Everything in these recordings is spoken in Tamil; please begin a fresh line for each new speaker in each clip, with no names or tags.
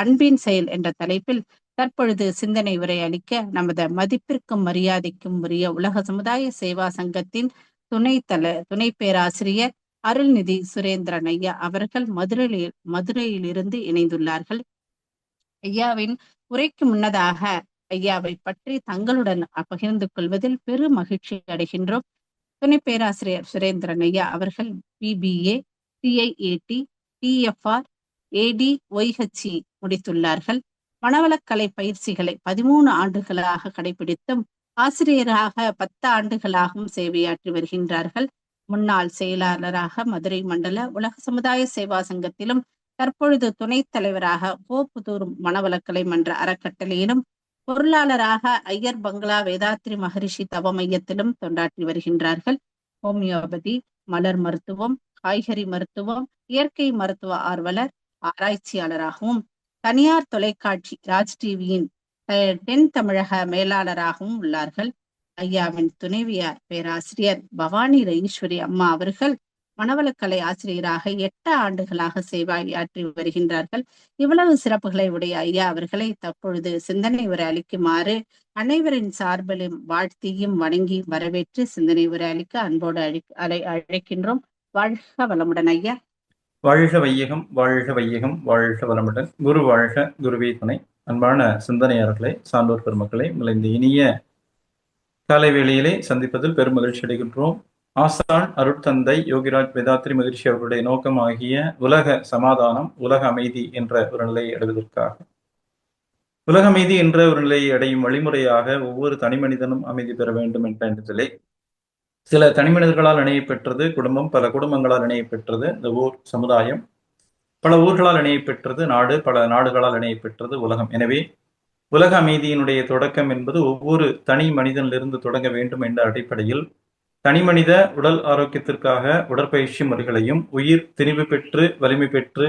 அன்பின் செயல் என்ற தலைப்பில் தற்பொழுது சிந்தனை உரை அளிக்க நமது மதிப்பிற்கும் மரியாதைக்கும் உரிய உலக சமுதாய சேவா சங்கத்தின் துணை பேராசிரியர் அருள்நிதி சுரேந்திரன் ஐயா அவர்கள் மதுரையிலிருந்து இணைந்துள்ளார்கள். ஐயாவின் உரைக்கு முன்னதாக ஐயாவை பற்றி தங்களுடன் பகிர்ந்து கொள்வதில் பெரும் மகிழ்ச்சி அடைகின்றோம். துணை பேராசிரியர் சுரேந்திரன் ஐயா அவர்கள் பிபிஏ, சிஐஏடி, டிஎஃப்ஆர், ADYHE முடித்துள்ளார்கள். மனவளக்கலை பயிற்சிகளை 13 ஆண்டுகளாக கடைபிடித்தும் ஆசிரியராக 10 ஆண்டுகளாகவும் சேவையாற்றி வருகின்றார்கள். முன்னாள் செயலாளராக மதுரை மண்டல உலக சமுதாய சேவா சங்கத்திலும் தற்பொழுது துணைத் தலைவராக கோப்புதூர் மனவளக்கலை மன்ற அறக்கட்டளையிலும் பொருளாளராக ஐயர் பங்களா வேதாத்ரி மகரிஷி தவ மையத்திலும் தொண்டாற்றி வருகின்றார்கள். ஹோமியோபதி, மலர் மருத்துவம், காய்கறி மருத்துவம், இயற்கை மருத்துவ ஆர்வலர், ஆராய்ச்சியாளராகவும் தனியார் தொலைக்காட்சி ராஜ் டிவியின் தென் தமிழக மேலாளராகவும் உள்ளார்கள். ஐயாவின் துணைவியார் பேராசிரியர் பவானி ஈஸ்வரி அம்மா அவர்கள் மனவளக்கலை ஆசிரியராக 8 ஆண்டுகளாக சேவையாற்றி வருகின்றார்கள். இவ்வளவு சிறப்புகளை உடைய ஐயா அவர்களை தற்பொழுது சிந்தனை உரை அளிக்குமாறு அனைவரின் சார்பிலும் வாழ்த்தியும் வணங்கி வரவேற்று சிந்தனை உரை அளிக்க அன்போடு அழைக்கின்றோம். வாழ்க வளமுடன் ஐயா.
வாழ்க வையகம், வாழ்க வையகம், வாழ்க வளமுடன். குரு வாழ்க, குருவே துணை. அன்பான சிந்தனையாளர்களே, சான்றோர் பெருமக்களே, உங்களை இந்த இனிய காலை வேளையிலே சந்திப்பதில் பெரும் மகிழ்ச்சி அடைகின்றோம். ஆசான் அருட்தந்தை யோகிராஜ் வேதாத்ரி மகிழ்ச்சி அவர்களுடைய நோக்கமாகிய உலக சமாதானம், உலக அமைதி என்ற ஒரு நிலையை அடைவதற்காக, உலக அமைதி என்ற ஒரு நிலையை அடையும் வழிமுறையாக ஒவ்வொரு தனி மனிதனும் அமைதி பெற வேண்டும் என்ற எண்ணத்திலே சில தனிமனிதர்களால் இணையப்பெற்றது குடும்பம், பல குடும்பங்களால் இணையப்பெற்றது இந்த ஊர் சமுதாயம், பல ஊர்களால் இணையப்பெற்றது நாடு, பல நாடுகளால் இணையப்பெற்றது உலகம். எனவே உலக அமைதியினுடைய தொடக்கம் என்பது ஒவ்வொரு தனி மனிதனிலிருந்து தொடங்க வேண்டும் என்ற அடிப்படையில் தனி மனித உடல் ஆரோக்கியத்திற்காக உடற்பயிற்சி முறைகளையும், உயிர் திணிவு பெற்று வலிமை பெற்று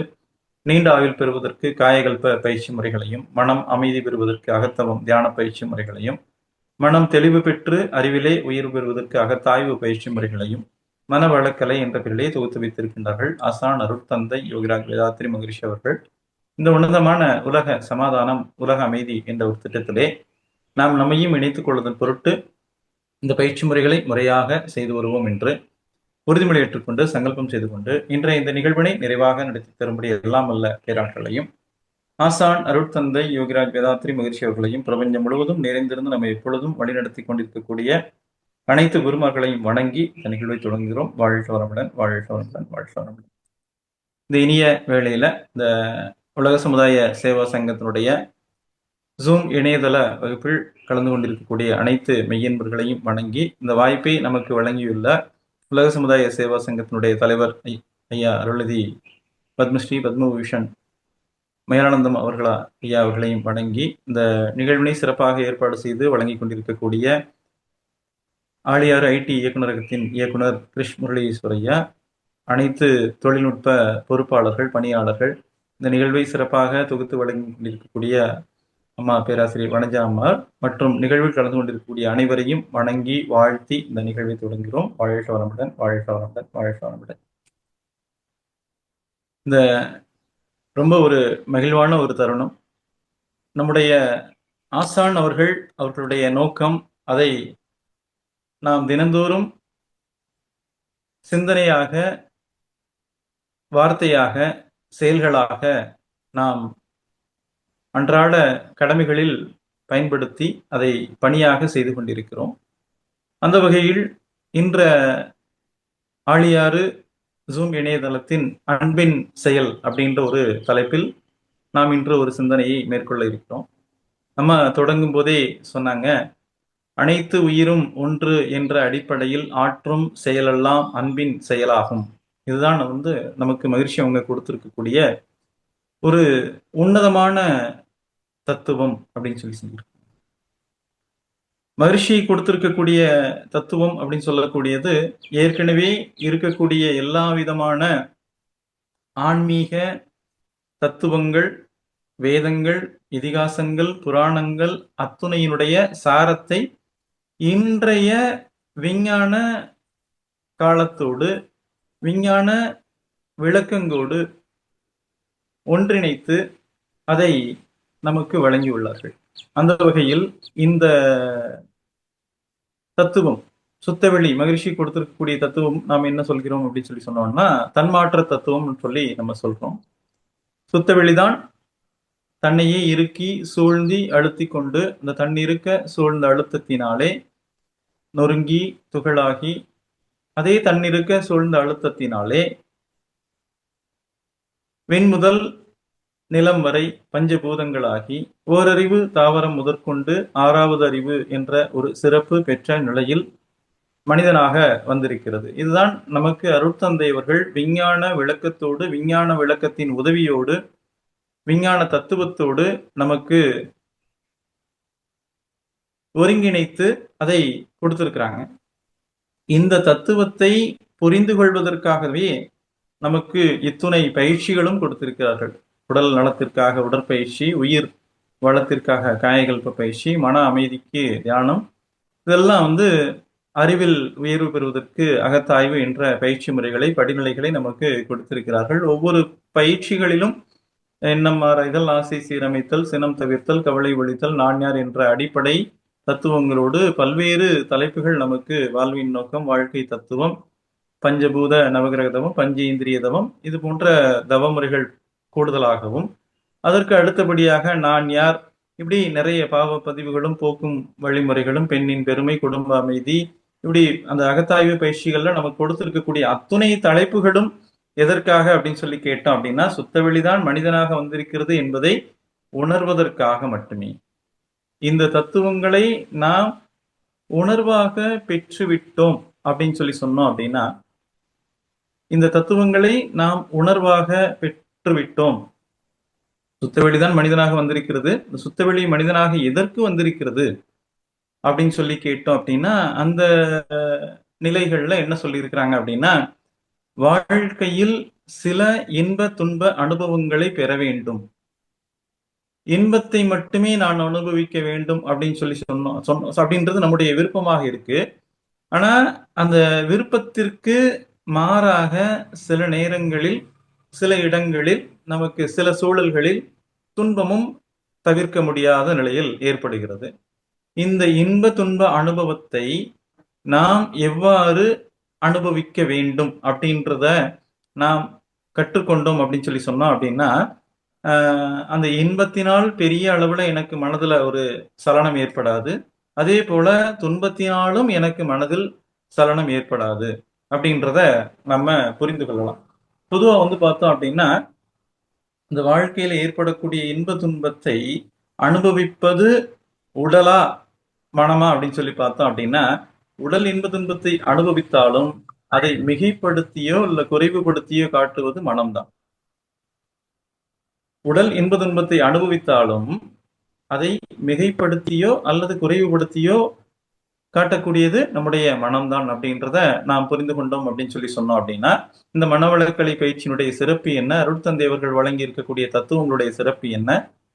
நீண்ட ஆயுள் பெறுவதற்கு காயகல்ப பயிற்சி முறைகளையும், மனம் அமைதி பெறுவதற்கு அகத்தவம் தியான பயிற்சி முறைகளையும், மனம் தெளிவு பெற்று அறிவிலே உயிர் பெறுவதற்கு அகத்தாய்வு பயிற்சி முறைகளையும் மனவளக்கலை என்ற பெயரிலே தொகுத்து வைத்திருக்கின்றார்கள் ஆசான் அருட்தந்தை யோகிராஜ் வேதாத்ரி மகரிஷி அவர்கள். இந்த உன்னதமான உலக சமாதானம், உலக அமைதி என்ற ஒரு திட்டத்திலே நாம் நம்மையும் இணைத்துக் கொள்வதன் பொருட்டு இந்த பயிற்சி முறைகளை முறையாக செய்து வருவோம் என்று உறுதிமொழி ஏற்றுக்கொண்டு சங்கல்பம் செய்து கொண்டு இன்றைய இந்த நிகழ்வினை நிறைவாக நடத்தி தரும்படி எல்லாம் அல்ல பேராட்களையும் ஆசான் அருட்தந்தை யோகிராஜ் வேதாத்ரி மகிழ்ச்சி அவர்களையும் பிரபஞ்சம் முழுவதும் நிறைந்திருந்து நம்ம எப்பொழுதும் வழிநடத்தி கொண்டிருக்கக்கூடிய அனைத்து குருமார்களையும் வணங்கி இந்த நிகழ்வை தொடங்குகிறோம். வாழ்க வளமுடன், வாழ்க வளமுடன், வாழ்க வளமுடன். இந்த இனிய வேளையில இந்த உலக சமுதாய சேவா சங்கத்தினுடைய ஜூம் இணையதள வகுப்பில் கலந்து கொண்டிருக்கக்கூடிய அனைத்து மெய்யன்பர்களையும் வணங்கி இந்த வாய்ப்பை நமக்கு வழங்கியுள்ள உலக சமுதாய சேவா சங்கத்தினுடைய தலைவர் ஐயா அருள்நிதி பத்மஸ்ரீ பத்மபூஷன் மயானந்தம் ஐயா அவர்களையும் வணங்கி இந்த நிகழ்வினை சிறப்பாக ஏற்பாடு செய்து வழங்கி கொண்டிருக்கக்கூடிய ஆழியாறு ஐடி இயக்குநரகத்தின் இயக்குனர் கிருஷ் முரளீஸ்வரையா, அனைத்து தொழில்நுட்ப பொறுப்பாளர்கள், பணியாளர்கள், இந்த நிகழ்வை சிறப்பாக தொகுத்து வழங்கி கொண்டிருக்கக்கூடிய அம்மா பேராசிரியர் வனஜா அம்மா மற்றும் நிகழ்வில் கலந்து கொண்டிருக்கக்கூடிய அனைவரையும் வணங்கி வாழ்த்தி இந்த நிகழ்வை தொடங்குகிறோம். வாழ்க வளமுடன், வாழ்க வளமுடன், வாழ்க வளமுடன். இந்த ரொம்ப ஒரு மகிழ்வான ஒரு தருணம். நம்முடைய ஆசான் அவர்களுடைய நோக்கம், அதை நாம் தினந்தோறும் சிந்தனையாக, வார்த்தையாக, செயல்களாக நாம் அன்றாட கடமைகளில் பயன்படுத்தி அதை பணியாக செய்து கொண்டிருக்கிறோம். அந்த வகையில் இன்ற ஆழியாறு ஜூம் இணையதளத்தின் அன்பின் செயல் அப்படின்ற ஒரு தலைப்பில் நாம் இன்று ஒரு சிந்தனையை மேற்கொள்ள இருக்கிறோம். நம்ம தொடங்கும் போதே சொன்னாங்க, அனைத்து உயிரும் ஒன்று என்ற அடிப்படையில் ஆற்றும் செயலெல்லாம் அன்பின் செயலாகும். இதுதான் நமக்கு மகிழ்ச்சி அவங்க கொடுத்திருக்கக்கூடிய ஒரு உன்னதமான தத்துவம் அப்படின்னு சொல்லி சொல்லியிருக்கோம். மகிழ்ச்சி கொடுத்திருக்கக்கூடிய தத்துவம் அப்படின்னு சொல்லக்கூடியது ஏற்கனவே இருக்கக்கூடிய எல்லா விதமான ஆன்மீக தத்துவங்கள், வேதங்கள், இதிகாசங்கள், புராணங்கள் அத்துணையினுடைய சாரத்தை இன்றைய விஞ்ஞான காலத்தோடு, விஞ்ஞான விளக்கங்களோடு ஒன்றிணைத்து அதை நமக்கு வழங்கியுள்ளார்கள். அந்த வகையில் இந்த தத்துவம் சுத்தவெளி மகிழ்ச்சி கொடுத்திருக்கக்கூடிய தத்துவம் நாம் என்ன சொல்கிறோம் அப்படின்னு சொல்லி சொன்னோம்னா தன்மாற்ற தத்துவம் சொல்லி நம்ம சொல்றோம். சுத்தவெளிதான் தன்னையே இறுக்கி சூழ்ந்தி அழுத்தி கொண்டு அந்த தன்னிருக்க சூழ்ந்த அழுத்தத்தினாலே நொறுங்கி துகளாகி அதே தன்னிருக்க சூழ்ந்த அழுத்தத்தினாலே வெண்முதல் நிலம் வரை பஞ்சபூதங்களாகி ஓரறிவு தாவரம் முதற்கொண்டு ஆறாவது அறிவு என்ற ஒரு சிறப்பு பெற்ற நிலையில் மனிதனாக வந்திருக்கிறது. இதுதான் நமக்கு அருட்தந்தையவர்கள் விஞ்ஞான விளக்கத்தோடு விஞ்ஞான விளக்கத்தின் உதவியோடு விஞ்ஞான தத்துவத்தோடு நமக்கு ஒருங்கிணைத்து அதை கொடுத்திருக்கிறாங்க. இந்த தத்துவத்தை புரிந்து கொள்வதற்காகவே நமக்கு இத்துணை பயிற்சிகளும் கொடுத்திருக்கிறார்கள். உடல் நலத்திற்காக உடற்பயிற்சி, உயிர் வளத்திற்காக காயகல்ப பயிற்சி, மன அமைதிக்கு தியானம், இதெல்லாம் அறிவில் உயர்வு பெறுவதற்கு அகத்தாய்வு என்ற பயிற்சி முறைகளை படிநிலைகளை நமக்கு கொடுத்திருக்கிறார்கள். ஒவ்வொரு பயிற்சிகளிலும் எண்ணம் ஆராய்தல், ஆசை சீரமைத்தல், சினம் தவிர்த்தல், கவலை ஒழித்தல், நான் யார் என்ற அடிப்படை தத்துவங்களோடு பல்வேறு தலைப்புகள் நமக்கு வாழ்வின் நோக்கம், வாழ்க்கை தத்துவம், பஞ்சபூத நவகிரக தவம், பஞ்சேந்திரிய தவம், இது போன்ற தவமுறைகள் கூடுதலாகவும் அதற்கு அடுத்தபடியாக நான் யார், இப்படி நிறைய பாவ பதிவுகளும் போக்கும் வழிமுறைகளும், பெண்ணின் பெருமை, குடும்ப அமைதி, இப்படி அந்த அகத்தாய்வு பயிற்சிகள்ல நமக்கு கொடுத்திருக்கக்கூடிய அத்துணை தலைப்புகளும் எதற்காக அப்படின்னு சொல்லி கேட்டோம் அப்படின்னா சுத்தவெளிதான் மனிதனாக வந்திருக்கிறது என்பதை உணர்வதற்காக மட்டுமே. இந்த தத்துவங்களை நாம் உணர்வாக பெற்றுவிட்டோம் அப்படின்னு சொல்லி சொன்னோம் அப்படின்னா இந்த தத்துவங்களை நாம் உணர்வாக பெற்றுவிட்டோம். சுத்தவெளிதான் மனிதனாக வந்திருக்கிறது. இந்த சுத்தவெளி மனிதனாக எதற்கு வந்திருக்கிறது அப்படின்னு சொல்லி கேட்டோம் அப்படின்னா அந்த நிலைகள்ல என்ன சொல்லியிருக்கிறாங்க அப்படின்னா வாழ்க்கையில் சில இன்ப துன்ப அனுபவங்களை பெற வேண்டும், இன்பத்தை மட்டுமே நான் அனுபவிக்க வேண்டும் அப்படின்னு சொல்லி சொன்னோம் அப்படின்றது நம்முடைய விருப்பமாக இருக்கு. ஆனா அந்த விருப்பத்திற்கு மாறாக சில நேரங்களில் சில இடங்களில் நமக்கு சில சூழல்களில் துன்பமும் தவிர்க்க முடியாத நிலையில் ஏற்படுகிறது. இந்த இன்ப துன்ப அனுபவத்தை நாம் எவ்வாறு அனுபவிக்க வேண்டும் அப்படின்றத நாம் கற்றுக்கொண்டோம் அப்படின்னு சொல்லி சொன்னோம் அப்படின்னா அந்த இன்பத்தினால் பெரிய அளவுல எனக்கு மனதுல ஒரு சலனம் ஏற்படாது, அதே போல துன்பத்தினாலும் எனக்கு மனதில் சலனம் ஏற்படாது அப்படின்றத நம்ம புரிந்து கொள்ளலாம். பொதுவா பார்த்தோம் அப்படின்னா இந்த வாழ்க்கையில ஏற்படக்கூடிய இன்ப துன்பத்தை அனுபவிப்பது உடலா மனமா அப்படின்னு சொல்லி பார்த்தோம் அப்படின்னா உடல் இன்ப துன்பத்தை அனுபவித்தாலும் அதை மிகைப்படுத்தியோ இல்ல குறைவுபடுத்தியோ காட்டுவது மனம்தான். உடல் இன்ப துன்பத்தை அனுபவித்தாலும் அதை மிகைப்படுத்தியோ அல்லது குறைவுபடுத்தியோ காட்டக்கூடியது நம்முடைய மனம்தான் அப்படின்றத நாம் புரிந்து கொண்டோம் அப்படின்னு சொல்லி சொன்னோம் அப்படின்னா இந்த மனவளக்கலை பயிற்சியினுடைய சிறப்பு என்ன, அருட்தந்தையவர்கள் வழங்கி இருக்கக்கூடிய தத்துவங்களுடைய சிறப்பு என்ன,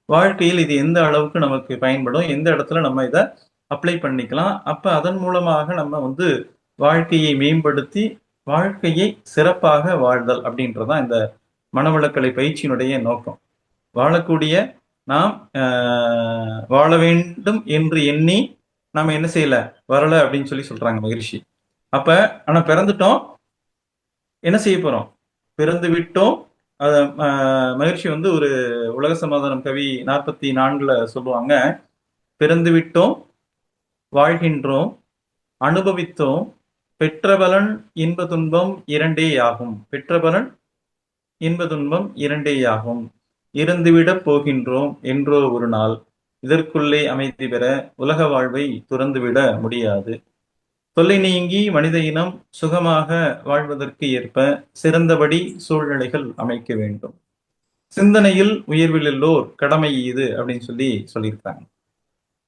வாழ்க்கையில் இது எந்த அளவுக்கு நமக்கு பயன்படும், எந்த இடத்துல நம்ம இதை அப்ளை பண்ணிக்கலாம், அப்ப அதன் மூலமாக நம்ம வாழ்க்கையை மேம்படுத்தி வாழ்க்கையை சிறப்பாக வாழ்தல் அப்படின்றதான் இந்த மனவளக்கலை பயிற்சியினுடைய நோக்கம். வாழக்கூடிய நாம் வாழ வேண்டும் என்று எண்ணி நாம என்ன செய்யல வரல அப்படின்னு சொல்லி சொல்றாங்க மகிழ்ச்சி. அப்ப ஆனா பிறந்துட்டோம், என்ன செய்ய போறோம், பிறந்து விட்டோம். மகிழ்ச்சி ஒரு உலக சமாதானம் கவி 44 சொல்லுவாங்க, பிறந்து விட்டோம், வாழ்கின்றோம், அனுபவித்தோம், பெற்றபலன் இன்ப துன்பம் இரண்டே ஆகும், பெற்றபலன் இன்ப துன்பம் இரண்டே ஆகும், இருந்துவிடப் போகின்றோம் என்றோ ஒரு நாள், இதற்குள்ளே அமைதி பெற உலக வாழ்வை துறந்துவிட முடியாது, தொல்லை நீங்கி மனித இனம் சுகமாக வாழ்வதற்கு ஏற்ப சிறந்தபடி சூழ்நிலைகள் அமைக்க வேண்டும், சிந்தனையில் உயர்வில் எல்லோர் கடமை இது அப்படின்னு சொல்லியிருக்காங்க.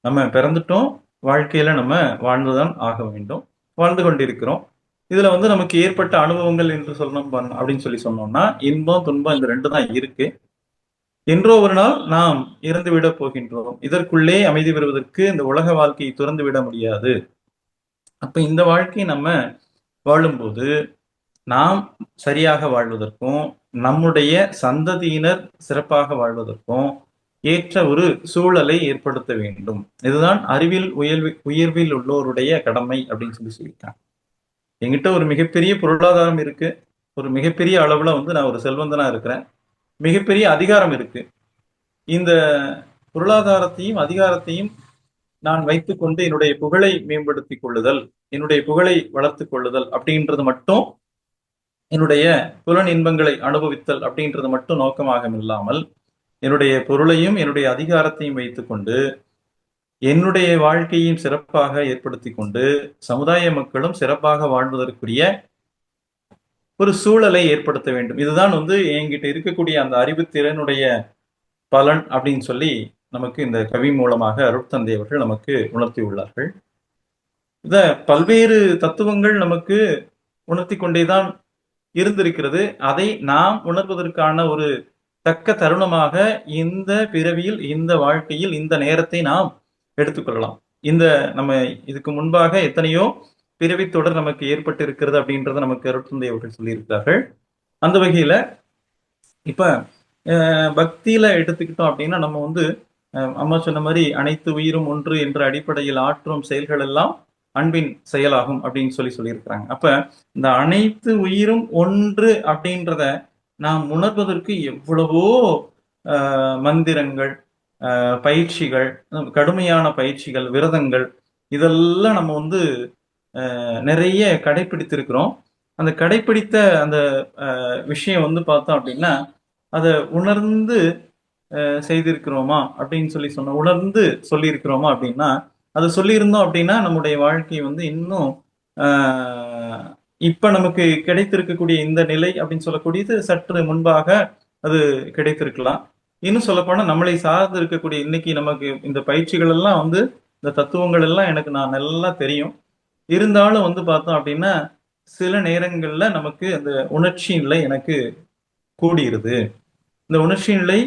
நம்ம பிறந்துட்டோம், வாழ்க்கையில நம்ம வாழ்ந்துதான் ஆக வேண்டும், வாழ்ந்து கொண்டிருக்கிறோம். இதுல நமக்கு ஏற்பட்ட அனுபவங்கள் என்று சொல்லணும் அப்படின்னு சொல்லி சொன்னோம்னா இன்பம் துன்பம் இந்த ரெண்டு தான் இருக்கு. என்றோ ஒரு நாள் நாம் இறந்து விட போகின்றோம், இதற்குள்ளே அமைதி பெறுவதற்கு இந்த உலக வாழ்க்கையை துறந்து விட முடியாது. அப்ப இந்த வாழ்க்கையை நம்ம வாழும்போது நாம் சரியாக வாழ்வதற்கும் நம்முடைய சந்ததியினர் சிறப்பாக வாழ்வதற்கும் ஏற்ற ஒரு சூழலை ஏற்படுத்த வேண்டும். இதுதான் அறிவில் உயர்வில் உள்ளோருடைய கடமை அப்படின்னு சொல்லியிருக்காங்க. என்கிட்ட ஒரு மிகப்பெரிய பொருளாதாரம் இருக்கு, ஒரு மிகப்பெரிய அளவுல நான் ஒரு செல்வந்தனா இருக்கிறேன், மிகப்பெரிய அதிகாரம் இருக்கு. இந்த பொருளாதாரத்தையும் அதிகாரத்தையும் நான் வைத்துக்கொண்டு என்னுடைய புகழை மேம்படுத்திக் கொள்ளுதல், என்னுடைய புகழை வளர்த்துக் கொள்ளுதல் அப்படின்றது மட்டும், என்னுடைய புலன் இன்பங்களை அனுபவித்தல் அப்படின்றது மட்டும் நோக்கமாக இல்லாமல், என்னுடைய பொருளையும் என்னுடைய அதிகாரத்தையும் வைத்துக்கொண்டு என்னுடைய வாழ்க்கையும் சிறப்பாக ஏற்படுத்தி கொண்டு சமுதாய மக்களும் சிறப்பாக வாழ்வதற்குரிய ஒரு சூழலை ஏற்படுத்த வேண்டும். இதுதான் என்கிட்ட இருக்கக்கூடிய அந்த அறிவுத்திறனுடைய பலன் அப்படின்னு சொல்லி நமக்கு இந்த கவி மூலமாக அருட்தந்தை அவர்கள் நமக்கு உணர்த்தி உள்ளார்கள். இத பல்வேறு தத்துவங்கள் நமக்கு உணர்த்தி கொண்டேதான் இருந்திருக்கிறது. அதை நாம் உணர்வதற்கான ஒரு தக்க தருணமாக இந்த பிறவியில், இந்த வாழ்க்கையில், இந்த நேரத்தை நாம் எடுத்துக்கொள்ளலாம். நம்ம இதுக்கு முன்பாக எத்தனையோ பிறவி தொடர் நமக்கு ஏற்பட்டு இருக்கிறது அப்படின்றத நமக்கு அருட்தந்தை அவர்கள் சொல்லியிருக்கிறார்கள். அந்த வகையில இப்ப பக்தியில எடுத்துக்கிட்டோம் அப்படின்னா நம்ம அம்மா சொன்ன மாதிரி அனைத்து உயிரும் ஒன்று என்ற அடிப்படையில் ஆற்றும் செயல்கள் எல்லாம் அன்பின் செயலாகும் அப்படின்னு சொல்லியிருக்கிறாங்க. அப்ப இந்த அனைத்து உயிரும் ஒன்று அப்படின்றத நாம் உணர்வதற்கு எவ்வளவோ மந்திரங்கள், பயிற்சிகள், கடுமையான பயிற்சிகள், விரதங்கள் இதெல்லாம் நம்ம நிறைய கடைபிடித்திருக்கிறோம். அந்த கடைபிடித்த அந்த விஷயம் பார்த்தோம் அப்படின்னா அதை உணர்ந்து செய்திருக்கிறோமா அப்படின்னு சொன்ன உணர்ந்து சொல்லியிருக்கிறோமா அப்படின்னா, அது சொல்லியிருந்தோம் அப்படின்னா நம்முடைய வாழ்க்கை இன்னும் இப்ப நமக்கு கிடைத்திருக்கக்கூடிய இந்த நிலை அப்படின்னு சொல்லக்கூடியது சற்று முன்பாக அது கிடைத்திருக்கலாம். இன்னும் சொல்லப்போனா நம்மளை சார்ந்து இருக்கக்கூடிய இன்னைக்கு நமக்கு இந்த பயிற்சிகள் எல்லாம் இந்த தத்துவங்கள் எல்லாம் எனக்கு நான் நல்லா தெரியும். இருந்தாலும் பார்த்தோம் அப்படின்னா சில நேரங்கள்ல நமக்கு அந்த உணர்ச்சி நிலை எனக்கு கூடியிருது. இந்த உணர்ச்சி நிலை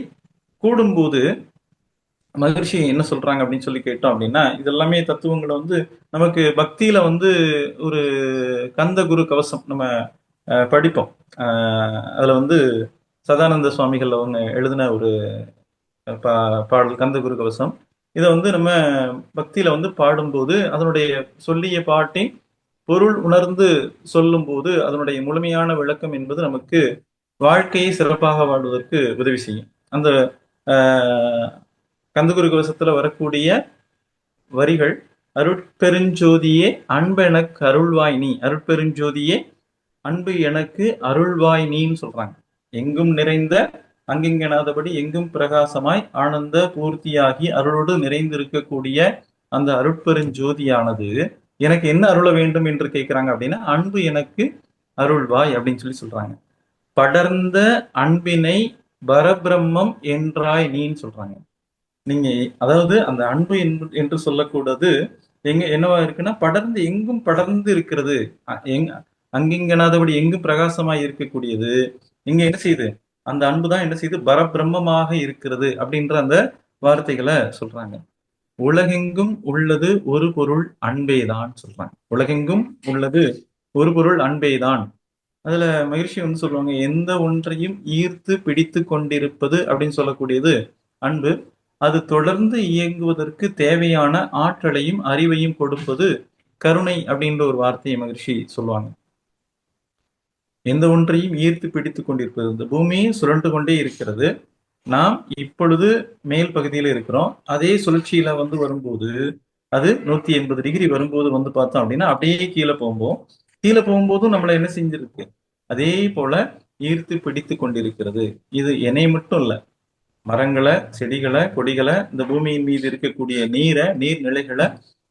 கூடும்போது மகிழ்ச்சி என்ன சொல்றாங்க அப்படின்னு சொல்லி கேட்டோம் அப்படின்னா, இதெல்லாமே தத்துவங்களை நமக்கு பக்தியில ஒரு கந்த குரு கவசம் நம்ம படிப்போம். அதுல சதானந்த சுவாமிகள் அவங்க எழுதின ஒரு பாடல் கந்த குரு கவசம். இதை நம்ம பக்தியில பாடும்போது அதனுடைய சொல்லிய பாட்டின் பொருள் உணர்ந்து சொல்லும் போது அதனுடைய முழுமையான விளக்கம் என்பது நமக்கு வாழ்க்கையை சிறப்பாக வாழ்வதற்கு உதவி செய்யும். அந்த கந்தகுரு கவசத்துல வரக்கூடிய வரிகள், அருட்பெருஞ்சோதியே அன்பெனக்கு அருள்வாய் நீ, அருட்பெருஞ்சோதியே அன்பு எனக்கு அருள்வாய் நீன்னு சொல்றாங்க. எங்கும் நிறைந்த அங்கிங்கனாதபடி எங்கும் பிரகாசமாய் ஆனந்த பூர்த்தியாகி அருளோடு நிறைந்திருக்கக்கூடிய அந்த அருட்பெருஞ்சோதியானது எனக்கு என்ன அருள வேண்டும் என்று கேட்கிறாங்க அப்படின்னா, அன்பு எனக்கு அருள்வாய் அப்படின்னு சொல்றாங்க. படர்ந்த அன்பினை பரபிரம்மம் என்றாய் நீன்னு சொல்றாங்க. நீங்க அதாவது அந்த அன்பு என்று சொல்லக்கூடாது என்னவா இருக்குன்னா, படர்ந்து எங்கும் படர்ந்து இருக்கிறது, அங்கிங்கனாதபடி எங்கும் பிரகாசமாய் இருக்கக்கூடியது. இங்க என்ன செய்யுது? அந்த அன்பு தான் என்ன செய்யுது? பரபிரம்மமாக இருக்கிறது அப்படின்ற அந்த வார்த்தைகளை சொல்றாங்க. உலகெங்கும் உள்ளது ஒரு பொருள் அன்பேதான் சொல்றாங்க. உலகெங்கும் உள்ளது ஒரு பொருள் அன்பேதான். அதுல மகிழ்ச்சி சொல்லுவாங்க, எந்த ஒன்றையும் ஈர்த்து பிடித்து கொண்டிருப்பது அப்படின்னு சொல்லக்கூடியது அன்பு. அது தொடர்ந்து இயங்குவதற்கு தேவையான ஆற்றலையும் அறிவையும் கொடுப்பது கருணை அப்படின்ற ஒரு வார்த்தையை மகிழ்ச்சி சொல்லுவாங்க. எந்த ஒன்றையும் ஈர்த்து பிடித்து கொண்டிருப்பது, இந்த பூமியை சுழன்று கொண்டே இருக்கிறது. நாம் இப்பொழுது மேல் பகுதியில இருக்கிறோம். அதே சுழற்சியில வரும்போது அது 180 டிகிரி வரும்போது பார்த்தோம் அப்படின்னா அப்படியே கீழே போகும்போதும் நம்மளை என்ன செஞ்சிருக்கு? அதே போல ஈர்த்து பிடித்து கொண்டிருக்கிறது. இது என்னை மட்டும் இல்ல, மரங்களை, செடிகளை, கொடிகளை, இந்த பூமியின் மீது இருக்கக்கூடிய நீர்நிலைகளை,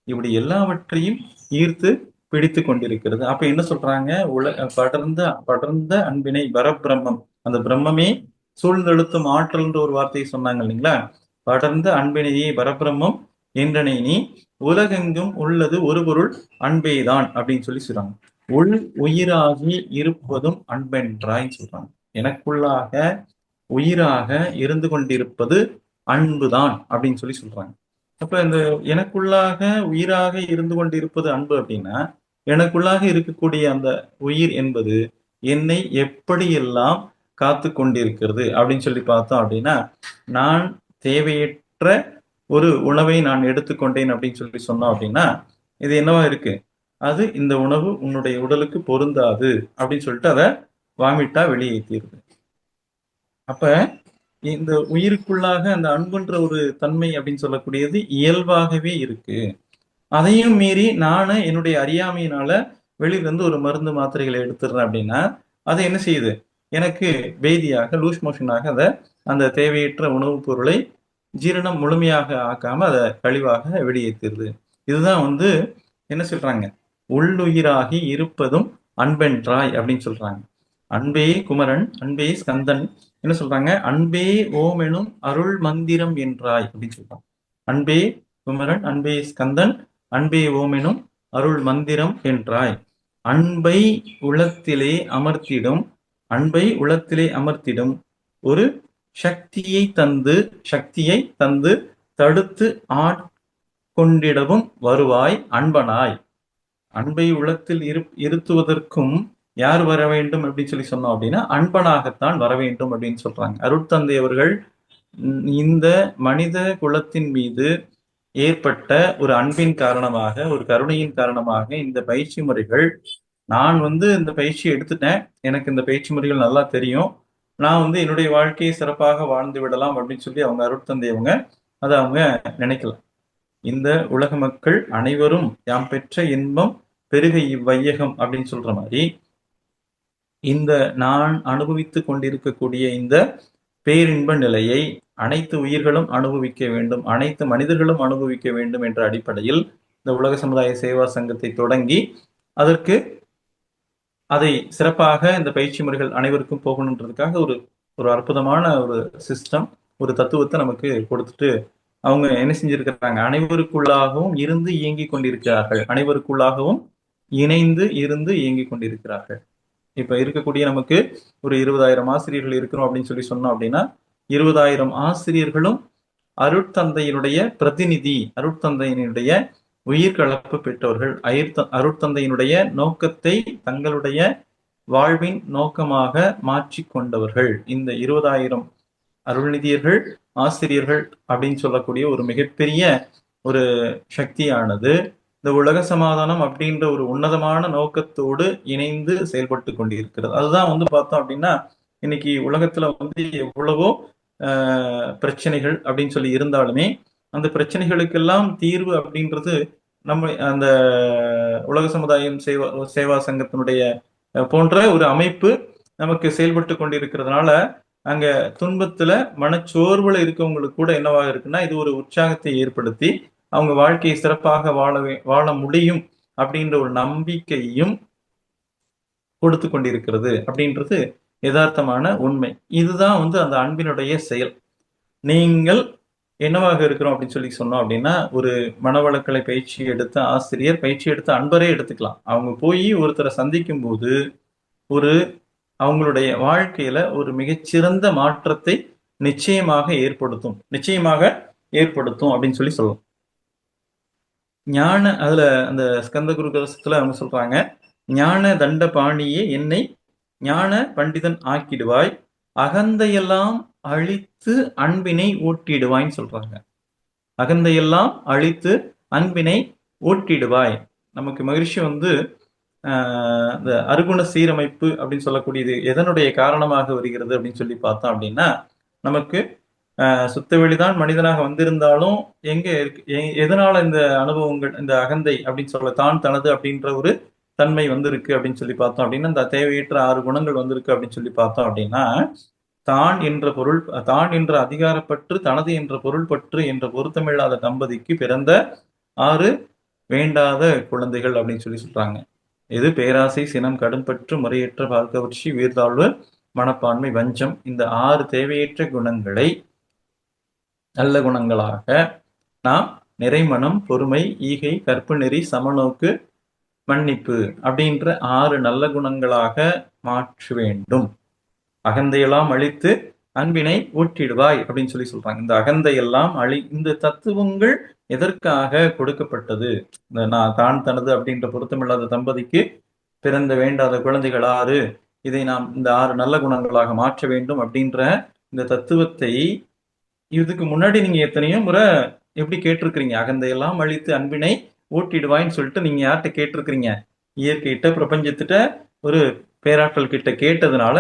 இப்படி எல்லாவற்றையும் ஈர்த்து பிடித்து கொண்டிருக்கிறது. அப்ப என்ன சொல்றாங்க? படர்ந்த அன்பினை பரபிரம்மம், அந்த பிரம்மமே சூழ்ந்தெழுத்தும் ஆற்றல்ன்ற ஒரு வார்த்தையை சொன்னாங்க இல்லைங்களா? படர்ந்த அன்பினையே பரபிரம்மம் என்றனை நீ, உலகெங்கும் உள்ளது ஒரு பொருள் அன்பேதான் அப்படின்னு சொல்றாங்க. உள் உயிராகி இருப்பதும் அன்பென்றாய் சொல்றாங்க. எனக்குள்ளாக உயிராக இருந்து கொண்டிருப்பது அன்புதான் அப்படின்னு சொல்றாங்க. அப்ப இந்த எனக்குள்ளாக உயிராக இருந்து கொண்டிருப்பது அன்பு அப்படின்னா, எனக்குள்ளாக இருக்கக்கூடிய அந்த உயிர் என்பது என்னை எப்படியெல்லாம் காத்து கொண்டிருக்கிறது அப்படின்னு சொல்லி பார்த்தோம் அப்படின்னா, நான் தேவையற்ற ஒரு உணவை நான் எடுத்துக்கொண்டேன் அப்படின்னு சொல்லி சொன்னோம் அப்படின்னா இது என்னவா இருக்கு, அது இந்த உணவு உன்னுடைய உடலுக்கு பொருந்தாது அப்படின்னு சொல்லிட்டு அதை வாமிட்டா வெளியேற்றிடுது. அப்ப இந்த உயிருக்குள்ளாக அந்த அன்புன்ற ஒரு தன்மை அப்படின்னு சொல்லக்கூடியது இயல்பாகவே இருக்கு. அதையும் மீறி நானு என்னுடைய அறியாமையினால வெளியில இருந்து ஒரு மருந்து மாத்திரைகளை எடுத்துடுறேன் அப்படின்னா அது என்ன செய்யுது, எனக்கு பேதியாக லூஸ் மோஷனாக அதை அந்த தேவையற்ற உணவுப் பொருளை ஜீரணம் முழுமையாக ஆக்காம அதை கழிவாக வெளியேற்றிடுது. இதுதான் வந்து என்ன சொல்றாங்க, உள்ளுயிராகி இருப்பதும் அன்பென்றாய் அப்படின்னு சொல்றாங்க. அன்பே குமரன், அன்பே ஸ்கந்தன் என்ன சொல்றாங்க, அன்பே ஓம் எனும் அருள் மந்திரம் என்றாய் அப்படின்னு சொல்றாங்க. அன்பே குமரன், அன்பே ஸ்கந்தன், அன்பே ஓம் எனும் அருள் மந்திரம் என்றாய். அன்பை உளத்திலே அமர்த்திடும், அன்பை உளத்திலே அமர்த்திடும் ஒரு சக்தியை தந்து தடுத்து ஆட்கொண்டிடவும் வருவாய் அன்பனாய். அன்பை உள்ளத்தில் இருத்துவதற்கும் யார் வர வேண்டும் அப்படின்னு சொல்லி சொன்னோம் அப்படின்னா அன்பனாகத்தான் வர வேண்டும் அப்படின்னு சொல்றாங்க. அருட்தந்தை அவர்கள் இந்த மனித குலத்தின் மீது ஏற்பட்ட ஒரு அன்பின் காரணமாக, ஒரு கருணையின் காரணமாக இந்த பயிற்சி முறைகள், நான் வந்து இந்த பயிற்சியை எடுத்துட்டேன், எனக்கு இந்த பயிற்சி முறைகள் நல்லா தெரியும், நான் வந்து என்னுடைய வாழ்க்கையை சிறப்பாக வாழ்ந்து விடலாம் அப்படின்னு சொல்லி அவங்க அருட்தந்தை அதை அவங்க நினைக்கல. இந்த உலக மக்கள் அனைவரும் யாம் பெற்ற இன்பம் பெருக இவ்வையகம் அப்படின்னு சொல்ற மாதிரி இந்த நான் அனுபவித்துக் கொண்டிருக்கக்கூடிய இந்த பேரின்ப நிலையை அனைத்து உயிர்களும் அனுபவிக்க வேண்டும், அனைத்து மனிதர்களும் அனுபவிக்க வேண்டும் என்ற அடிப்படையில் இந்த உலக சமுதாய சேவா சங்கத்தை தொடங்கி அதற்கு அதை சிறப்பாக இந்த பயிற்சி முறைகள் அனைவருக்கும் போகணுன்றதுக்காக ஒரு அற்புதமான ஒரு சிஸ்டம், ஒரு தத்துவத்தை நமக்கு கொடுத்துட்டு அவங்க என்ன செஞ்சிருக்கிறாங்க, அனைவருக்குள்ளாகவும் இருந்து இயங்கி கொண்டிருக்கிறார்கள், அனைவருக்குள்ளாகவும் இணைந்து இருந்து இயங்கி கொண்டிருக்கிறார்கள். இப்ப இருக்கக்கூடிய நமக்கு ஒரு 20,000 ஆசிரியர்கள் இருக்கிறோம் அப்படின்னு சொல்லி சொன்னோம் அப்படின்னா 20,000 ஆசிரியர்களும் அருட்தந்தையினுடைய பிரதிநிதி, அருட்தந்தையினுடைய உயிர் கலப்பு பெற்றவர்கள், அருட்தந்தையினுடைய நோக்கத்தை தங்களுடைய வாழ்வின் நோக்கமாக மாற்றிக் கொண்டவர்கள். இந்த 20,000 அருள்நிதியர்கள், ஆசிரியர்கள் அப்படின்னு சொல்லக்கூடிய ஒரு மிகப்பெரிய ஒரு சக்தியானது இந்த உலக சமாதானம் அப்படின்ற ஒரு உன்னதமான நோக்கத்தோடு இணைந்து செயல்பட்டு கொண்டிருக்கிறது. அதுதான் வந்து பார்த்தோம் அப்படின்னா இன்னைக்கு உலகத்துல வந்து எவ்வளவோ பிரச்சனைகள் அப்படின்னு சொல்லி இருந்தாலுமே அந்த பிரச்சனைகளுக்கெல்லாம் தீர்வு அப்படின்றது நம்ம அந்த உலக சமுதாயம் சேவா சங்கத்தினுடைய போன்ற ஒரு அமைப்பு நமக்கு செயல்பட்டு கொண்டிருக்கிறதுனால அங்க துன்பத்துல மனச்சோர்வுல இருக்கவங்களுக்கு கூட என்னவாக இருக்குன்னா இது ஒரு உற்சாகத்தை ஏற்படுத்தி அவங்க வாழ்க்கையை சிறப்பாக வாழ முடியும் அப்படின்ற ஒரு நம்பிக்கையும் கொடுத்து கொண்டிருக்கிறது அப்படின்றது யதார்த்தமான உண்மை. இதுதான் வந்து அந்த அன்பினுடைய செயல். நீங்கள் என்னவாக இருக்கிறோம் அப்படின்னு சொல்லி சொன்னோம் அப்படின்னா ஒரு மனவளக்கலை பயிற்சி எடுத்த ஆசிரியர், பயிற்சி எடுத்த அன்பரே எடுத்துக்கலாம். அவங்க போய் ஒருத்தரை சந்திக்கும் போது ஒரு அவங்களுடைய வாழ்க்கையில ஒரு மிகச்சிறந்த மாற்றத்தை நிச்சயமாக ஏற்படுத்தும் அப்படின்னு சொல்லி சொல்லலாம். ஞான அதுல அந்த ஸ்கந்த குரு கவசத்துல அவங்க சொல்றாங்க, ஞான தண்ட பாணியே என்னை ஞான பண்டிதன் ஆக்கிடுவாய், அகந்தையெல்லாம் அழித்து அன்பினை ஊட்டிடுவாய்ன்னு சொல்றாங்க. அகந்தையெல்லாம் அழித்து அன்பினை ஊட்டிடுவாய். நமக்கு மகிழ்ச்சி வந்து இந்த அருகுண சீரமைப்பு அப்படின்னு சொல்லக்கூடியது எதனுடைய காரணமாக வருகிறது அப்படின்னு சொல்லி பார்த்தோம் அப்படின்னா நமக்கு சுத்தவெளிதான் மனிதனாக வந்திருந்தாலும் எங்க எதனால இந்த அனுபவங்கள் இந்த அகந்தை அப்படின்னு சொல்ல தான் தனது அப்படின்ற ஒரு தன்மை வந்திருக்கு அப்படின்னு சொல்லி பார்த்தோம் அப்படின்னா இந்த தேவையற்ற 6 குணங்கள் வந்திருக்கு அப்படின்னு சொல்லி பார்த்தோம் அப்படின்னா தான் என்ற அதிகாரப்பற்று தனது என்ற பொருள் பற்று என்ற பொருத்தமில்லாத தம்பதிக்கு பிறந்த 6 வேண்டாத குழந்தைகள் அப்படின்னு சொல்லி சொல்றாங்க. இது பேராசை, சினம், கடும்பற்று, முறையற்ற பார்க்கவர்ச்சி, உயிர்தாழ்வு, மனப்பான்மை, வஞ்சம். இந்த 6 தேவையற்ற குணங்களை நல்ல குணங்களாக நாம் நிறைமனம், பொறுமை, ஈகை, கற்பு நெறி, சமநோக்கு, மன்னிப்பு அப்படின்ற 6 நல்ல குணங்களாக மாற்ற வேண்டும். அகந்தையெல்லாம் அழித்து அன்பினை ஊட்டிடுவாய் அப்படின்னு சொல்லி சொல்றாங்க. இந்த அகந்தையெல்லாம் இந்த தத்துவங்கள் எதற்காக கொடுக்கப்பட்டது? நான் தான் தனது அப்படின்ற பொருத்தமில்லாத தம்பதிக்கு பிறந்த வேண்டாத குழந்தைகள் 6, இதை நாம் இந்த 6 நல்ல குணங்களாக மாற்ற வேண்டும் அப்படின்ற இந்த தத்துவத்தை இதுக்கு முன்னாடி நீங்க எத்தனையோ முறை எப்படி கேட்டிருக்கிறீங்க, அகந்தையெல்லாம் அழித்து அன்பினை ஊட்டிடுவாய்ன்னு சொல்லிட்டு நீங்க யார்கிட்ட கேட்டிருக்கிறீங்க? இயற்கையிட்ட, பிரபஞ்சத்திட்ட, ஒரு பேராற்றல் கிட்ட கேட்டதுனால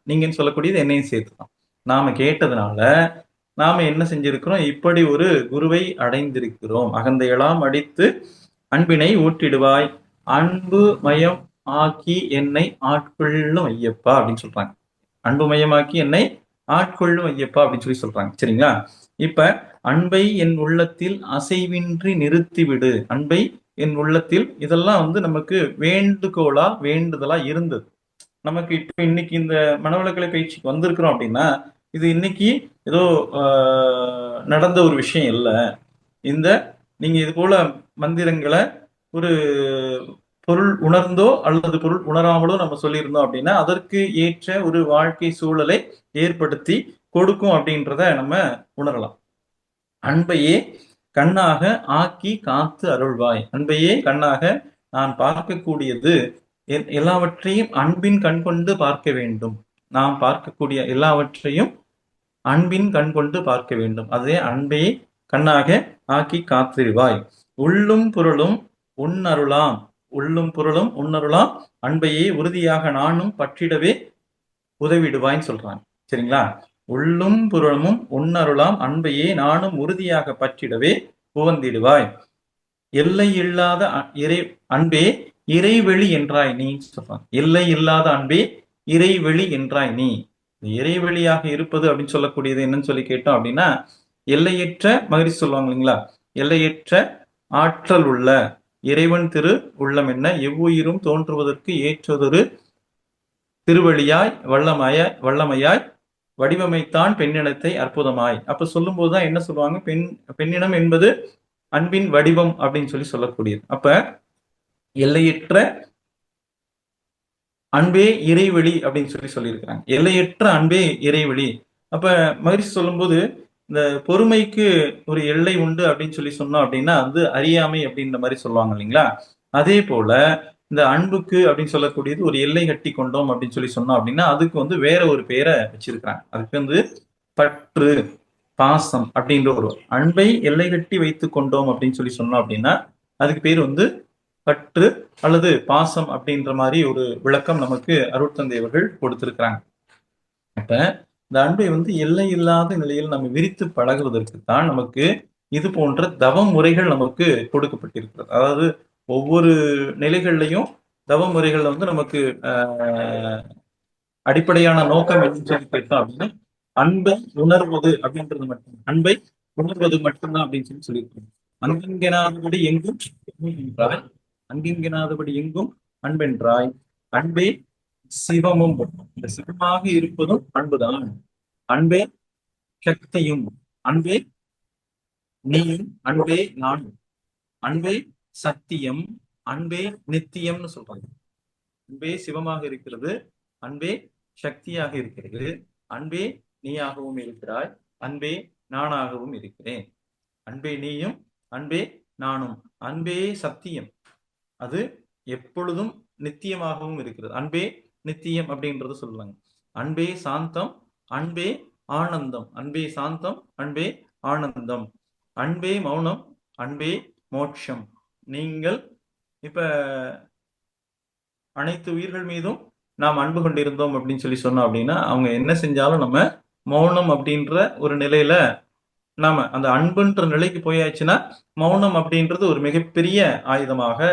நீங்கன்னு சொல்லக்கூடியது என்னையும் சேர்த்துதான். நாம கேட்டதுனால நாம என்ன செஞ்சிருக்கிறோம்? இப்படி ஒரு குருவை அடைந்திருக்கிறோம். அகந்தையெல்லாம் அடித்து அன்பினை ஊட்டிடுவாய், அன்பு மயம் ஆக்கி என்னை ஆட்கொள்ளும் ஐயப்பா அப்படின்னு சொல்றாங்க. அன்பு மயமாக்கி என்னை ஆட்கொள்ளும் ஐயப்பா அப்படின்னு சொல்றாங்க. சரிங்களா? இப்ப அன்பை என் உள்ளத்தில் அசைவின்றி நிறுத்திவிடு. அன்பை என் உள்ளத்தில், இதெல்லாம் நமக்கு வேண்டுகோளா வேண்டுதலா இருந்தது. நமக்கு இப்ப இன்னைக்கு இந்த மனவளக்கலை பயிற்சிக்கு வந்திருக்கிறோம் அப்படின்னா, இது இன்னைக்கு ஏதோ நடந்த ஒரு விஷயம் இல்லை. இந்த நீங்க இது போல மந்திரங்களை ஒரு பொருள் உணர்ந்தோ அல்லது பொருள் உணராமலோ நம்ம சொல்லியிருந்தோம் அப்படின்னா அதற்கு ஏற்ற ஒரு வாழ்க்கை சூழலை ஏற்படுத்தி கொடுக்கும் அப்படின்றத நம்ம உணரலாம். அன்பையே கண்ணாக ஆக்கி காத்து அருள்வாய். அன்பையே கண்ணாக நான் பார்க்கக்கூடியது எல்லாவற்றையும் அன்பின் கண் கொண்டு பார்க்க வேண்டும். நாம் பார்க்கக்கூடிய எல்லாவற்றையும் அன்பின் கண் கொண்டு பார்க்க வேண்டும். அதே அன்பையே கண்ணாக ஆக்கி காத்திருவாய். உள்ளும் பொருளும் உன்னருளாம். உள்ளும் பொருளும் உன்னருளாம் அன்பையே உறுதியாக நானும் பற்றிடவே உதவிடுவாய்ன்னு சொல்றாங்க. சரிங்களா? உள்ளும் புறமும் உன்னருளாம் அன்பையே நானும் உறுதியாக பற்றிடவே புவந்திடுவாய். எல்லை இல்லாத அன்பே இறைவெளி என்றாய் நீ சொல்றாங்க. எல்லை இல்லாத அன்பே இறைவெளி என்றாய் நீ. இறைவெளியாக இருப்பது அப்படின்னு சொல்லக்கூடியது என்னன்னு சொல்லி கேட்டோம் அப்படின்னா, எல்லையற்ற மகிழ்ச்சி சொல்லுவாங்க இல்லைங்களா? எல்லையற்ற ஆற்றல் உள்ள இறைவன் திரு உள்ளம் என்ன எவ்வுயிரும் தோன்றுவதற்கு ஏற்றதொரு திருவழியாய் வல்லமையாய் வடிவமைத்தான் பெண்ணினத்தை அற்புதமாய். அப்ப சொல்லும் போதுதான் என்ன சொல்லுவாங்க? பெண்ணினம் என்பது அன்பின் வடிவம் அப்படின்னு சொல்லக்கூடியது. அப்ப எல்லையற்ற அன்பே இறைவெளி அப்படின்னு சொல்லியிருக்கிறாங்க. எல்லையற்ற அன்பே இறைவெளி. அப்ப மகிழ்ச்சி சொல்லும் போது இந்த பொறுமைக்கு ஒரு எல்லை உண்டு அப்படின்னு சொன்னோம் அப்படின்னா அறியாமை அப்படின்ற மாதிரி சொல்லுவாங்க இல்லைங்களா? அதே போல இந்த அன்புக்கு அப்படின்னு சொல்லக்கூடியது ஒரு எல்லை கட்டி கொண்டோம் அப்படின்னு சொன்னோம் அப்படின்னா அதுக்கு வேற ஒரு பேரை வச்சிருக்கிறாங்க. அதுக்கு பற்று, பாசம் அப்படின்ற ஒரு அன்பை எல்லை கட்டி வைத்துக் கொண்டோம் அப்படின்னு சொன்னோம் அப்படின்னா அதுக்கு பேர் பற்று அல்லது பாசம் அப்படின்ற மாதிரி ஒரு விளக்கம் நமக்கு அருட்தந்தை அவர்கள் கொடுத்திருக்கிறாங்க. அப்ப இந்த அன்பை எல்லை இல்லாத நிலையில் நம்ம விரித்து பழகுவதற்கு தான் நமக்கு இது போன்ற தவ முறைகள் நமக்கு கொடுக்கப்பட்டிருக்கிறது. அதாவது ஒவ்வொரு நிலைகள்லையும் தவ முறைகள் நமக்கு அடிப்படையான நோக்கம் என்னன்னு சொல்லி கேட்டோம் அப்படின்னா அன்பை உணர்வது அப்படின்றது மட்டும், அன்பை உணர்வது மட்டும்தான் அப்படின்னு சொல்லியிருக்கோம். அன்பின்கெனாதபடி எங்கும் என்றாய், அன்பின்கெனாதபடி எங்கும் அன்பென்றாய், அன்பே சிவமும். இந்த சிவமாக இருப்பதும் அன்புதான். அன்பே சக்தியும், அன்பே நீயும், அன்பே நானும், அன்பே சத்தியம், அன்பே நித்தியம்னு சொல்றாங்க. அன்பே சிவமாக இருக்கிறது, அன்பே சக்தியாக இருக்கிறது, அன்பே நீயாகவும் இருக்கிறாய், அன்பே நானாகவும் இருக்கிறேன். அன்பே நீயும், அன்பே நானும், அன்பே சத்தியம், அது எப்பொழுதும் நித்தியமாகவும் இருக்கிறது. அன்பே நித்தியம் அப்படின்றது சொல்லுவாங்க. அன்பே சாந்தம், அன்பே ஆனந்தம், அன்பே சாந்தம், அன்பே ஆனந்தம், அன்பே மௌனம், அன்பே மோட்சம். நீங்கள் இப்ப அனைத்து உயிர்கள் மீதும் நாம் அன்பு கொண்டிருந்தோம் அப்படின்னு சொன்னோம் அப்படின்னா அவங்க என்ன செஞ்சாலும் நம்ம மௌனம் அப்படின்ற ஒரு நிலையில நாம அந்த அன்புன்ற நிலைக்கு போயாச்சுன்னா மௌனம் அப்படின்றது ஒரு மிகப்பெரிய ஆயுதமாக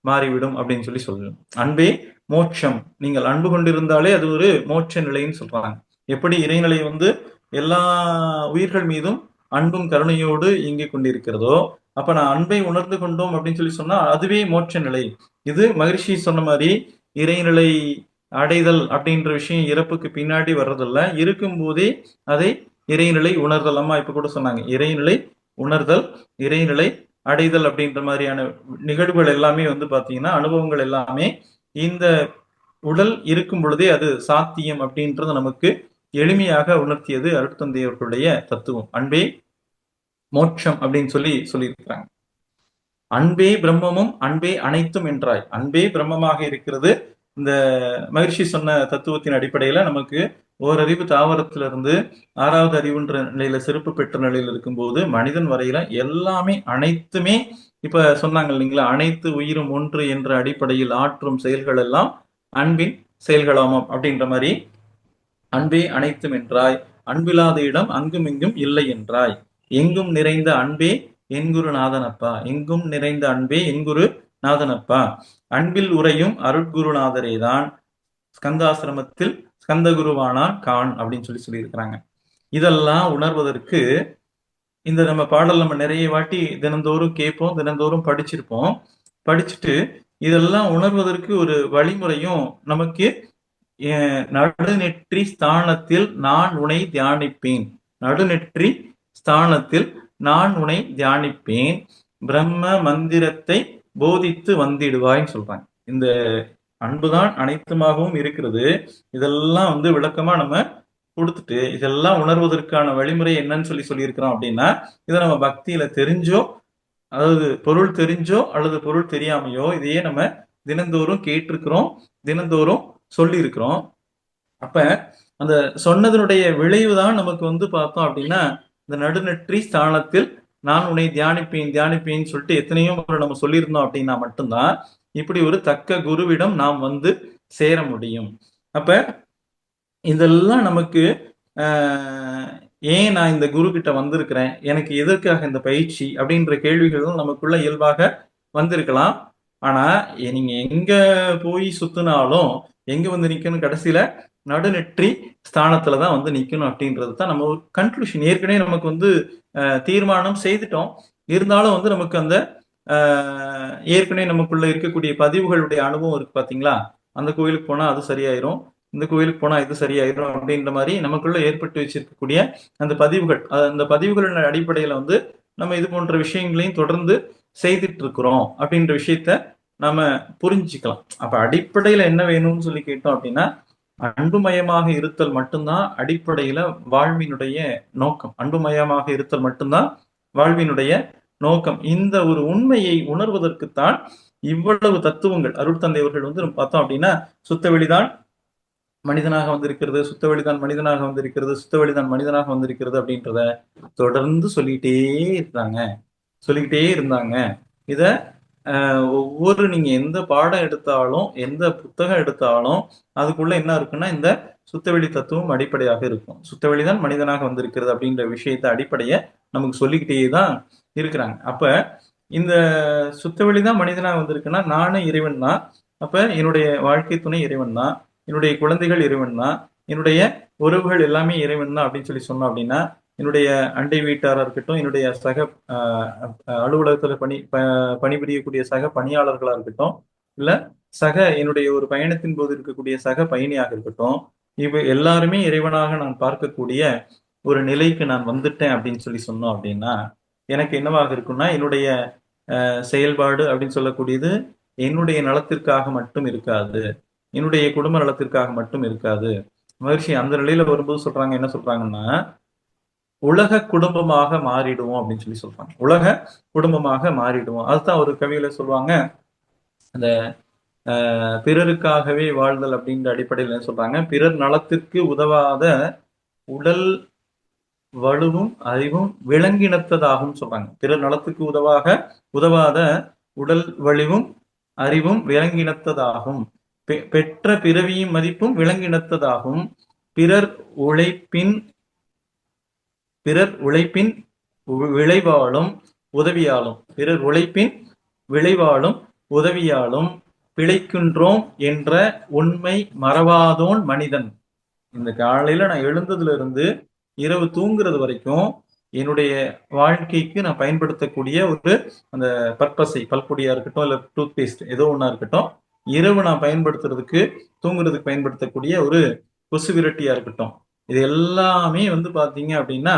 மாறிவிடும் அப்படின்னு சொல்லணும். அன்பே மோட்சம். நீங்கள் அன்பு கொண்டிருந்தாலே அது ஒரு மோட்ச நிலைன்னு சொல்றாங்க. எப்படி இறைநிலை எல்லா உயிர்கள் மீதும் அன்பும் கருணையோடு இயங்கிக் கொண்டிருக்கிறதோ அப்ப நான் அன்பை உணர்ந்து கொண்டோம் அப்படின்னு சொன்னா அதுவே மோட்ச நிலை. இது மகிழ்ச்சி சொன்ன மாதிரி இறைநிலை அடைதல் அப்படின்ற விஷயம் இறப்புக்கு பின்னாடி வர்றதில்ல, இருக்கும் போதே அதை இறைநிலை உணர்தல். அம்மா இப்ப கூட சொன்னாங்க இறைநிலை உணர்தல், இறைநிலை அடைதல் அப்படின்ற மாதிரியான நிகழ்வுகள் எல்லாமே பாத்தீங்கன்னா அனுபவங்கள் எல்லாமே இந்த உடல் இருக்கும் பொழுதே அது சாத்தியம் அப்படின்றது நமக்கு எளிமையாக உணர்த்தியது அருட்தந்தை அவர்களுடைய தத்துவம். அன்பே மோட்சம் அப்படின்னு சொல்லியிருக்கிறாங்க. அன்பே பிரம்மமும் அன்பே அனைத்தும் என்றாய். அன்பே பிரம்மமாக இருக்கிறது, இந்த மகிழ்ச்சி சொன்ன தத்துவத்தின் அடிப்படையில நமக்கு ஓரறிவு தாவரத்திலிருந்து 6வது அறிவுன்ற நிலையில சிறப்பு பெற்ற நிலையில இருக்கும்போது மனிதன் வரையில எல்லாமே அனைத்துமே இப்ப சொன்னாங்க இல்லைங்களா, அனைத்து உயிரும் ஒன்று என்ற அடிப்படையில் ஆற்றும் செயல்கள் எல்லாம் அன்பின் செயல்களாமாம் அப்படின்ற மாதிரி, அன்பே அனைத்தும் என்றாய், அன்பில்லாத இடம் அங்கும் இங்கும் இல்லை என்றாய், எங்கும் நிறைந்த அன்பே என்குரு நாதனப்பா, எங்கும் நிறைந்த அன்பே என்குரு நாதனப்பா, அன்பில் உரையும் அருட்குருநாதரேதான் ஸ்கந்தாசிரமத்தில் ஸ்கந்தகுருவானான் கான் அப்படின்னு சொல்லியிருக்கிறாங்க. இதெல்லாம் உணர்வதற்கு இந்த நம்ம பாடல் நம்ம நிறைய வாட்டி தினந்தோறும் கேட்போம், தினந்தோறும் படிச்சிருப்போம். படிச்சுட்டு இதெல்லாம் உணர்வதற்கு ஒரு வழிமுறையும் நமக்கு நடுநெற்றி ஸ்தானத்தில் நான் உனை தியானிப்பேன், நடுநெற்றி ஸ்தானத்தில் நான் உனை தியானிப்பேன், பிரம்ம மந்திரத்தை போதித்து வந்திடுவாய்ன்னு சொல்றாங்க. இந்த அன்புதான் அனைத்துமாகவும் இருக்கிறது. இதெல்லாம் விளக்கமா நம்ம கொடுத்துட்டு இதெல்லாம் உணர்வதற்கான வழிமுறை என்னன்னு சொல்லியிருக்கிறோம் அப்படின்னா, இதை நம்ம பக்தியில தெரிஞ்சோ, அதாவது பொருள் தெரிஞ்சோ அல்லது பொருள் தெரியாமையோ இதையே நம்ம தினந்தோறும் கேட்டிருக்கிறோம், தினந்தோறும் சொல்லி இருக்கிறோம். அப்ப அந்த சொன்னதனுடைய விளைவு தான் நமக்கு பார்த்தோம் அப்படின்னா, இந்த நடுநெற்றி ஸ்தானத்தில் நான் உன்னை தியானிப்பேன் தியானிப்பேன்னு சொல்லிட்டு எத்தனையோ முறை நம்ம சொல்லியிருந்தோம் அப்படின்னா மட்டும்தான் இப்படி ஒரு தக்க குருவிடம் நாம் சேர முடியும். அப்ப இதெல்லாம் நமக்கு ஏன் நான் இந்த குரு கிட்ட வந்திருக்கிறேன், எனக்கு எதற்காக இந்த பயிற்சி அப்படின்ற கேள்விகளும் நமக்குள்ள இயல்பாக வந்திருக்கலாம். ஆனா நீங்க எங்க போய் சுத்தினாலும் எங்க நிக்கணும், கடைசியில நடுநெற்றி ஸ்தானத்துலதான் நிக்கணும் அப்படின்றது தான் நம்ம ஒரு கன்க்ளூஷன். ஏற்கனவே நமக்கு தீர்மானம் செய்துட்டோம். இருந்தாலும் நமக்கு அந்த ஏற்கனவே நமக்குள்ள இருக்கக்கூடிய பதிவுகளுடைய அனுபவம் இருக்கு பாத்தீங்களா, அந்த கோயிலுக்கு போனா அது சரியாயிரும், இந்த கோயிலுக்கு போனா இது சரியாயிரும் அப்படின்ற மாதிரி நமக்குள்ள ஏற்பட்டு வச்சிருக்கக்கூடிய அந்த பதிவுகள், அந்த பதிவுகளின் அடிப்படையில நம்ம இது போன்ற விஷயங்களையும் தொடர்ந்து செய்துட்டு இருக்கிறோம் அப்படின்ற விஷயத்த நம்ம புரிஞ்சுக்கலாம். அப்ப அடிப்படையில என்ன வேணும்னு சொல்லி கேட்டோம் அப்படின்னா, அன்புமயமாக இருத்தல் மட்டும்தான் அடிப்படையில வாழ்வினுடைய நோக்கம். அன்புமயமாக இருத்தல் மட்டும்தான் வாழ்வினுடைய நோக்கம். இந்த ஒரு உண்மையை உணர்வதற்குத்தான் இவ்வளவு தத்துவங்கள் அருட்தந்தை அவர்கள் நம்ம பார்த்தோம் அப்படின்னா, சுத்தவெளிதான் மனிதனாக வந்திருக்கிறது, சுத்தவெளிதான் மனிதனாக வந்திருக்கிறது, சுத்தவெளிதான் மனிதனாக வந்திருக்கிறது அப்படின்றத தொடர்ந்து சொல்லிக்கிட்டே இருந்தாங்க. இத ஒவ்வொரு நீங்க எந்த பாடம் எடுத்தாலும், எந்த புத்தகம் எடுத்தாலும் அதுக்குள்ள என்ன இருக்குன்னா இந்த சுத்தவெளி தத்துவம் அடிப்படையாக இருக்கும். சுத்தவெளிதான் மனிதனாக வந்திருக்கிறது அப்படின்ற விஷயத்த அடிப்படைய நமக்கு சொல்லிக்கிட்டே தான் இருக்கிறாங்க. அப்ப இந்த சுத்தவெளிதான் மனிதனாக வந்திருக்குன்னா நானும் இறைவன் தான். அப்ப என்னுடைய வாழ்க்கை துணை இறைவன் தான், என்னுடைய குழந்தைகள் இறைவன் தான், என்னுடைய உறவுகள் எல்லாமே இறைவன் தான் அப்படின்னு சொன்னோம் அப்படின்னா, என்னுடைய அண்டை வீட்டாரா இருக்கட்டும், என்னுடைய சக அலுவலகத்துல பணிபுரியக்கூடிய சக பணியாளர்களா இருக்கட்டும், இல்ல சக என்னுடைய ஒரு பயணத்தின் போது இருக்கக்கூடிய சக பயணியாக இருக்கட்டும், இவ எல்லாருமே இறைவனாக நான் பார்க்கக்கூடிய ஒரு நிலைக்கு நான் வந்துட்டேன் அப்படின்னு சொன்னோம் அப்படின்னா, எனக்கு என்னவாக இருக்குன்னா, என்னுடைய செயல்பாடு அப்படின்னு சொல்லக்கூடியது என்னுடைய நலத்திற்காக மட்டும் இருக்காது, என்னுடைய குடும்ப நலத்திற்காக மட்டும் இருக்காது. மகிழ்ச்சி அந்த நிலையில வரும்போது சொல்றாங்க, என்ன சொல்றாங்கன்னா, உலக குடும்பமாக மாறிடுவோம் அப்படின்னு சொல்றாங்க. உலக குடும்பமாக மாறிடுவோம். அதுதான் ஒரு கவியில சொல்லுவாங்க, அந்த பிறருக்காகவே வாழ்தல் அப்படின்ற அடிப்படையில் என்ன சொல்றாங்க, பிறர் நலத்திற்கு உதவாத உடல் வலுவும் அறிவும் விலங்கினத்ததாகும் சொல்றாங்க. பிறர் நலத்துக்கு உதவாத உடல் வலிவும் அறிவும் விலங்கினத்ததாகும், பெற்ற பிறவியும் மதிப்பும் விலங்கினத்ததாகும், பிறர் உழைப்பின் விளைவாலும் உதவியாலும் பிழைக்கின்றோம் என்ற உண்மை மறவாதோன் மனிதன். இந்த காலையில நான் எழுந்ததுல இருந்து இரவு தூங்குறது வரைக்கும் என்னுடைய வாழ்க்கைக்கு நான் பயன்படுத்தக்கூடிய ஒரு அந்த பர்பஸை, பல்பொடியா இருக்கட்டும் இல்ல டூத் பேஸ்ட் ஏதோ ஒண்ணா இருக்கட்டும், இரவு நான் பயன்படுத்துறதுக்கு தூங்குறதுக்கு பயன்படுத்தக்கூடிய ஒரு கொசு விரட்டியா இருக்கட்டும், இது எல்லாமே பாத்தீங்க அப்படின்னா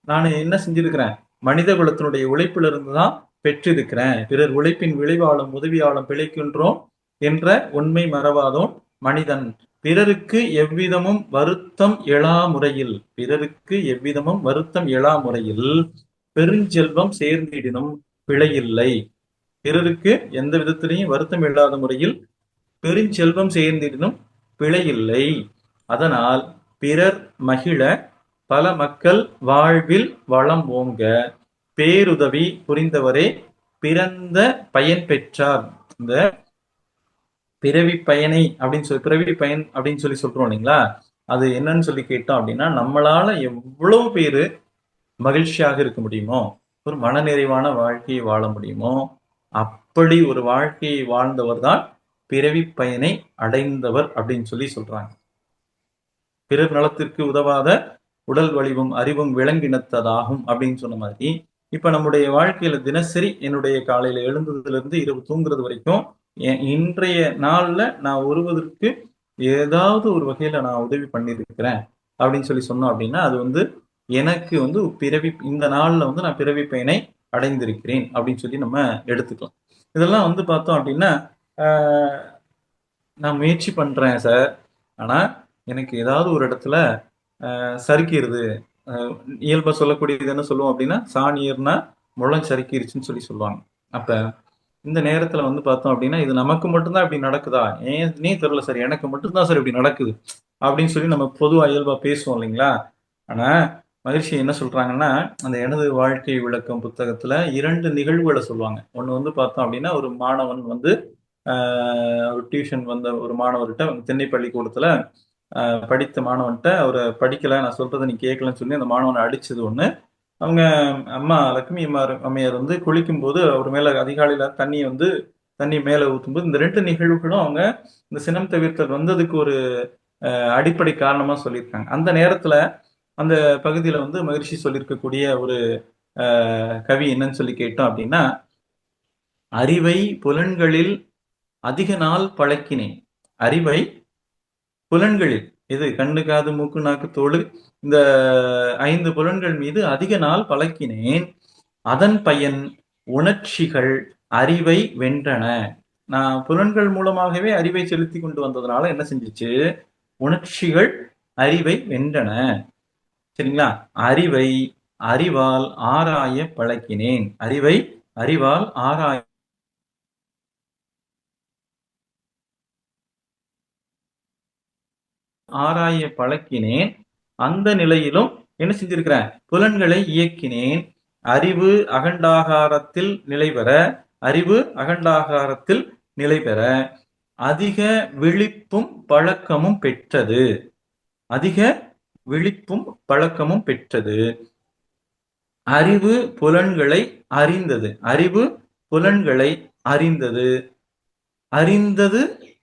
நான் என்ன செஞ்சிருக்கிறேன், மனித குலத்தினுடைய உழைப்புல இருந்துதான் பெற்றிருக்கிறேன். பிறர் உழைப்பின் விளைவாலும் உதவியாலும் பிழைக்கின்றோம் என்ற உண்மை மறவாதோன் மனிதன். பிறருக்கு எவ்விதமும் வருத்தம் எழா முறையில் பெருஞ்செல்வம் சேர்ந்திடினும் பிழையில்லை. பிறருக்கு எந்த விதத்திலையும் வருத்தம் இல்லாத முறையில் பெருஞ்செல்வம் சேர்ந்திடனும் பிழையில்லை. அதனால் பிறர் மகிழ பல மக்கள் வாழ்வில் வளம் ஓங்க பேருதவி புரிந்தவரே பிறந்த பயன் பெற்றார். இந்த பிறவி பயனை பிறவி பயன் அப்படின்னு சொல்லி சொல்றோம் இல்லைங்களா, அது என்னன்னு சொல்லி கேட்டோம் அப்படின்னா, நம்மளால எவ்வளவு பேரு மகிழ்ச்சியாக இருக்க முடியுமோ, ஒரு மனநிறைவான வாழ்க்கையை வாழ முடியுமோ, அப்படி ஒரு வாழ்க்கையை வாழ்ந்தவர் தான் பிறவி பயனை அடைந்தவர் அப்படின்னு சொல்லி சொல்றாங்க. பிறர் நலத்திற்கு உதவாத உடல் வலிவும் அறிவும் விலங்கினத்ததாகும் அப்படின்னு சொன்ன மாதிரி, இப்ப நம்முடைய வாழ்க்கையில தினசரி என்னுடைய காலையில எழுந்ததுல இருந்து இரவு தூங்குறது வரைக்கும் இன்றைய நாள்ல நான் ஒருவதற்கு ஏதாவது ஒரு வகையில நான் உதவி பண்ணியிருக்கிறேன் அப்படின்னு சொல்லி சொன்னோம் அப்படின்னா, அது எனக்கு பிறவி இந்த நாள்ல நான் பிறவி பயனை அடைந்திருக்கிறேன் அப்படின்னு சொல்லி நம்ம எடுத்துக்கலாம். இதெல்லாம் பார்த்தோம் அப்படின்னா, நான் முயற்சி பண்றேன் சார், ஆனா எனக்கு ஏதாவது ஒரு இடத்துல சறுக்கிடுது. இயல்பா சொல்லக்கூடியது என்ன சொல்லுவோம் அப்படின்னா, சாணி ஏறினா முழம் சறுக்கிருச்சுன்னு சொல்லி சொல்லுவாங்க. அப்ப இந்த நேரத்துல பார்த்தோம் அப்படின்னா, இது நமக்கு மட்டும்தான் இப்படி நடக்குதா, ஏன்னே தெரியல சார், எனக்கு மட்டும்தான் சார் இப்படி நடக்குது அப்படின்னு சொல்லி நம்ம பொதுவா இயல்பா பேசுவோம் இல்லைங்களா. ஆனா மகிழ்ச்சி என்ன சொல்றாங்கன்னா, அந்த எனது வாழ்க்கை விளக்கம் புத்தகத்துல 2 நிகழ்வுகளை சொல்லுவாங்க. ஒண்ணு பார்த்தோம் அப்படின்னா, ஒரு மாணவன் ஒரு டியூஷன் வந்த ஒரு மாணவர்கிட்ட திண்ணை பள்ளிக்கூடத்துல படித்த மாணவன்கிட்ட அவரை படிக்கல, நான் சொல்றதை நீ கேட்கலன்னு சொல்லி அந்த மாணவனை அடிச்சது ஒண்ணு. அவங்க அம்மா லட்சுமி அம்மையார் குளிக்கும் போது அவர் மேல அதிகாலையில தண்ணி மேல ஊத்தும்போது இந்த 2 நிகழ்வுகளும் அவங்க இந்த சினம் தவிர்த்தல் வந்ததுக்கு ஒரு அடிப்படை காரணமா சொல்லியிருக்காங்க. அந்த நேரத்துல அந்த பகுதியில மகிழ்ச்சி சொல்லியிருக்கக்கூடிய ஒரு கவி என்னன்னு சொல்லி கேட்டோம் அப்படின்னா, அறிவை புலன்களில் அதிக நாள் பழக்கினேன். அறிவை புலன்களில், இது கண்ணு காது மூக்கு நாக்கு தோல், இந்த 5 புலன்கள் மீது அதிக நாள் பழக்கினேன். அதன் பயன் உணர்ச்சிகள் அறிவை வென்றன. நான் புலன்கள் மூலமாகவே அறிவை செலுத்தி கொண்டு வந்ததுனால என்ன செஞ்சிச்சு, உணர்ச்சிகள் அறிவை வென்றன. சரிங்களா. அறிவை அறிவால் ஆராய பழக்கினேன். அறிவை அறிவால் ஆராய பழக்கினேன். அந்த நிலையிலும் என்ன செஞ்சிருக்கிறேன், புலன்களை இயக்கினேன். அறிவு அகண்டாகாரத்தில் நிலை பெற அதிக விழிப்பும் பழக்கமும் பெற்றது. அறிவு புலன்களை அறிந்தது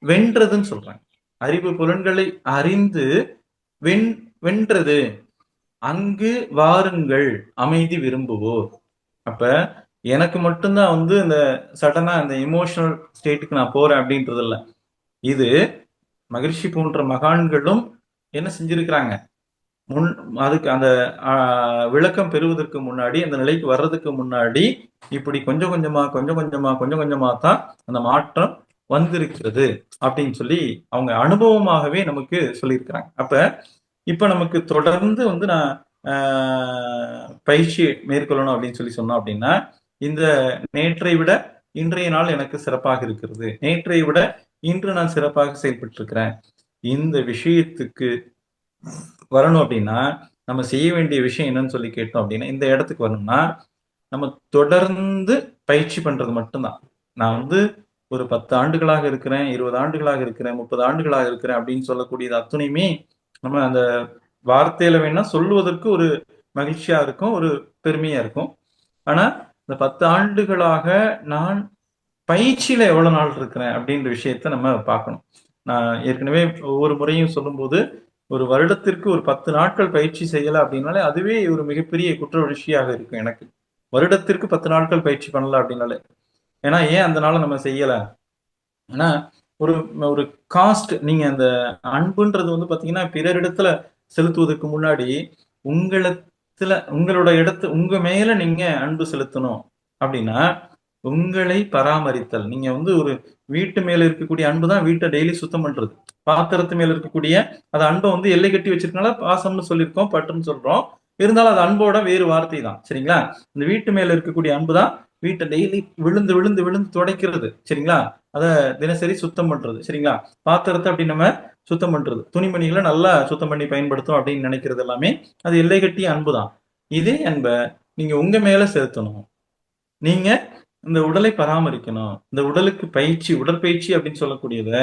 வென்றதுன்னு சொல்றாங்க. அறிவு புலன்களை அறிந்து வென்றது. அங்கு வாருங்கள் அமைதி விரும்புவோர். அப்ப எனக்கு மட்டும்தான் இந்த சடனா இந்த எமோஷனல் ஸ்டேட்டுக்கு நான் போறேன் அப்படின்றது இல்ல. இது மகிழ்ச்சி போன்ற மகான்களும் என்ன செஞ்சிருக்கிறாங்க, அதுக்கு அந்த விளக்கம் பெறுவதற்கு முன்னாடி, அந்த நிலைக்கு வர்றதுக்கு முன்னாடி இப்படி கொஞ்சம் கொஞ்சமா தான் அந்த மாற்றம் வந்திருக்கிறது அப்படின்னு சொல்லி அவங்க அனுபவமாகவே நமக்கு சொல்லியிருக்கிறாங்க. அப்ப இப்ப நமக்கு தொடர்ந்து நான் பயிற்சி மேற்கொள்ளணும் அப்படின்னு சொல்லி சொன்னோம் அப்படின்னா, இந்த நேற்றை விட இன்றைய நாள் எனக்கு சிறப்பாக இருக்கிறது, நேற்றை விட இன்று நான் சிறப்பாக செயல்பட்டு இருக்கிறேன், இந்த விஷயத்துக்கு வரணும் அப்படின்னா நம்ம செய்ய வேண்டிய விஷயம் என்னன்னு சொல்லி கேட்டோம் அப்படின்னா, இந்த இடத்துக்கு வரணும்னா நம்ம தொடர்ந்து பயிற்சி பண்றது மட்டும்தான். நான் ஒரு 10 ஆண்டுகளாக இருக்கிறேன், 20 ஆண்டுகளாக இருக்கிறேன், 30 ஆண்டுகளாக இருக்கிறேன் அப்படின்னு சொல்லக்கூடியது அத்துணையுமே நம்ம அந்த வார்த்தையில வேணா சொல்லுவதற்கு ஒரு மகிழ்ச்சியா இருக்கும், ஒரு பெருமையா இருக்கும். ஆனா இந்த 10 ஆண்டுகளாக நான் பயிற்சியில எவ்வளவு நாள் இருக்கிறேன் அப்படின்ற விஷயத்த நம்ம பார்க்கணும். நான் ஏற்கனவே ஒவ்வொரு முறையும் சொல்லும்போது, ஒரு வருடத்திற்கு ஒரு 10 நாட்கள் பயிற்சி செய்யல அப்படின்னாலே அதுவே ஒரு மிகப்பெரிய குற்ற உணர்ச்சியாக இருக்கும் எனக்கு. வருடத்திற்கு 10 நாட்கள் பயிற்சி பண்ணல அப்படின்னாலே. ஏன்னா ஏன் அந்த நாளை நம்ம செய்யல, ஏன்னா ஒரு காஸ்ட், நீங்க அந்த அன்புன்றது பாத்தீங்கன்னா பிறரிடத்துல செலுத்துவதற்கு முன்னாடி உங்களோட உங்க மேல நீங்க அன்பு செலுத்தணும் அப்படின்னா உங்களை பராமரித்தல். நீங்க ஒரு வீட்டு மேல இருக்கக்கூடிய அன்பு தான் வீட்டை டெய்லி சுத்தம் பண்றது. பாத்திரத்து மேல இருக்கக்கூடிய அது அன்பை எல்லை கட்டி வச்சிருக்கனால பாசம்னு சொல்லியிருக்கோம், பற்றுன்னு சொல்றோம். இருந்தாலும் அது அன்போட வேறு வார்த்தை தான். சரிங்களா. இந்த வீட்டு மேல இருக்கக்கூடிய அன்பு தான் வீட்டை டெய்லி விழுந்து விழுந்து விழுந்து துடைக்கிறது. சரிங்களா. அதை தினசரி சுத்தம் பண்றது. சரிங்களா? பாத்திரத்தை அப்படி நம்ம சுத்தம் பண்றது, துணிமணிகளை நல்லா சுத்தம் பண்ணி பயன்படுத்தும் அப்படின்னு நினைக்கிறது எல்லாமே அது எல்லை கட்டிய அன்பு தான். இதே அன்பை நீங்க உங்க மேல செலுத்தணும். நீங்க இந்த உடலை பராமரிக்கணும். இந்த உடலுக்கு பயிற்சி, உடற்பயிற்சி அப்படின்னு சொல்லக்கூடியத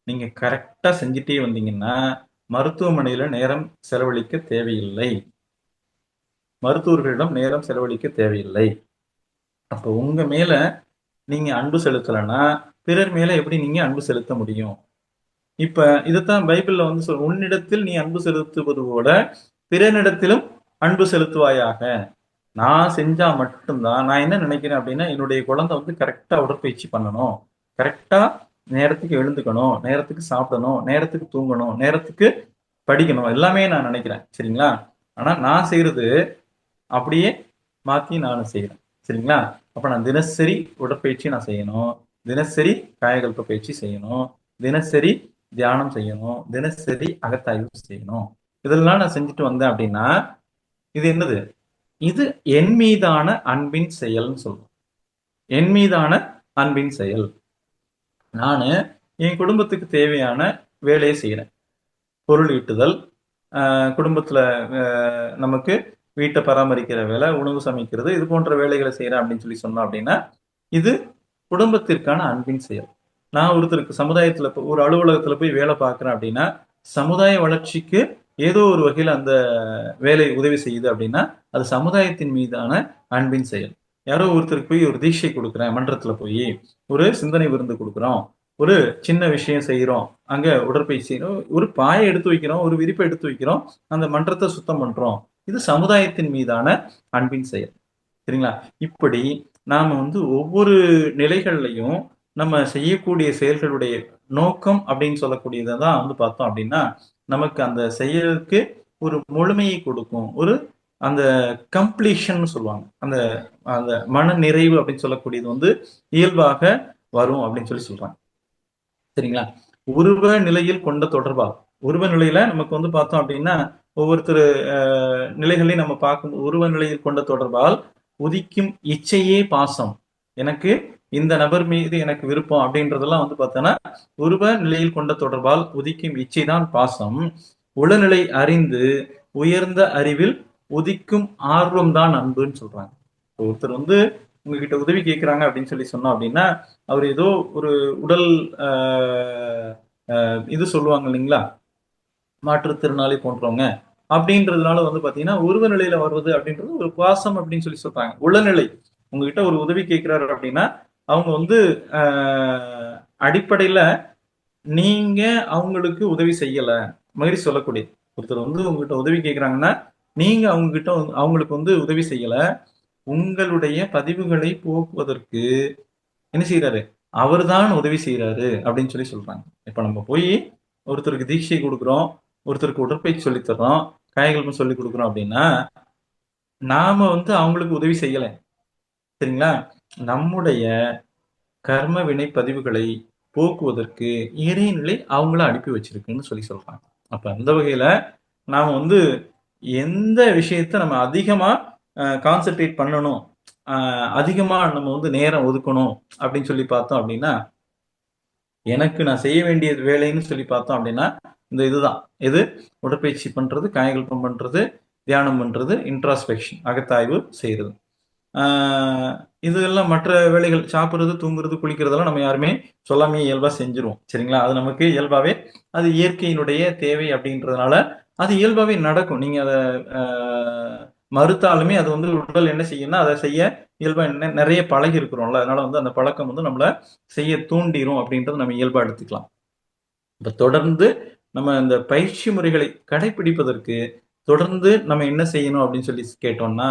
நீங்க கரெக்டா செஞ்சுட்டே வந்தீங்கன்னா மருத்துவமனையில நேரம் செலவழிக்க தேவையில்லை. மருத்துவர்களிடம் நேரம் செலவழிக்க தேவையில்லை. அப்போ உங்க மேல நீங்க அன்பு செலுத்தலைன்னா பிறர் மேல எப்படி நீங்க அன்பு செலுத்த முடியும்? இப்ப இதைத்தான் பைபிள்ல வந்து உன்னிடத்தில் நீ அன்பு செலுத்துவது போல பிறனிடத்திலும் அன்பு செலுத்துவாயாக. நான் செஞ்சா மட்டும்தான், நான் என்ன நினைக்கிறேன் அப்படின்னா, என்னுடைய குழந்தை வந்து கரெக்டா உடற்பயிற்சி பண்ணணும், கரெக்டா நேரத்துக்கு எழுந்துக்கணும், நேரத்துக்கு சாப்பிடணும், நேரத்துக்கு தூங்கணும், நேரத்துக்கு படிக்கணும், எல்லாமே நான் நினைக்கிறேன். சரிங்களா? ஆனா நான் செய்யறது அப்படியே மாத்தி நானும் செய்யறேன். சரிங்களா? அப்ப நான் தினசரி உடற்பயிற்சி நான் செய்யணும், தினசரி காயகல்ப பயிற்சி செய்யணும், தினசரி தியானம் செய்யணும், தினசரி அகத்தாய்வு செய்யணும். இதெல்லாம் நான் செஞ்சுட்டு வந்தேன் அப்படின்னா இது என்னது? இது என் மீதான அன்பின் செயல்னு சொல்லுவோம். என் மீதான அன்பின் செயல். நானு என் குடும்பத்துக்கு தேவையான வேலையை செய்யறேன். பொருள் ஈட்டுதல், குடும்பத்துல நமக்கு வீட்டை பராமரிக்கிற வேலை, உணவு சமைக்கிறது, இது போன்ற வேலைகளை செய்யறேன் அப்படின்னு சொல்லி சொன்னோம் அப்படின்னா இது குடும்பத்திற்கான அன்பின் செயல். நான் ஒருத்தருக்கு சமுதாயத்துல ஒரு அலுவலகத்துல போய் வேலை பார்க்கிறேன் அப்படின்னா சமுதாய வளர்ச்சிக்கு ஏதோ ஒரு வகையில் அந்த வேலை உதவி செய்யுது அப்படின்னா அது சமுதாயத்தின் மீதான அன்பின் செயல். யாரோ ஒருத்தருக்கு போய் ஒரு தீட்சை கொடுக்குறேன், மன்றத்துல போய் ஒரு சிந்தனை விருந்து கொடுக்குறோம், ஒரு சின்ன விஷயம் செய்யறோம், அங்க உடற்பயிற்சி செய்யறோம், ஒரு பாயை எடுத்து வைக்கிறோம், ஒரு விரிப்பை எடுத்து வைக்கிறோம், அந்த மன்றத்தை சுத்தம் பண்றோம், இது சமுதாயத்தின் மீதான அன்பின் செயல். சரிங்களா? இப்படி நாம வந்து ஒவ்வொரு நிலைகள்லையும் நம்ம செய்யக்கூடிய செயல்களுடைய நோக்கம் அப்படின்னு சொல்லக்கூடியதை தான் வந்து பார்த்தோம் அப்படின்னா நமக்கு அந்த செயலுக்கு ஒரு முழுமையை கொடுக்கும், ஒரு அந்த கம்ப்ளீஷன் சொல்லுவாங்க, அந்த அந்த மன நிறைவு அப்படின்னு சொல்லக்கூடியது வந்து இயல்பாக வரும் அப்படின்னு சொல்லி சொல்றாங்க. சரிங்களா? உருவ நிலையில் கொண்ட தொடர்பால், உருவ நிலையில நமக்கு வந்து பார்த்தோம் அப்படின்னா ஒவ்வொருத்தர் நிலைகளையும் நம்ம பார்க்கும். உருவ நிலையில் கொண்ட தொடர்பால் உதிக்கும் இச்சையே பாசம். எனக்கு இந்த நபர் மீது எனக்கு விருப்பம் அப்படின்றதெல்லாம் வந்து பார்த்தோன்னா உருவ நிலையில் கொண்ட தொடர்பால் உதிக்கும் இச்சைதான் பாசம். உளநிலை அறிந்து உயர்ந்த அறிவில் உதிக்கும் ஆர்வம் தான் அன்புன்னு சொல்றாங்க. ஒருத்தர் வந்து உங்ககிட்ட உதவி கேட்கிறாங்க அப்படின்னு சொல்லி சொன்னோம் அப்படின்னா அவர் ஏதோ ஒரு உடல் இது சொல்லுவாங்க இல்லைங்களா, மாற்றுத்திறனாளி போன்றவங்க அப்படின்றதுனால வந்து பாத்தீங்கன்னா உருவ நிலையில வருவது அப்படின்றது ஒரு பாசம் அப்படின்னு சொல்லி சொல்றாங்க. உளநிலை உங்ககிட்ட ஒரு உதவி கேட்கிறாரு அப்படின்னா அவங்க வந்து அடிப்படையில நீங்க அவங்களுக்கு உதவி செய்யல மாதிரி சொல்லக்கூடிய. ஒருத்தர் வந்து உங்ககிட்ட உதவி கேட்கிறாங்கன்னா நீங்க அவங்களுக்கு வந்து உதவி செய்யல, உங்களுடைய பதிவுகளை போக்குவதற்கு என்ன செய்யறாரு, அவர் தான் உதவி செய்யறாரு அப்படின்னு சொல்லி சொல்றாங்க. இப்ப நம்ம போய் ஒருத்தருக்கு தீட்சை கொடுக்குறோம், ஒருத்தருக்கு உடற்பயிற்சி சொல்லி தர்றோம், காயகல்பம் சொல்லி கொடுக்குறோம் அப்படின்னா நாம வந்து அவங்களுக்கு உதவி செய்யல. சரிங்களா? நம்முடைய கர்ம வினை பதிவுகளை போக்குவதற்கு இறைநிலை அவங்கள அனுப்பி வச்சிருக்குன்னு சொல்லி சொல்றாங்க. அப்ப அந்த வகையில நாம வந்து எந்த விஷயத்த நம்ம அதிகமா கான்சென்ட்ரேட் பண்ணணும், அதிகமா நம்ம வந்து நேரம் ஒதுக்கணும் அப்படின்னு சொல்லி பார்த்தோம் அப்படின்னா எனக்கு நான் செய்ய வேண்டிய வேலைன்னு சொல்லி பார்த்தோம் அப்படின்னா இந்த இதுதான். எது? உடற்பயிற்சி பண்றது, காயகல்பம் பண்றது, தியானம் பண்றது, இன்ட்ராஸ்பெக்ஷன் அகத்தாய்வு செய்யறது. இதெல்லாம் மற்ற வேலைகள் சாப்பிட்றது, தூங்குறது, குளிக்கிறதெல்லாம் நம்ம யாருமே சொல்லாமே இயல்பா செஞ்சிருவோம். சரிங்களா? அது நமக்கு இயல்பாவே அது இயற்கையினுடைய தேவை அப்படின்றதுனால அது இயல்பாவே நடக்கும். நீங்க அதை மறுத்தாலுமே அது வந்து உடல் என்ன செய்யும்னா அதை செய்ய இயல்பா நிறைய பழகி இருக்கிறோம்ல, அதனால வந்து அந்த பழக்கம் வந்து நம்மள செய்ய தூண்டிரும் அப்படின்றது நம்ம இயல்பா எடுத்துக்கலாம். இப்ப தொடர்ந்து நம்ம இந்த பயிற்சி முறைகளை கடைபிடிப்பதற்கு தொடர்ந்து நம்ம என்ன செய்யணும் அப்படின்னு சொல்லி கேட்டோம்னா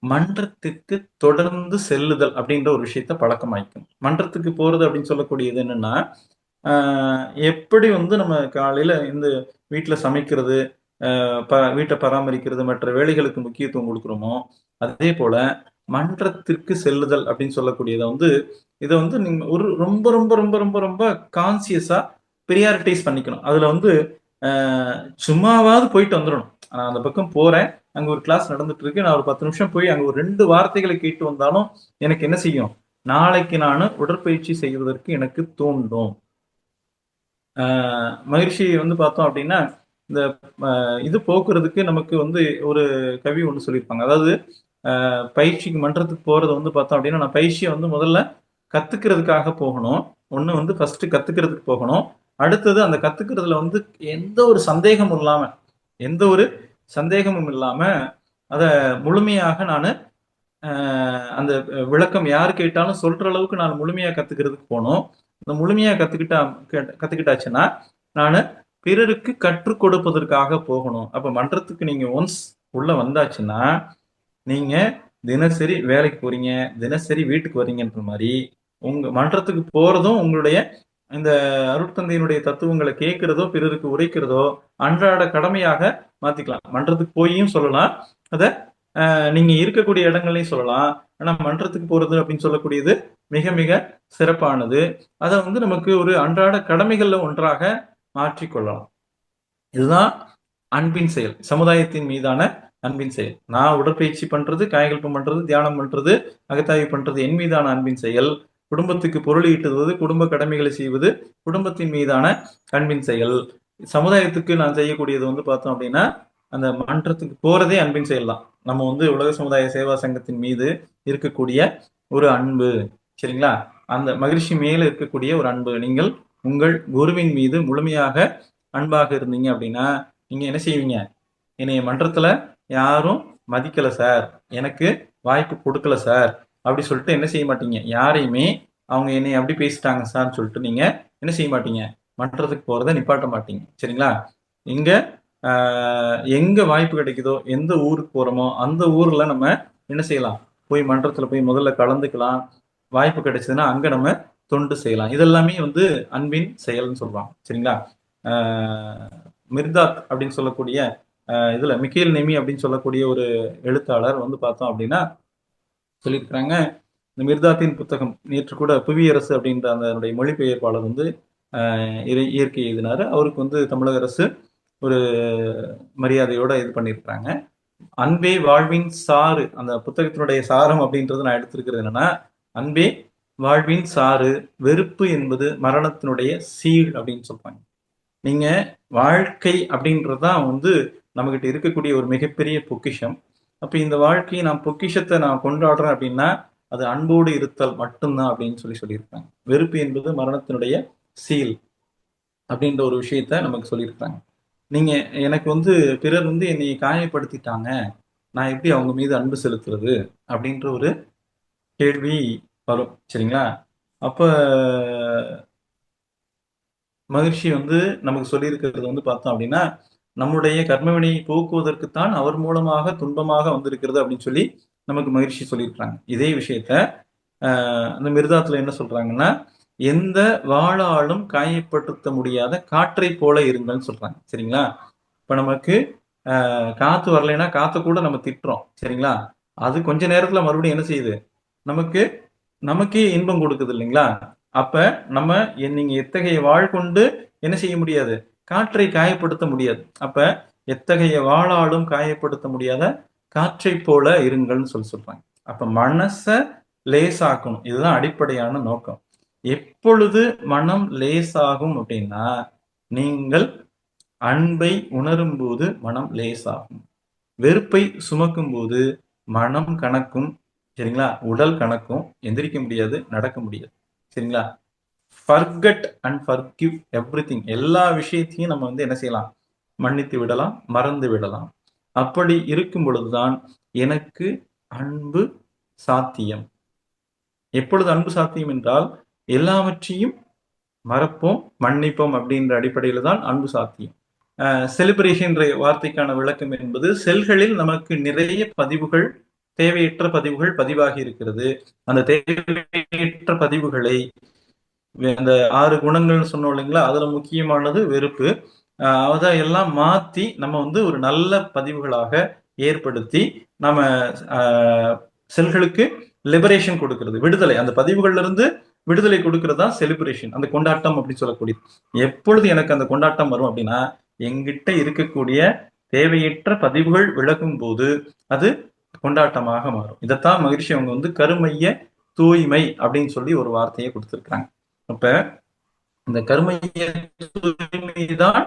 மன்றத்துக்கு தொடர்ந்து செல்லுதல் அப்படின்ற ஒரு விஷயத்த பழக்கமாய்க்கும். மன்றத்துக்கு போறது அப்படின்னு சொல்லக்கூடியது என்னன்னா எப்படி வந்து நம்ம காலையில இந்த வீட்டுல சமைக்கிறது, வீட்டை பராமரிக்கிறது, மற்ற வேலைகளுக்கு முக்கியத்துவம் கொடுக்குறோமோ அதே போல மன்றத்திற்கு செல்லுதல் அப்படின்னு சொல்லக்கூடியதை வந்து இதை வந்து நீங்க ஒரு ரொம்ப ரொம்ப ரொம்ப ரொம்ப ரொம்ப கான்சியஸா பிரியாரிட்டைஸ் பண்ணிக்கணும். அதுல வந்து சும்மாவாவது போயிட்டு வந்துடணும். நான் அந்த பக்கம் போறேன், அங்க ஒரு கிளாஸ் நடந்துட்டு இருக்கு, நான் ஒரு 10 நிமிஷம் போய் அங்க ஒரு 2 வார்த்தைகளை கேட்டு வந்தாலும் எனக்கு என்ன செய்யும், நாளைக்கு நான் உடற்பயிற்சி செய்வதற்கு எனக்கு தூண்டும். மகிழ்ச்சி வந்து பார்த்தோம் அப்படின்னா, இந்த இது போக்குறதுக்கு நமக்கு வந்து ஒரு கவி ஒண்ணு சொல்லியிருப்பாங்க. அதாவது பயிற்சிக்கு மன்றத்துக்கு போறது வந்து பார்த்தோம் அப்படின்னா, நான் பயிற்சிய வந்து முதல்ல கத்துக்கிறதுக்காக போகணும். ஒண்ணு வந்து ஃபர்ஸ்ட்டு கத்துக்கிறதுக்கு போகணும். அடுத்தது அந்த கத்துக்கிறதுல வந்து எந்த ஒரு சந்தேகமும் இல்லாம எந்த ஒரு சந்தேகமும் இல்லாம, அத முழுமையாக நானு அந்த விளக்கம் யாரு கேட்டாலும் சொல்ற அளவுக்கு நான் முழுமையா கத்துக்கிறதுக்கு போணும். இந்த முழுமையா கத்துக்கிட்டாச்சுன்னா, நானு பிறருக்கு கற்றுக் கொடுப்பதற்காக போகணும். அப்ப மன்றத்துக்கு நீங்க ஒன்ஸ் உள்ள வந்தாச்சுன்னா, நீங்க தினசரி வேலைக்கு போறீங்க, தினசரி வீட்டுக்கு வர்றீங்கன்ற மாரி, உங்க மன்றத்துக்கு போறதும் உங்களுடைய இந்த அருட்தந்தையினுடைய தத்துவங்களை கேட்கிறதோ, பிறருக்கு உரைக்கிறதோ, அன்றாட கடமையாக மாத்திக்கலாம். மன்றத்துக்கு போயும் சொல்லலாம். அத நீங்க இருக்கக்கூடிய இடங்கள்லயும் சொல்லலாம். ஆனா மன்றத்துக்கு போறது அப்படின்னு சொல்லக்கூடியது மிக மிக சிறப்பானது. அத வந்து நமக்கு ஒரு அன்றாட கடமைகள்ல ஒன்றாக மாற்றிக்கொள்ளலாம். இதுதான் அன்பின் செயல். சமுதாயத்தின் மீதான அன்பின் செயல். நான் உடற்பயிற்சி பண்றது, காயகல்பம் பண்றது, தியானம் பண்றது, அகத்தாய்வு பண்றது என் மீதான அன்பின் செயல். குடும்பத்துக்கு பொருள் ஈட்டுவது, குடும்ப கடமைகளை செய்வது குடும்பத்தின் மீதான அன்பின் செயல். சமுதாயத்துக்கு நான் செய்யக்கூடியது வந்து பார்த்தோம் அப்படின்னா, அந்த மன்றத்துக்கு போறதே அன்பின் செயல் தான். நம்ம வந்து உலக சமுதாய சேவா சங்கத்தின் மீது இருக்கக்கூடிய ஒரு அன்பு. சரிங்களா? அந்த மகிழ்ச்சி மேல இருக்கக்கூடிய ஒரு அன்பு. நீங்கள் உங்கள் குருவின் மீது முழுமையாக அன்பாக இருந்தீங்க அப்படின்னா, நீங்க என்ன செய்வீங்க? என்னைய மன்றத்துல யாரும் மதிக்கல சார், எனக்கு வாய்ப்பு கொடுக்கல சார் அப்படி சொல்லிட்டு என்ன செய்ய மாட்டீங்க? யாரையுமே அவங்க என்னை அப்படி பேசிட்டாங்க சார்ன்னு சொல்லிட்டு நீங்க என்ன செய்ய மாட்டீங்க? மன்றத்துக்கு போறதை நிப்பாட்ட மாட்டீங்க. சரிங்களா? இங்க எங்க வாய்ப்பு கிடைக்குதோ, எந்த ஊருக்கு போறோமோ அந்த ஊர்ல நம்ம என்ன செய்யலாம்? போய் மன்றத்துல போய் முதல்ல கலந்துக்கலாம். வாய்ப்பு கிடைச்சதுன்னா அங்க நம்ம தொண்டு செய்யலாம். இதெல்லாமே வந்து அன்பின் செயல்னு சொல்லுவாங்க. சரிங்களா? மிர்தாத் அப்படின்னு சொல்லக்கூடிய இதுல மிக்கேல் நெமி அப்படின்னு சொல்லக்கூடிய ஒரு எழுத்தாளர் வந்து பார்த்தோம் அப்படின்னா சொல்லியிருக்கிறாங்க. இந்த மிர்தாத்தின் புத்தகம் நேற்று கூட புவியரசு அப்படின்ற அந்த மொழிபெயர்ப்பாளர் வந்து இயற்கை எழுதினாரு. அவருக்கு வந்து தமிழக அரசு ஒரு மரியாதையோட இது பண்ணியிருக்கிறாங்க. அன்பே வாழ்வின் சாறு, அந்த புத்தகத்தினுடைய சாரம் அப்படின்றது நான் எடுத்திருக்கிறது என்னன்னா, அன்பே வாழ்வின் சாறு, வெறுப்பு என்பது மரணத்தினுடைய சீழ் அப்படின்னு சொல்றாங்க. நீங்க வாழ்க்கை அப்படின்றதுதான் வந்து நம்மகிட்ட இருக்கக்கூடிய ஒரு மிகப்பெரிய பொக்கிஷம். அப்ப இந்த வாழ்க்கையை நான் பொக்கிஷத்தை நான் கொண்டாடுறேன் அப்படின்னா அது அன்போடு இருத்தல் மட்டும்தான் அப்படின்னு சொல்லியிருக்காங்க. வெறுப்பு என்பது மரணத்தினுடைய சீல் அப்படின்ற ஒரு விஷயத்த நமக்கு சொல்லியிருக்காங்க. நீங்க எனக்கு வந்து பிறர் வந்து என்னை காயப்படுத்திட்டாங்க, நான் எப்படி அவங்க மீது அன்பு செலுத்துறது அப்படின்ற ஒரு கேள்வி வரும். சரிங்களா? அப்ப மகிழ்ச்சி வந்து நமக்கு சொல்லியிருக்கிறது வந்து பார்த்தோம் அப்படின்னா, நம்முடைய கர்மவினை போக்குவதற்குத்தான் அவர் மூலமாக துன்பமாக வந்திருக்கிறது அப்படின்னு சொல்லி நமக்கு மகிழ்ச்சி சொல்லியிருக்கிறாங்க. இதே விஷயத்த அந்த மிர்தாத்துல என்ன சொல்றாங்கன்னா, எந்த வாளாலும் காயப்படுத்த முடியாத காற்றை போல இருங்கள்னு சொல்றாங்க. சரிங்களா? இப்ப நமக்கு காத்து வரலைன்னா காத்த கூட நம்ம திட்டுறோம். சரிங்களா? அது கொஞ்ச நேரத்துல மறுபடியும் என்ன செய்யுது? நமக்கு நமக்கே இன்பம் கொடுக்குது இல்லைங்களா? அப்ப நம்ம நீங்க எத்தகைய வாழ் கொண்டு என்ன செய்ய முடியாது? காற்றை காயப்படுத்த முடியாது. அப்ப எத்தகைய வாளாலும் காயப்படுத்த முடியாத காற்றை போல இருங்கள்னு சொல்றாங்க. அப்ப மனச லேசாக்கணும். இதுதான் அடிப்படையான நோக்கம். எப்பொழுது மனம் லேசாகும் அப்படின்னா, நீங்கள் அன்பை உணரும் போது மனம் லேசாகும். வெறுப்பை சுமக்கும் போது மனம் கணக்கும். சரிங்களா? உடல் கணக்கும். எந்திரிக்க முடியாது, நடக்க முடியாது. சரிங்களா? Forget and forgive everything. எல்லா விஷயத்தையும் நம்ம வந்து என்ன செய்யலாம்? மன்னித்து விடலாம், மறந்து விடலாம். அப்படி இருக்கும் பொழுதுதான் எனக்கு அன்பு சாத்தியம். எப்பொழுது அன்பு சாத்தியம் என்றால் எல்லாவற்றையும் மறப்போம், மன்னிப்போம் அப்படின்ற அடிப்படையில் தான் அன்பு சாத்தியம். செலிப்ரேஷன் வார்த்தைக்கான விளக்கம் என்பது செல்களில் நமக்கு நிறைய பதிவுகள், தேவையற்ற பதிவுகள் பதிவாகி இருக்கிறது. அந்த தேவையற்ற பதிவுகளை அந்த 6 குணங்கள்னு சொன்னோம் இல்லைங்களா? அதுல முக்கியமானது வெறுப்பு. அதையெல்லாம் மாத்தி நம்ம வந்து ஒரு நல்ல பதிவுகளாக ஏற்படுத்தி நம்ம செல்களுக்கு லிபரேஷன் கொடுக்கிறது, விடுதலை. அந்த பதிவுகள்ல இருந்து விடுதலை கொடுக்கிறது தான் செலிப்ரேஷன், அந்த கொண்டாட்டம் அப்படின்னு சொல்லக்கூடியது. எப்பொழுது எனக்கு அந்த கொண்டாட்டம் வரும் அப்படின்னா, எங்கிட்ட இருக்கக்கூடிய தேவையற்ற பதிவுகள் விலகும் போது அது கொண்டாட்டமாக மாறும். இதைத்தான் மகிழ்ச்சி அவங்க வந்து கருமைய தூய்மை அப்படின்னு சொல்லி ஒரு வார்த்தையை கொடுத்திருக்கிறாங்க. அப்ப இந்த கருமைய தூய்மைதான்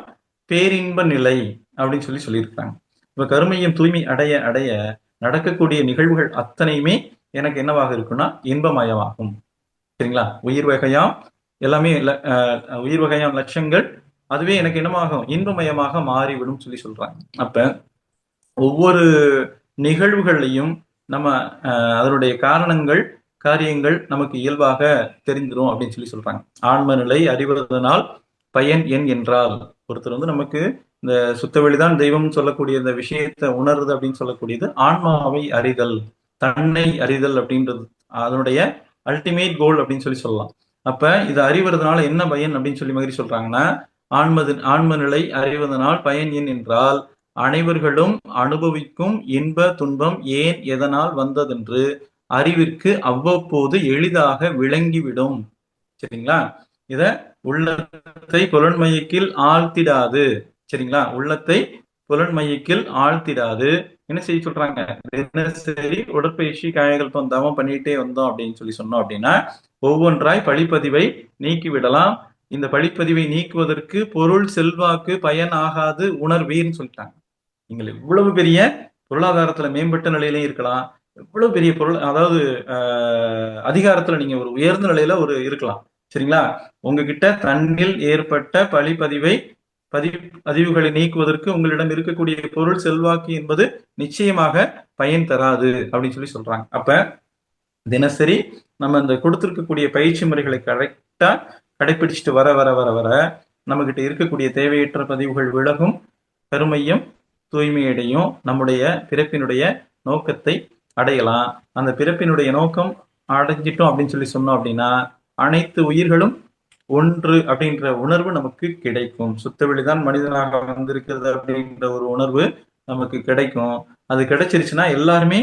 பேரின்ப நிலை அப்படின்னு சொல்லி சொல்லியிருக்காங்க. இப்ப கருமையும் தூய்மை அடைய அடைய நடக்கக்கூடிய நிகழ்வுகள் அத்தனையுமே எனக்கு என்னவாக இருக்குன்னா இன்பமயமாகும். சரிங்களா? உயிர் வகையாம் எல்லாமே உயிர் வகையாம் லட்சங்கள் அதுவே எனக்கு என்னமாகும் இன்பமயமாக மாறிவிடும் சொல்லி சொல்றாங்க. அப்ப ஒவ்வொரு நிகழ்வுகளையும் நம்ம அதனுடைய காரணங்கள் காரியங்கள் நமக்கு இயல்பாக தெரிந்துரும் அப்படின்னு சொல்லி சொல்றாங்க. ஆன்ம நிலை அறிவதனால் பயன் என் என்றால் ஒருத்தர் வந்து நமக்கு இந்த சுத்தவெளிதான் தெய்வம் சொல்லக்கூடிய இந்த விஷயத்தை உணருது அப்படின்னு சொல்லக்கூடியது ஆன்மாவை அறிதல், தன்னை அறிதல் அப்படின்றது அதனுடைய அல்டிமேட் கோல் அப்படின்னு சொல்லி சொல்லலாம். அப்ப இதை அறிவதனால என்ன பயன் அப்படின்னு சொல்லி மாதிரி சொல்றாங்கன்னா, ஆன்ம நிலை அறிவதனால் பயன் என் என்றால் அனைவர்களும் அனுபவிக்கும் இன்ப துன்பம் ஏன் எதனால் வந்ததென்று அறிவிற்கு அவ்வப்போது எளிதாக விளங்கிவிடும். சரிங்களா? இத உள்ளத்தை புலன்மையக்கில் ஆழ்த்திடாது. சரிங்களா? உள்ளத்தை புலன்மையக்கில் ஆழ்த்திடாது. என்ன செய்ய சொல்றாங்க? தினசரி உடற்பயிற்சி காயகல்பம் தவம் பண்ணிட்டே வந்தோம் அப்படின்னு சொல்லி சொன்னோம் அப்படின்னா ஒவ்வொன்றாய் பழிப்பதிவை நீக்கிவிடலாம். இந்த பழிப்பதிவை நீக்குவதற்கு பொருள் செல்வாக்கு பயன் ஆகாது உணர்வீர்னு சொல்லிட்டாங்க. நீங்கள் எவ்வளவு பெரிய பொருளாதாரத்துல மேம்பட்ட நிலையிலே இருக்கலாம், எவ்வளவு பெரிய பொருள் அதாவது அதிகாரத்துல நீங்க ஒரு உயர்ந்த நிலையில ஒரு இருக்கலாம். சரிங்களா? உங்ககிட்ட தன்னில் ஏற்பட்ட பழிப்பதிவை பதிவுகளை நீக்குவதற்கு உங்களிடம் இருக்கக்கூடிய பொருள் செல்வாக்கு என்பது நிச்சயமாக பயன் தராது அப்படின்னு சொல்லி சொல்றாங்க. அப்ப தினசரி நம்ம இந்த கொடுத்திருக்கக்கூடிய பயிற்சி முறைகளை கரெக்டா கடைபிடிச்சிட்டு வர வர வர வர நம்ம கிட்ட இருக்கக்கூடிய தேவையற்ற பதிவுகள் விலகும், கருமையும் தூய்மையடையும், நம்முடைய பிறப்பினுடைய நோக்கத்தை அடையலாம். அந்த பிறப்பினுடைய நோக்கம் அடைஞ்சிட்டோம் அப்படின்னு சொல்லி சொன்னோம் அப்படின்னா அனைத்து உயிர்களும் ஒன்று அப்படின்ற உணர்வு நமக்கு கிடைக்கும். சுத்தவெளிதான் மனிதனாக வந்திருக்கிறது அப்படின்ற ஒரு உணர்வு நமக்கு கிடைக்கும். அது கிடைச்சிருச்சுன்னா எல்லாருமே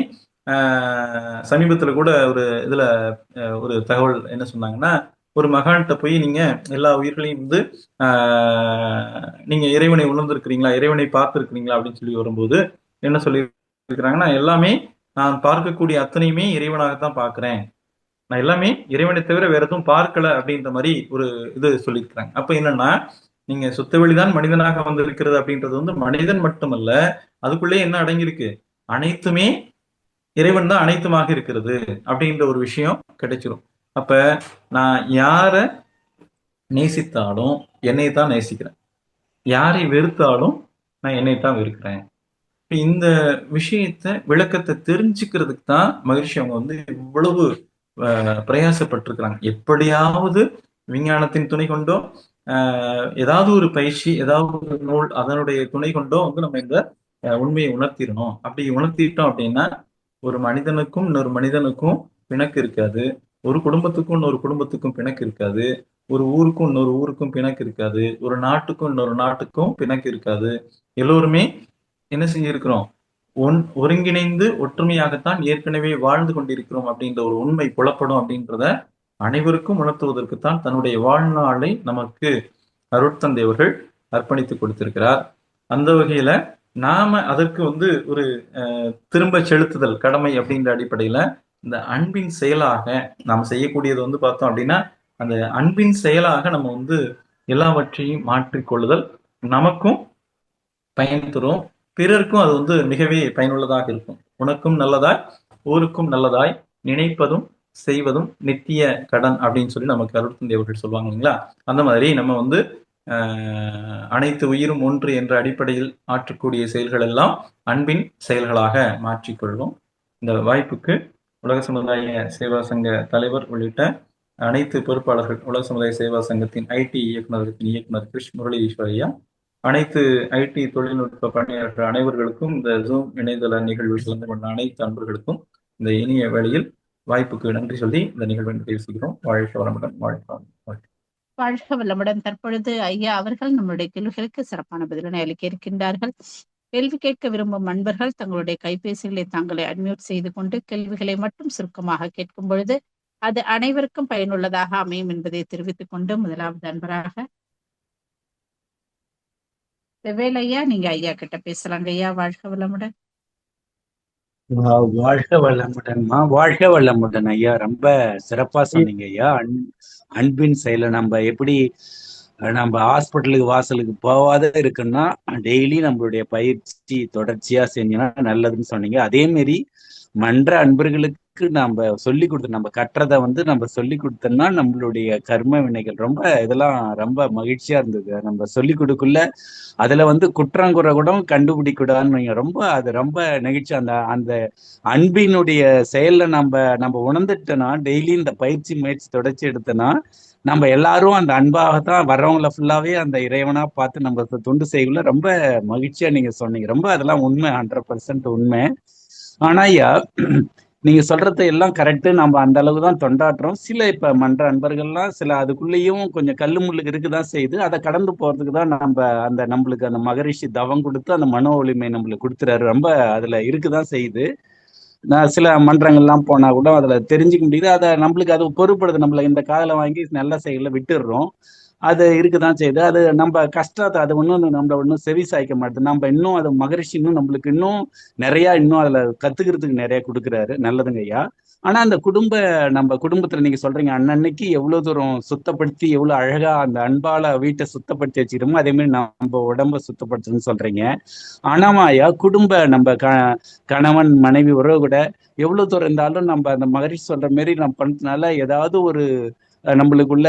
சமீபத்துல கூட ஒரு இதுல ஒரு தகவல் என்ன சொன்னாங்கன்னா, ஒரு மகான்கிட்ட போய் நீங்க எல்லா உயிர்களையும் வந்து நீங்க இறைவனை உணர்ந்திருக்கிறீங்களா, இறைவனை பார்த்திருக்கிறீங்களா அப்படின்னு சொல்லி வரும்போது என்ன சொல்லி இருக்கிறாங்கன்னா, எல்லாமே நான் பார்க்கக்கூடிய அத்தனையுமே இறைவனாகத்தான் பார்க்கிறேன், நான் எல்லாமே இறைவனை தவிர வேற எதுவும் பார்க்கல அப்படின்ற மாதிரி ஒரு இது சொல்லியிருக்கிறாங்க. அப்ப என்னன்னா, நீங்க சுத்தவெளிதான் மனிதனாக வந்திருக்கிறது அப்படின்றது வந்து மனிதன் மட்டுமல்ல, அதுக்குள்ளே என்ன அடங்கியிருக்கு, அனைத்துமே இறைவன் தான் அனைத்துமாக இருக்கிறது அப்படின்ற ஒரு விஷயம் கிடைச்சிரும். அப்ப நான் யார நேசித்தாலும் என்னை தான் நேசிக்கிறேன், யாரை வெறுத்தாலும் நான் என்னைத்தான் வெறுக்கிறேன். இந்த விஷயத்த விளக்கத்தை தெரிஞ்சுக்கிறதுக்கு தான் மகிழ்ச்சி அவங்க வந்து இவ்வளவு பிரயாசப்பட்டிருக்கிறாங்க. எப்படியாவது விஞ்ஞானத்தின் துணை கொண்டோ ஏதாவது ஒரு பயிற்சி, ஏதாவது ஒரு நூல் அதனுடைய துணை கொண்டோ வந்து நம்ம இந்த உண்மையை உணர்த்திடணும். அப்படி உணர்த்திட்டோம் அப்படின்னா ஒரு மனிதனுக்கும் இன்னொரு மனிதனுக்கும் பிணக்கு இருக்காது, ஒரு குடும்பத்துக்கும் இன்னொரு குடும்பத்துக்கும் பிணக்கு இருக்காது, ஒரு ஊருக்கும் இன்னொரு ஊருக்கும் பிணக்கு இருக்காது, ஒரு நாட்டுக்கும் இன்னொரு நாட்டுக்கும் பிணக்கு இருக்காது. எல்லோருமே என்ன செஞ்சிருக்கிறோம், ஒருங்கிணைந்து ஒற்றுமையாகத்தான் ஏற்கனவே வாழ்ந்து கொண்டிருக்கிறோம் அப்படின்ற ஒரு உண்மை புலப்படும். அப்படின்றத அனைவருக்கும் உணர்த்துவதற்குத்தான் தன்னுடைய வாழ்நாளை நமக்கு அருட்தந்தை அவர்கள் அர்ப்பணித்துக் கொடுத்திருக்கிறார். அந்த வகையில நாம அதற்கு வந்து ஒரு திரும்ப செலுத்துதல் கடமை அப்படின்ற அடிப்படையில இந்த அன்பின் செயலாக நாம் செய்யக்கூடியது வந்து பார்த்தோம் அப்படின்னா, அந்த அன்பின் செயலாக நம்ம வந்து எல்லாவற்றையும் மாற்றிக்கொள்ளுதல் நமக்கும் பயன் தரும், பிறருக்கும் அது வந்து மிகவே பயனுள்ளதாக இருக்கும். உனக்கும் நல்லதாய் ஊருக்கும் நல்லதாய் நினைப்பதும் செய்வதும் நித்திய கடன் அப்படின்னு சொல்லி நமக்கு அருட்தந்தை அவர்கள் சொல்லுவாங்க இல்லைங்களா? அந்த மாதிரி நம்ம வந்து அனைத்து உயிரும் ஒன்று என்ற அடிப்படையில் ஆற்றக்கூடிய செயல்கள் எல்லாம் அன்பின் செயல்களாக மாற்றிக்கொள்வோம். இந்த வாய்ப்புக்கு உலக சமுதாய சேவா சங்க தலைவர் உள்ளிட்ட அனைத்து பொறுப்பாளர்கள், உலக சமுதாய சேவா சங்கத்தின் ஐடி இயக்குனர் கிருஷ் முரளி ஈஸ்வரையா, அனைத்து ஐடி தொழில்நுட்ப பணியாளர்கள் அனைவர்களுக்கும், இந்த ஜூம் இணையதள நிகழ்வில் கலந்து கொண்ட அனைத்து அன்பர்களுக்கும் இந்த இனிய வேளையில் வாய்ப்புக்கு நன்றி சொல்லி இந்த நிகழ்வை நிறைவு செய்கிறோம். வாழ்க வளமுடன்.
வாழ்க வளமுடன். தற்பொழுது ஐயா அவர்கள் நம்முடைய கேள்விகளுக்கு சிறப்பான பதிலனை அளிக்க இருக்கின்றார்கள். கேள்வி கேட்க விரும்பும் நண்பர்கள் தங்களுடைய கைபேசிகளை தாங்களை அன்மியூட் செய்து கொண்டு கேள்விகளை மட்டும் சுருக்கமாக கேட்கும் பொழுது அது அனைவருக்கும் பயனுள்ளதாக அமையும் என்பதை தெரிவித்துக் கொண்டு, முதலாவது அன்பராக செவ்வேல் ஐயா, நீங்க ஐயா கிட்ட பேசலாங்க ஐயா. வாழ்க வளமுடன்.
வாழ்க வளமுடன்மா, வாழ்க வளமுடன் ஐயா. ரொம்ப சிறப்பா சொன்னீங்க ஐயா. அன்பின் செயலை நம்ம எப்படி நம்ம ஹாஸ்பிட்டலுக்கு வாசலுக்கு போகாத இருக்குன்னா டெய்லி நம்மளுடைய பயிற்சி தொடர்ச்சியா செஞ்சோம்னா நல்லதுன்னு சொன்னீங்க. அதே மாதிரி மன்ற அன்பர்களுக்கு நம்ம சொல்லி கொடுத்து நம்ம கற்றதை நம்ம சொல்லி கொடுத்தோம்னா நம்மளுடைய கர்ம வினைகள் ரொம்ப இதெல்லாம் ரொம்ப மகிழ்ச்சியா இருந்தது. நம்ம சொல்லி கொடுக்கல அதுல குற்றங்குறை கூட கண்டுபிடிக்கூடாதுன்னு வைங்க. ரொம்ப அது ரொம்ப நெகிழ்ச்சி. அந்த அந்த அன்பினுடைய செயல்ல நம்ம நம்ம உணர்ந்துட்டோம்னா டெய்லி இந்த பயிற்சி முயற்சி தொடர்ச்சி எடுத்தோம்னா நம்ம எல்லாரும் அந்த அன்பாகத்தான் வர்றவங்கள ஃபுல்லாவே அந்த இறைவனா பார்த்து நம்ம தொண்டு செய்யல. ரொம்ப மகிழ்ச்சியா நீங்க சொன்னீங்க. ரொம்ப அதெல்லாம் உண்மை, 100% உண்மை. ஆனா ஐயா, நீங்க சொல்றது எல்லாம் கரெக்ட். நம்ம அந்த அளவுக்கு தான் தொண்டாடுறோம். சில இப்ப மன்ற அன்பர்கள்லாம் சில அதுக்குள்ளேயும் கொஞ்சம் கல்லு முள்ளுக்கு இருக்குதான் செய்யுது. அதை கடந்து போறதுக்கு தான் நம்ம அந்த நம்மளுக்கு அந்த மகரிஷி தவம் கொடுத்து அந்த மனோ வலிமை நம்மளுக்கு கொடுத்துறாரு. ரொம்ப அதுல இருக்குதான் செய்யுது. நான் சில மன்றங்கள்லாம் போனா கூட அதுல தெரிஞ்சுக்க முடியுது. அதை நம்மளுக்கு அது பொறுப்படுது. நம்மள இந்த காதலை வாங்கி நல்ல செயல விட்டுடுறோம். அது இருக்குதான் செய்யுது. அது நம்ம கஷ்டத்தை அது ஒன்றும் நம்மள ஒன்றும் செவி சாய்க்க மாட்டேது. நம்ம இன்னும் அது மகரிஷி இன்னும் நம்மளுக்கு இன்னும் நிறைய இன்னும் அதுல கத்துக்கிறதுக்கு நிறைய கொடுக்குறாரு. நல்லதுங்க ஐயா. ஆனா அந்த நம்ம குடும்பத்துல நீங்க சொல்றீங்க அன்னன்னைக்கு எவ்வளவு தூரம் சுத்தப்படுத்தி எவ்வளவு அழகா அந்த அன்பால வீட்டை சுத்தப்படுத்தி வச்சுக்கிறோமோ அதே மாதிரி நம்ம உடம்ப சுத்தப்படுத்துன்னு சொல்றீங்க. ஆனாமா ஐயா, நம்ம கணவன் மனைவி உறவு கூட எவ்வளவு தூரம் இருந்தாலும் நம்ம அந்த மகரிஷி சொல்ற மாதிரி நம்ம பண்றதுனால ஏதாவது ஒரு நம்மளுக்குள்ள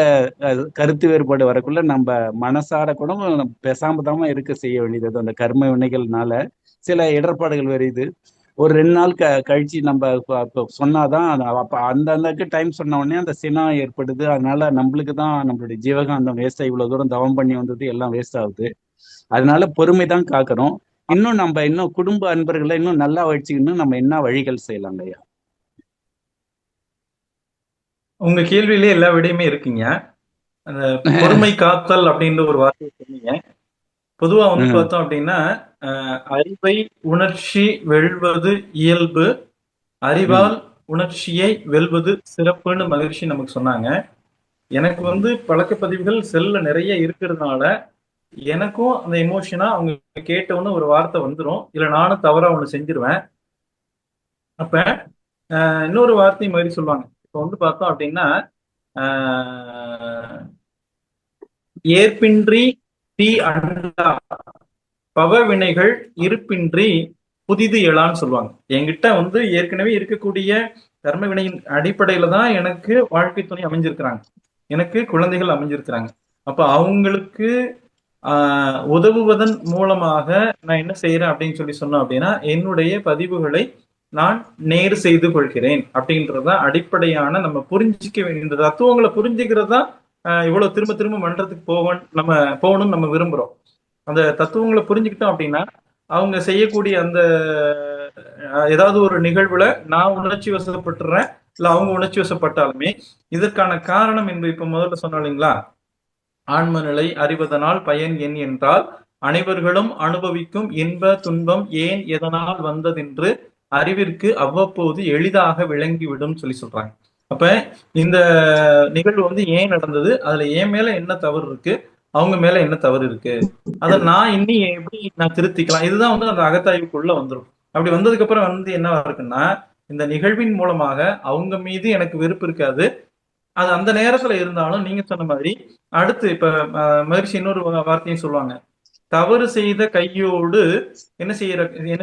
கருத்து வேறுபாடு வரக்குள்ள நம்ம மனசார கூட நம்ம பேசாம தாம இருக்க செய்ய வேண்டியது. அந்த கர்ம வினைகள்னால சில இடர்பாடுகள் வருது. ஒரு 2 நாள் கழிச்சு நம்ம சொன்னாதான் அப்ப அந்த டைம் சொன்ன உடனே அந்த சினம் ஏற்படுது. அதனால நம்மளுக்கு தான் நம்மளுடைய ஜீவகாந்தம் வேஸ்ட். இவ்வளவு தூரம் தவம் பண்ணி வந்தது எல்லாம் வேஸ்ட் ஆகுது. அதனால பொறுமை தான் காக்கணும். இன்னும் நம்ம இன்னும் குடும்ப அன்பர்களை இன்னும் நல்லா வச்சுக்கணும். நம்ம என்ன வழிகள் செய்யலாங்க ஐயா?
உங்க கேள்வியிலே எல்லா விடையுமே இருக்குங்க. அந்த பொறுமை காத்தல் அப்படின்ற ஒரு வார்த்தையை சொன்னீங்க. பொதுவா பார்த்தோம் அப்படின்னா அறிவை உணர்ச்சி வெல்வது இயல்பு, அறிவால் உணர்ச்சியை வெல்வது சிறப்புன்னு மகிழ்ச்சி நமக்கு சொன்னாங்க. எனக்கு பழக்க பதிவுகள் செல்ல நிறைய இருக்கிறதுனால எனக்கும் அந்த எமோஷனா அவங்க கேட்டவொன்னு ஒரு வார்த்தை வந்துடும். இல்ல நானும் தவறா ஒண்ணு செஞ்சிருவேன். அப்ப இன்னொரு வார்த்தை மாதிரி சொல்லுவாங்க. இப்ப பார்த்தோம் அப்படின்னா ஏற்பின்றி தீ அண்டா பவ வினைகள் இருப்பின்றி புதிது எழான்னு சொல்லுவாங்க. என்கிட்ட ஏற்கனவே இருக்கக்கூடிய கர்ம வினையின் அடிப்படையில தான் எனக்கு வாழ்க்கை துணை அமைஞ்சிருக்கிறாங்க, எனக்கு குழந்தைகள் அமைஞ்சிருக்கிறாங்க. அப்ப அவங்களுக்கு உதவுவதன் மூலமாக நான் என்ன செய்யறேன் அப்படின்னு சொன்னோம் அப்படின்னா என்னுடைய பதிவுகளை நான் நேர் செய்து கொள்கிறேன் அப்படின்றதுதான் அடிப்படையான நம்ம புரிஞ்சிக்க வேண்டிய இந்த தத்துவங்களை புரிஞ்சுக்கிறது தான் இவ்வளவு திரும்ப திரும்ப மன்றத்துக்கு போகணும்னு நம்ம விரும்புறோம். அந்த தத்துவங்களை புரிஞ்சுக்கிட்டோம் அப்படின்னா அவங்க செய்யக்கூடிய அந்த ஏதாவது ஒரு நிகழ்வுல நான் உணர்ச்சி வசப்பட்டுறேன், இல்ல அவங்க உணர்ச்சி வசப்பட்டாலுமே இதற்கான காரணம் என்பது இப்ப முதல்ல சொன்னோம் இல்லைங்களா, ஆன்ம நிலை அறிவதனால் பயன் என் என்றால் அனைவர்களும் அனுபவிக்கும் இன்ப துன்பம் ஏன் எதனால் வந்ததென்று அறிவிற்கு அவ்வப்போது எளிதாக விளங்கிவிடும் சொல்றாங்க. அப்ப இந்த நிகழ்வு ஏன் நடந்தது, அதுல என் மேல என்ன தவறு இருக்கு, அவங்க மேல என்ன தவறு இருக்கு, அதை நான் இன்னும் எப்படி நான் திருத்திக்கலாம், இதுதான் அந்த அகத்தாய்வுக்குள்ள வந்துடும். அப்படி வந்ததுக்கு அப்புறம் என்ன இருக்குன்னா இந்த நிகழ்வின் மூலமாக அவங்க மீது எனக்கு வெறுப்பு இருக்காது. அது அந்த நேரத்துல இருந்தாலும் நீங்க சொன்ன மாதிரி அடுத்து இப்ப மகிழ்ச்சி இன்னொரு வார்த்தையும் சொல்லுவாங்க, தவறு செய்த கையோடு என்ன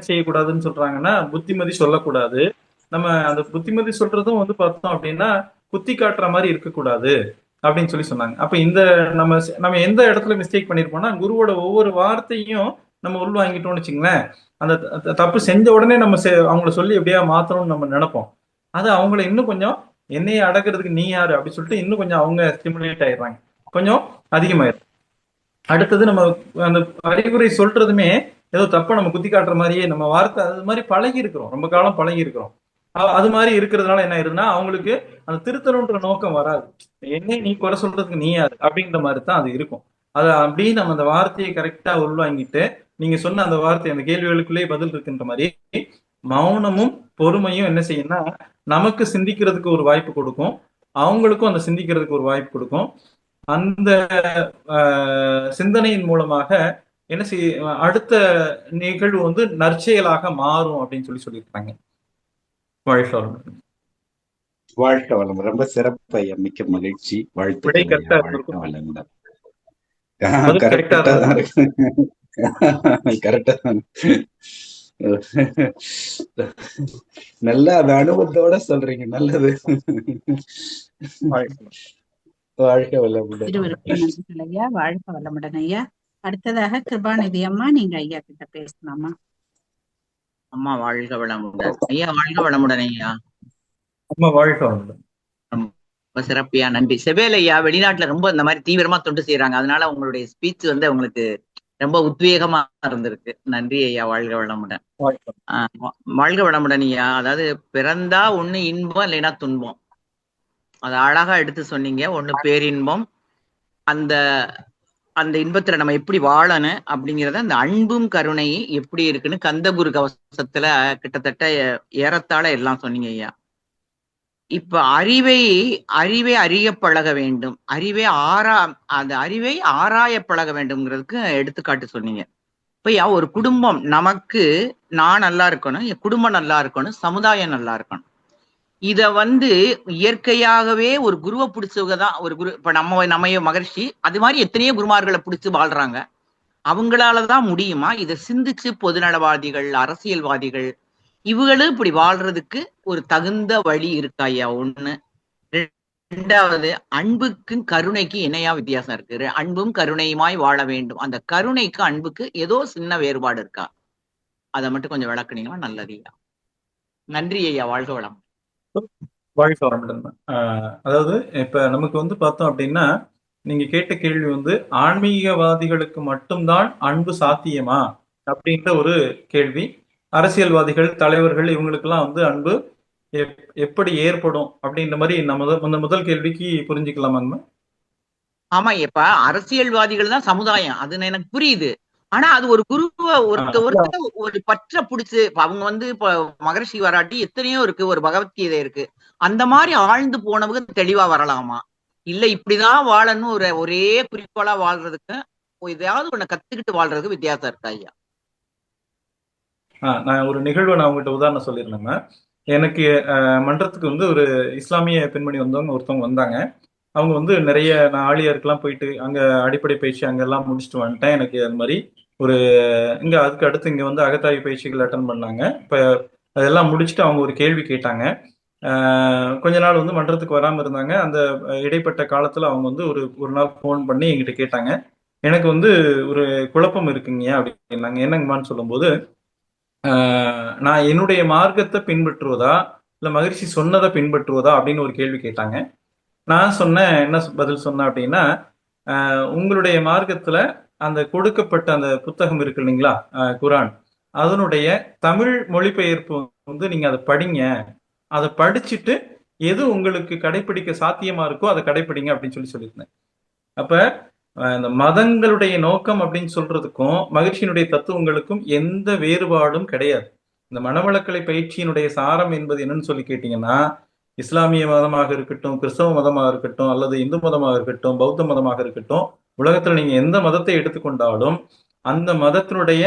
செய்யக்கூடாதுன்னு சொல்றாங்கன்னா புத்திமதி சொல்லக்கூடாது. நம்ம அந்த புத்திமதி சொல்றதும் பார்த்தோம் அப்படின்னா குத்தி காட்டுற மாதிரி இருக்கக்கூடாது அப்படின்னு சொன்னாங்க. அப்ப இந்த நம்ம எந்த இடத்துல மிஸ்டேக் பண்ணிருப்போம்னா குருவோட ஒவ்வொரு வார்த்தையும் நம்ம உள்வாங்கிட்டோம்னு வச்சுங்களேன், அந்த தப்பு செஞ்ச உடனே நம்ம அவங்கள சொல்லி எப்படியா மாத்தணும்னு நம்ம நினைப்போம். அது அவங்கள இன்னும் கொஞ்சம் என்னைய அடக்கிறதுக்கு நீ யாரு அப்படி சொல்லிட்டு இன்னும் கொஞ்சம் அவங்க ஸ்டிமுலேட் ஆயிடுறாங்க, கொஞ்சம் அதிகமாயிரும். அடுத்தது நம்ம அந்த அறிவுரை சொல்றதுமே ஏதோ தப்ப நம்ம குத்தி காட்டுற மாதிரியே நம்ம வார்த்தை அது மாதிரி பழகி இருக்கிறோம், ரொம்ப காலம் பழகி இருக்கிறோம். அது மாதிரி இருக்கிறதுனால என்ன ஆயிருதுன்னா அவங்களுக்கு அந்த திருத்தணுன்ற நோக்கம் வராது. என்னை நீ குறை சொல்றதுக்கு நீ யாரு அப்படின்ற மாதிரி தான் அது இருக்கும். அது அப்படியே நம்ம அந்த வார்த்தையை கரெக்டா உள்வாங்கிட்டு நீங்க சொன்ன அந்த வார்த்தை அந்த கேள்விகளுக்குள்ளேயே பதில் இருக்குன்ற மாதிரி மௌனமும் பொறுமையும் என்ன செய்யும்னா நமக்கு சிந்திக்கிறதுக்கு ஒரு வாய்ப்பு கொடுக்கும், அவங்களுக்கும் அந்த சிந்திக்கிறதுக்கு ஒரு வாய்ப்பு கொடுக்கும். அந்த சிந்தனையின் மூலமாக என்ன அடுத்த நிகழ்வு நற்செயலாக மாறும் அப்படின்னு சொல்லியிருக்காங்க. வாழ்க வளமுடன்.
வாழ்க வளம். ரொம்ப சிறப்பு ஐயா, மிக்க மகிழ்ச்சி.
விடை
வாழ்த்துக்கள் ஐயா,
கரெக்டா
வாழ்க
இருந்திருக்கும்.
வளமுடன்.
பதில் கரெக்டா
கரெக்டா தான்
இருந்திருக்கும்.
இருக்கு. கரெக்டா தான். நல்லா அந்த அனுபவத்தோட சொல்றீங்க, நல்லது.
வாழ்க வளமுடன்.
வாழ்க வளமுடன்.
இருவருக்கும் நன்றிகள் ஐயா. வாழ்க வளமுடன் ஐயா. அடுத்ததாக கிருபாநிதி அம்மா, நீங்க ஐயா கிட்ட பேசலாமா?
அம்மா வாழ்க வளமுடன் ஐயா. வாழ்க வளமுடன் ஐயா.
அம்மா வாழ்க வளமுடன்.
ரொம்ப சிறப்பியா, நன்றி. செவேல் ஐயா வெளிநாட்டுல ரொம்ப இந்த மாதிரி தீவிரமா தொண்டு செய்யறாங்க. அதனால உங்களுடைய ஸ்பீச் வந்து உங்களுக்கு ரொம்ப உத்வேகமா இருந்திருக்கு. நன்றி ஐயா. வாழ்க வளமுடன். வாழ்க வளமுடன் ஐயா. அதாவது பிறந்தா ஒண்ணு இன்பம் இல்லைன்னா துன்பம். அது அழகா எடுத்து சொன்னீங்க. ஒண்ணு பேரின்பம், அந்த அந்த இன்பத்துல நம்ம எப்படி வாழணும் அப்படிங்கிறத, அந்த அன்பும் கருணையும் எப்படி இருக்குன்னு கந்தகுரு கவசத்துல கிட்டத்தட்ட ஏறத்தாழ எல்லாம் சொன்னீங்க ஐயா. இப்ப அறிவை அறிய பழக வேண்டும், அந்த அறிவை ஆராய பழக வேண்டும்ங்கிறதுக்கு எடுத்துக்காட்டு சொன்னீங்க. இப்ப ஒரு குடும்பம், நமக்கு நான் நல்லா இருக்கணும், என் குடும்பம் நல்லா இருக்கணும், சமுதாயம் நல்லா இருக்கணும். இத வந்து இயற்கையாகவே ஒரு குருவை பிடிச்சவங்க தான் ஒரு குரு. இப்ப நம்ம மகர்ஷி அது மாதிரி எத்தனையோ குருமார்களை பிடிச்சு வாழ்றாங்க. அவங்களாலதான் முடியுமா? இதை சிந்திச்சு பொதுநலவாதிகள், அரசியல்வாதிகள் இவங்களும் இப்படி வாழ்றதுக்கு ஒரு தகுந்த வழி இருக்கா ஐயா? ஒண்ணு. ரெண்டாவது, அன்புக்கும் கருணைக்கும் என்னையா வித்தியாசம் இருக்கு? அன்பும் கருணையுமாய் வாழ வேண்டும். அந்த கருணைக்கு அன்புக்கு ஏதோ சின்ன வேறுபாடு இருக்கா? அதை மட்டும் கொஞ்சம் விளக்குனீங்கன்னா நல்லது ஐயா. நன்றி ஐயா. வாழ்க வளம்.
வாழ்க வளமுடன். அதாவது இப்ப நமக்கு வந்து பார்த்தோம் அப்படின்னா, நீங்க கேட்ட கேள்வி வந்து ஆன்மீகவாதிகளுக்கு மட்டும்தான் அன்பு சாத்தியமா அப்படின்ற ஒரு கேள்வி. அரசியல்வாதிகள், தலைவர்கள் இவங்களுக்கெல்லாம் வந்து அன்பு எப்படி ஏற்படும் அப்படின்ற மாதிரி நம்ம முதல் கேள்விக்கு புரிஞ்சுக்கலாமாங்கம்மா?
ஆமா, இப்ப அரசியல்வாதிகள் தான் சமுதாயம், அது எனக்கு புரியுது. ஆனா அது ஒரு குருவை ஒருத்தர் ஒரு பற்ற புடிச்சு, அவங்க வந்து இப்ப மகர்ஷி வராட்டி எத்தனையோ இருக்கு, ஒரு பகவத்கீதை இருக்கு, அந்த மாதிரி ஆழ்ந்து போனவங்க தெளிவா வரலாமா? இல்ல இப்படிதான் வாழணும் ஒரே குறிக்கோளா வாழ்றதுக்கு இதையாவது ஒண்ணு கத்துக்கிட்டு வாழ்றதுக்கு வித்தியாசம் இருக்கா ஐயா?
நான் ஒரு நிகழ்வை நான் உங்ககிட்ட உதாரணம் சொல்லியிருந்தேங்க. எனக்கு மன்றத்துக்கு வந்து ஒரு இஸ்லாமிய பெண்மணி ஒருத்தவங்க வந்தாங்க. அவங்க வந்து நிறைய, நான் ஆழியாருக்கெல்லாம் போயிட்டு அங்க அடிப்படை பயிற்சி அங்கெல்லாம் முடிச்சுட்டு வந்துட்டேன். எனக்கு அது மாதிரி ஒரு இங்க அதுக்கு அடுத்து இங்க வந்து அகத்தாய்வு பயிற்சிகள் அட்டன் பண்ணாங்க. இப்ப அதெல்லாம் முடிச்சுட்டு அவங்க ஒரு கேள்வி கேட்டாங்க. கொஞ்ச நாள் வந்து மன்றத்துக்கு வராம இருந்தாங்க. அந்த இடைப்பட்ட காலத்துல அவங்க வந்து ஒரு நாள் போன் பண்ணி என்கிட்ட கேட்டாங்க, எனக்கு வந்து ஒரு குழப்பம் இருக்குங்க அப்படின்னாங்க. என்னங்கம்மான்னு சொல்லும்போது, நான் என்னுடைய மார்க்கத்தை பின்பற்றுவதா இல்ல மகிழ்ச்சி சொன்னதை பின்பற்றுவதா அப்படின்னு ஒரு கேள்வி கேட்டாங்க. நான் சொன்னேன், என்ன பதில் சொன்னேன் அப்படின்னா, உங்களுடைய மார்க்கத்துல அந்த கொடுக்கப்பட்ட அந்த புத்தகம் இருக்கு இல்லைங்களா, குரான், அதனுடைய தமிழ் மொழிபெயர்ப்பு வந்து நீங்க அதை படிங்க, அதை படிச்சுட்டு எது உங்களுக்கு கடைபிடிக்க சாத்தியமா இருக்கோ அதை கடைபிடிங்க அப்படின்னு சொல்லியிருந்தேன். அப்ப இந்த மதங்களுடைய நோக்கம் அப்படின்னு சொல்றதுக்கும் மகிழ்ச்சியினுடைய தத்துவங்களுக்கும் எந்த வேறுபாடும் கிடையாது. இந்த மனவளக்கலை பயிற்சியினுடைய சாரம் என்பது என்னன்னு சொல்லி கேட்டீங்கன்னா, இஸ்லாமிய மதமாக இருக்கட்டும், கிறிஸ்தவ மதமாக இருக்கட்டும், அல்லது இந்து மதமாக இருக்கட்டும், பௌத்த மதமாக இருக்கட்டும், உலகத்துல நீங்க எந்த மதத்தை எடுத்துக்கொண்டாலும் அந்த மதத்தினுடைய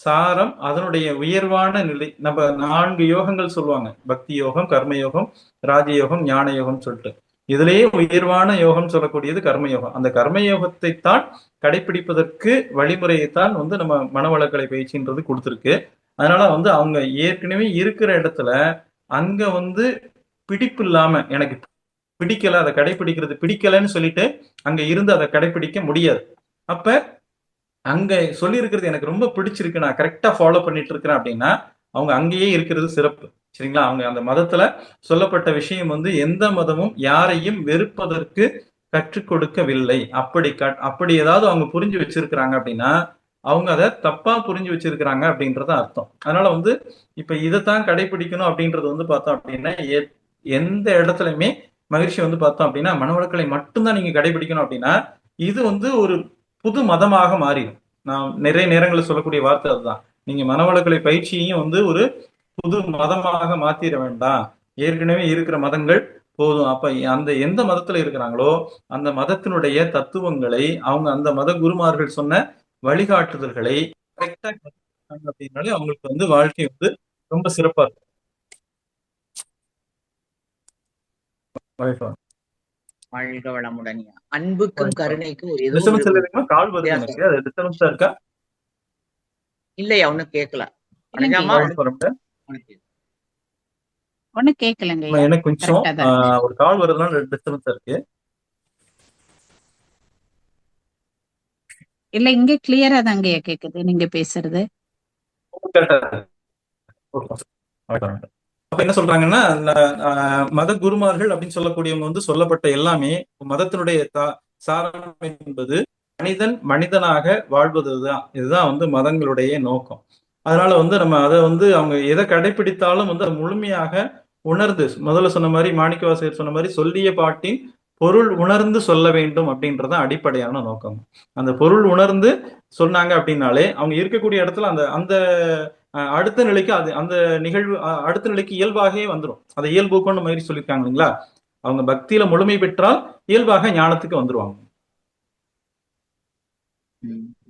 சாரம், அதனுடைய உயர்வான நிலை. நம்ம 4 யோகங்கள் சொல்லுவாங்க, பக்தி யோகம், கர்மயோகம், ராஜயோகம், ஞான யோகம் சொல்லிட்டு. இதுலயே உயர்வான யோகம் சொல்லக்கூடியது கர்மயோகம். அந்த கர்மயோகத்தை தான் கடைபிடிப்பதற்கு வழிமுறையைத்தான் வந்து நம்ம மனவளக்கலை பயிற்சின்றது கொடுத்துருக்கு. அதனால வந்து அவங்க ஏற்கனவே இருக்கிற இடத்துல அங்க வந்து பிடிப்பு இல்லாம, எனக்கு பிடிக்கல, அதை கடைபிடிக்கிறது பிடிக்கலன்னு சொல்லிட்டு அங்க இருந்து அதை கடைபிடிக்க முடியாது. அப்ப அங்க சொல்லி இருக்கிறது எனக்கு ரொம்ப பிடிச்சிருக்கு, நான் கரெக்டா ஃபாலோ பண்ணிட்டு இருக்கிறேன் அப்படின்னா அவங்க அங்கேயே இருக்கிறது சிறப்பு. சரிங்களா? அவங்க அந்த மதத்துல சொல்லப்பட்ட விஷயம் வந்து எந்த மதமும் யாரையும் வெறுப்பதற்கு கற்றுக் கொடுக்கவில்லை. அப்படி ஏதாவது அவங்க புரிஞ்சு வச்சிருக்கிறாங்க அப்படின்னா அவங்க அதை தப்பா புரிஞ்சு வச்சிருக்கிறாங்க அப்படின்றத அர்த்தம். அதனால வந்து இப்ப இதைத்தான் கடைபிடிக்கணும் அப்படின்றது வந்து பார்த்தோம் அப்படின்னா, எந்த இடத்துலயுமே மகிழ்ச்சி வந்து பார்த்தோம் அப்படின்னா மனவளக்கலை மட்டும்தான் நீங்க கடைபிடிக்கணும் அப்படின்னா இது வந்து ஒரு புது மதமாக மாறிடும். நான் நிறைய நேரங்களில் சொல்லக்கூடிய வார்த்தை அதுதான். நீங்க மனவளக்கலை பயிற்சியையும் வந்து ஒரு புது மதமாக மாத்திர வேண்டாம், ஏற்கனவே இருக்கிற மதங்கள் போதும். அப்ப அந்த எந்த மதத்துல இருக்கிறாங்களோ அந்த மதத்தினுடைய தத்துவங்களை, அவங்க அந்த மத குருமார்கள் சொன்ன வழிகாட்டுதல்களை கரெக்டா அப்படின்னாலே அவங்களுக்கு வந்து வாழ்க்கை வந்து ரொம்ப சிறப்பா இருக்கும். வாழ்க வளம்.
வாழ்க வளமுடன் ஐயா. அன்புக்கும்
வாழ்க வளம்.
கருணைக்கும் ஒரு ஏதோ ஒரு
டிஸ்டர்பன்ஸ் இல்லைங்களா? கால் வருது
வித்தியாசம்.
எனக்கு. அது டிஸ்டர்பன்ஸா இருக்கா?
இல்லையா ஒண்ணும் கேட்கல.
இல்லைங்க
அனுஜாமா
ஐயா,
வாழ்க வளமுடன்.
ஒண்ணும் கேட்கலங்க ஐயா,
எனக்கு கொஞ்சம்
கரெக்டா தான் இருக்கு.
ஒரு கால் வருதுனால டிஸ்டர்பன்ஸா இருக்கு.
இல்ல, இங்க கிளியரா தாங்க ஐயா கேக்குது நீங்க பேசுறது.
கரெக்டா இருக்கு. ஓகே. வாழ்க வளமுடன். அப்ப என்ன சொல்றாங்கன்னா, மத குருமார்கள் அப்படின்னு சொல்லக்கூடியவங்க வந்து சொல்லப்பட்ட எல்லாமே மதத்தினுடைய சாரம் என்பது மனிதன் மனிதனாக வாழ்வதுதான். இதுதான் வந்து மதங்களுடைய நோக்கம். அதனால வந்து நம்ம அதை வந்து அவங்க எதை கடைபிடித்தாலும் வந்து அதை முழுமையாக உணர்ந்து, முதல்ல சொன்ன மாதிரி மாணிக்கவாசகர் சொன்ன மாதிரி சொல்லிய பாட்டின் பொருள் உணர்ந்து சொல்ல வேண்டும் அப்படின்றத அடிப்படையான நோக்கம். அந்த பொருள் உணர்ந்து சொன்னாங்க அப்படின்னாலே அவங்க இருக்கக்கூடிய இடத்துல அந்த அந்த அடுத்த நிலைக்கு அது அந்த நிகழ்வு அடுத்த நிலைக்கு இயல்பாகவே வந்துடும். அதை இயல்புக்கொண்டு மாதிரி சொல்லியிருக்காங்க இல்லைங்களா? அவங்க பக்தியில முழுமை பெற்றால் இயல்பாக ஞானத்துக்கு வந்துருவாங்க.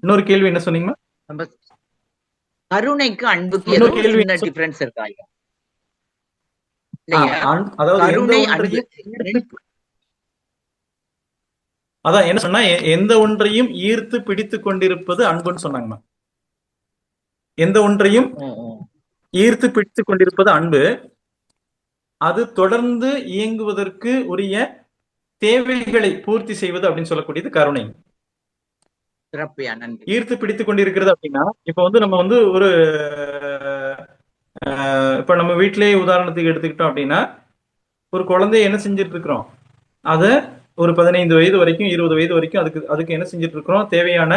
இன்னொரு கேள்வி என்ன சொன்னீங்க?
கருணைக்கு அன்புக்கு
இன்னொரு
ஏதோ
கேள்வி
சின்ன டிஃபரன்ஸ் இருக்கா ஐயா?
அதாவது
கருணை அன்பு
அதான் என்ன சொன்னா, எந்த ஒன்றையும் ஈர்த்து பிடித்து கொண்டிருப்பது அன்புன்னு சொன்னாங்க. எந்த ஒன்றையும் ஈர்த்து பிடித்து கொண்டிருப்பது அன்பு. அது தொடர்ந்து இயங்குவதற்கு உரிய தேவைகளை பூர்த்தி செய்வது அப்படின்னு சொல்லக்கூடியது கருணை. ஈர்த்து பிடித்துக் கொண்டிருக்கிறது அப்படின்னா, இப்ப வந்து நம்ம வந்து ஒரு இப்ப நம்ம வீட்டிலேயே உதாரணத்துக்கு எடுத்துக்கிட்டோம் அப்படின்னா, ஒரு குழந்தைய என்ன செஞ்சுட்டு இருக்கிறோம், அதை ஒரு 15 வயது வரைக்கும் 20 வயது வரைக்கும் அதுக்கு என்ன செஞ்சுட்டு இருக்கிறோம், தேவையான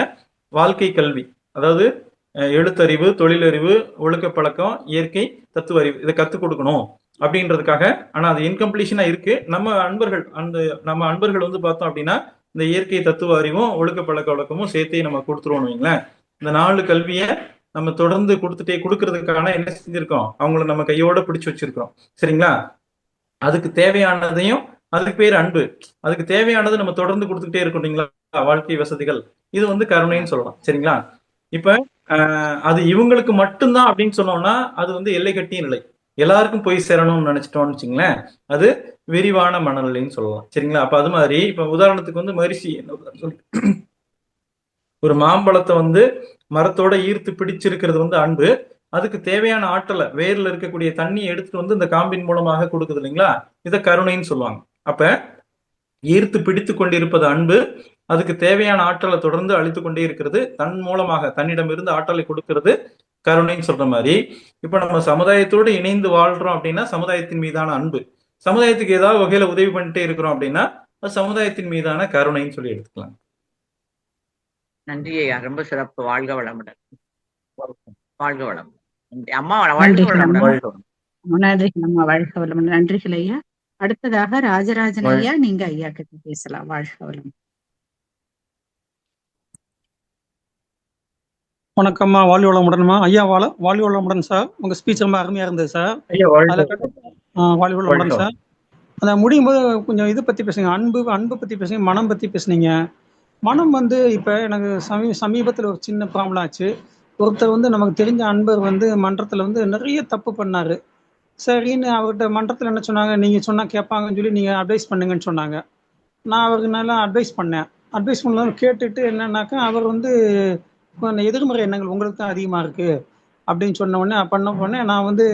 வாழ்க்கை கல்வி, அதாவது எழுத்தறிவு, தொழிலறிவு, ஒழுக்க பழக்கம், இயற்கை, தத்துவ அறிவு, இதை கத்துக் கொடுக்கணும் அப்படின்றதுக்காக. ஆனா அது இன்கம்ப்ளீஷனா இருக்கு. நம்ம அன்பர்கள் வந்து பார்த்தோம் அப்படின்னா இந்த இயற்கை, தத்துவ அறிவும் ஒழுக்க பழக்க வழக்கமும் சேர்த்தே நம்ம கொடுத்துருவோம் வைங்களேன். இந்த 4 கல்வியை நம்ம தொடர்ந்து கொடுக்கறதுக்கான என்ன செஞ்சிருக்கோம், அவங்கள நம்ம கையோட பிடிச்சு வச்சிருக்கிறோம். சரிங்களா? அதுக்கு தேவையானதையும், அதுக்கு பேர் அன்பு, அதுக்கு தேவையானது நம்ம தொடர்ந்து கொடுத்துக்கிட்டே இருக்கோம் இல்லைங்களா, வாழ்க்கை வசதிகள். இது வந்து கருணைன்னு சொல்லலாம். சரிங்களா? இப்ப அது இவங்களுக்கு மட்டும்தான் அப்படின்னு சொன்னோம்னா அது வந்து எல்லை கட்டிய நிலை. எல்லாருக்கும் போய் சேரணும்னு நினைச்சிட்டோம்னு வச்சுங்களேன், அது விரிவான மனநிலைன்னு சொல்லலாம். சரிங்களா? அப்ப அது மாதிரி இப்ப உதாரணத்துக்கு வந்து மரிசி ஒரு மாம்பழத்தை வந்து மரத்தோட ஈர்த்து பிடிச்சிருக்கிறது வந்து அன்பு. அதுக்கு தேவையான ஆற்றலை, வேர்ல இருக்கக்கூடிய தண்ணியை எடுத்துட்டு வந்து இந்த காம்பின் மூலமாக கொடுக்குது இல்லைங்களா, இதை கருணைன்னு சொல்லுவாங்க. அப்ப ஈர்த்து பிடித்து கொண்டிருப்பது அன்பு, அதுக்கு தேவையான ஆற்றலை தொடர்ந்து அளித்து கொண்டே இருக்கிறது, தன் மூலமாக தன்னிடமிருந்து ஆற்றலை கொடுக்கிறது கருணைன்னு சொல்ற மாதிரி. இப்ப நம்ம சமுதாயத்தோடு இணைந்து வாழ்றோம் அப்படின்னா சமுதாயத்தின் மீதான அன்பு, சமுதாயத்துக்கு ஏதாவது வகையில உதவி பண்ணிட்டே இருக்கிறோம் அப்படின்னா அது சமுதாயத்தின் மீதான கருணைன்னு சொல்லி எடுத்துக்கலாம்.
நன்றி ஐயா, ரொம்ப சிறப்பு. வாழ்க வளமுடன். வாழ்க வளம். அம்மா
நன்றிகள் அம்மா, வாழ்க வளமுடன். நன்றிகள் ஐயா. அடுத்ததாக ராஜராஜன் ஐயா, நீங்க ஐயா கிட்ட பேசலாம். வாழ்க வளம்.
வணக்கம்மா, வாழ்க வளமுடன்மா ஐயா. வாழ்க வளமுடன் சார். உங்க ஸ்பீச் ரொம்ப அருமையா இருந்தது சார். வாழ்க வளமுடன் சார். அதை முடியும் போது கொஞ்சம் இது பத்தி பேசுங்க, அன்பு பத்தி பேசுங்க, மனம் பத்தி பேசுனீங்க. மனம் வந்து இப்ப எனக்கு சமீபத்தில் ஒரு சின்ன ப்ராப்ளம் ஆச்சு. ஒருத்தர் வந்து நமக்கு தெரிஞ்ச அன்பர் வந்து மன்றத்துல வந்து நிறைய தப்பு பண்ணாரு. சரின்னு அவர்கிட்ட மன்றத்துல என்ன சொன்னாங்க, நீங்க சொன்னா கேட்பாங்கன்னு சொல்லி நீங்க அட்வைஸ் பண்ணுங்கன்னு சொன்னாங்க. நான் அவருக்கு நல்லா அட்வைஸ் பண்ணேன். அட்வைஸ் பண்ணாலும் கேட்டுட்டு என்னன்னாக்கா, அவர் வந்து எதிர்மறை எண்ணங்கள் உங்களுக்கு தான் அதிகமா இருக்கு அப்படின்னு சொன்ன உடனே நான் வந்து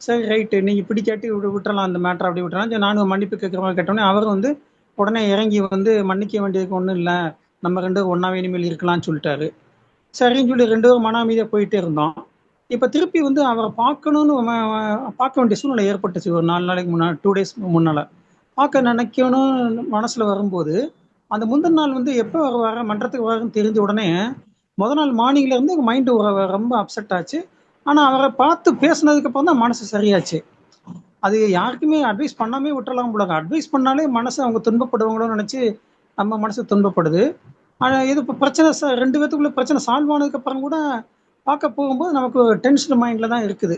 சரி ரைட்டு, நீங்க பிடிக்காட்டி விட்டுறலாம் அந்த மேட்டர், அப்படி விட்டுறலாம். நானும் மன்னிப்பு கேட்குற மாதிரி கேட்டோடனே அவர் வந்து உடனே இறங்கி வந்து மன்னிக்க வேண்டியதுக்கு ஒன்றும் இல்லை, நம்ம 2 பேரும் ஒன்றாவே இனிமேல் இருக்கலாம்னு சொல்லிட்டாரு. சரின்னு சொல்லி 2 பேரும் மன அமைதியாக போயிட்டே இருந்தோம். இப்போ திருப்பி வந்து அவரை பார்க்க வேண்டிய சூழ்நிலை ஏற்பட்டுச்சு. ஒரு 4 நாளைக்கு முன்னாடி, 2 days முன்னால் பார்க்க நினைக்கணும் மனசில் வரும்போது, அந்த முந்தின நாள் வந்து எப்போ வர மன்றத்துக்கு வரன்னு தெரிஞ்ச உடனே முதல் நாள் மார்னிங்லேருந்து மைண்டு ரொம்ப அப்செட் ஆச்சு. ஆனால் அவரை பார்த்து பேசுனதுக்கப்புறம் தான் மனசு சரியாச்சு. அது யாருக்குமே அட்வைஸ் பண்ணாமே விட்டுறலாம் போல. அட்வைஸ் பண்ணாலே மனசு அவங்க துன்பப்படுவாங்களோ நினச்சி நம்ம மனசு துன்பப்படுது. ஆனால் இது இப்போ பிரச்சனை 2 பேத்துக்குள்ள பிரச்சனை சால்வ் ஆனதுக்கப்புறம் கூட பார்க்க போகும்போது நமக்கு டென்ஷன் மைண்டில் தான் இருக்குது.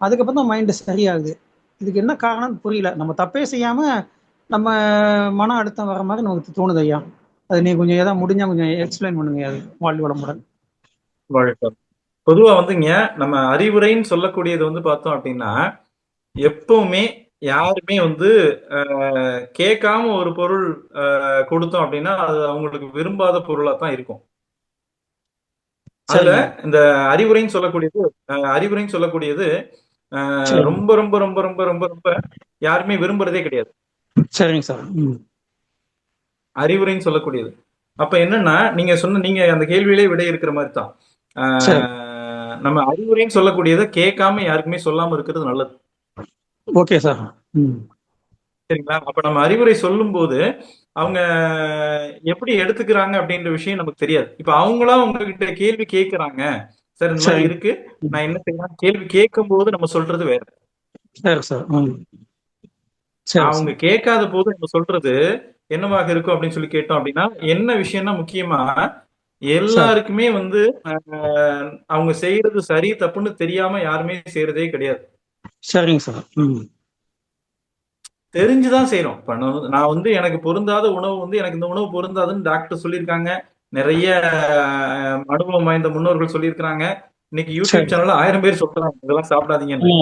அதுக்கப்புறம் தான் மைண்டு சரியாகுது. இதுக்கு என்ன காரணம்னு புரியல. நம்ம தப்பே செய்யாமல் நம்ம மன அழுத்தம் வர மாதிரி நமக்கு தோணுது ஐயா. அது நீ கொஞ்சம் ஏதாவது முடிஞ்சா கொஞ்சம் எக்ஸ்பிளைன் பண்ணுங்க. அது வாழ்வு வளமுடன்.
பொதுவா வந்துங்க நம்ம அறிவுரைன்னு சொல்லக்கூடியது வந்து பார்த்தோம் அப்படின்னா எப்பவுமே யாருமே வந்து கேட்காம ஒரு பொருள் கொடுத்தோம் அப்படின்னா அது அவங்களுக்கு விரும்பாத பொருளா தான் இருக்கும். அதுல
சரிங்க
இந்த அறிவுரைன்னு சொல்லக்கூடியது
சரிங்க
ரொம்ப ரொம்ப ரொம்ப ரொம்ப ரொம்ப ரொம்ப யாருமே விரும்புறதே கிடையாது.
சரிங்க சார்.
அறிவுரைன்னு சொல்லக்கூடியது. அப்ப என்னன்னா நீங்க அந்த கேள்வியிலே விடை இருக்கிற மாதிரி தான்.
சரி
நம்ம அறிவுரைன்னு சொல்லக்கூடியதை கேட்காம யாருக்குமே சொல்லாம இருக்கிறது நல்லது.
Okay sir.
சரிங்களா? அப்ப நம்ம அறிவுரை சொல்லும் போது அவங்க எப்படி எடுத்துக்கிறாங்க அப்படின்ற விஷயம் நமக்கு தெரியாது. இப்ப அவங்களா உங்ககிட்ட கேள்வி கேட்கறாங்க, சார் இந்த மாதிரி
சரி
இருக்கு, நான் என்ன செய்யலாம், கேள்வி கேட்கும் போது நம்ம சொல்றது வேற.
சரி சார். சரி
அவங்க
சார்.
கேட்காத போது நம்ம சொல்றது என்னவாக இருக்கும் அப்படின்னு சொல்லி கேட்டோம் அப்படின்னா, என்ன விஷயம்னா முக்கியமா
சார்
எல்லாருக்குமே வந்து அவங்க செய்யறது சரி தப்புன்னு தெரியாம யாருமே செய்யறதே கிடையாது.
சரிங்க சார்.
தெரிஞ்சுதான் செய்யறோம். இப்ப நான் வந்து எனக்கு பொருந்தாத உணவு வந்து எனக்கு இந்த உணவு பொருந்தாதுன்னு டாக்டர் சொல்லியிருக்காங்க. நிறைய அனுபவம் வாய்ந்த முன்னோர்கள் சொல்லியிருக்கிறாங்க. இன்னைக்கு யூடியூப்
சரி.
சேனல்ல 1000 பேர் சொல்றாங்க இதெல்லாம் சாப்பிடாதீங்கன்னு.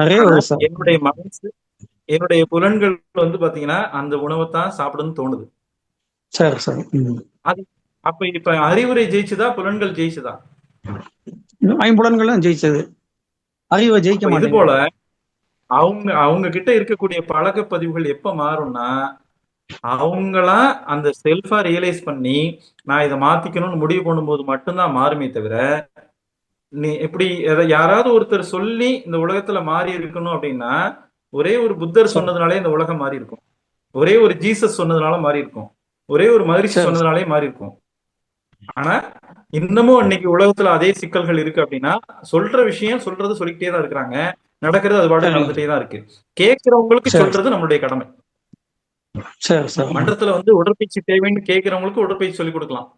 நிறைய
ஆனா
வருது சார்.
என்னுடைய மனசு, என்னுடைய புலன்கள் வந்து பாத்தீங்கன்னா அந்த உணவைத்தான் சாப்பிடணும்னு தோணுது.
சரி சார்.
அது அப்ப இப்ப அறிவுரை ஜெயிச்சுதா, புலன்கள் ஜெயிச்சுதா?
ஐம்புலன்கள் ஜெயிச்சது, அறிவை ஜெயிக்க
அப்ப இது
மாட்டேங்குது.
போல அவங்க அவங்க கிட்ட இருக்கக்கூடிய பழக்க பதிவுகள் எப்ப மாறும்னா, அவங்களா அந்த செல்ஃபா ரியலைஸ் பண்ணி நான் இதை மாத்திக்கணும்னு முடிவு பண்ணும்போது மட்டும்தான் மாறுமே தவிர, நீ எப்படி யாராவது ஒருத்தர் சொல்லி இந்த உலகத்துல மாறி இருக்கணும் அப்படின்னா, ஒரே ஒரு புத்தர்
சரி
சொன்னதுனாலே இந்த உலகம் மாறி இருக்கும். ஒரே ஒரு ஜீசஸ் சொன்னதுனால மாறி இருக்கும். ஒரே ஒரு மகரிஷி
சரி
சொன்னதுனாலே மாறி இருக்கும். ஆனா இன்னமும் இன்னைக்கு உலகத்துல அதே சிக்கல்கள் இருக்கு அப்படின்னா, சொல்ற விஷயம் சொல்றது சொல்லிக்கிட்டே தான் இருக்கிறாங்க. நடக்கிறது அது பாட்டுக்கு
சரிங்க
நடந்துட்டே தான் இருக்கு. கேட்கிறவங்களுக்கு
சரி
சொல்றது நம்மளுடைய கடமை.
சரி சார்.
மன்றத்துல வந்து உடற்பயிற்சி தேவைன்னு கேட்கிறவங்களுக்கு உடற்பயிற்சி சொல்லிக் கொடுக்கலாம்.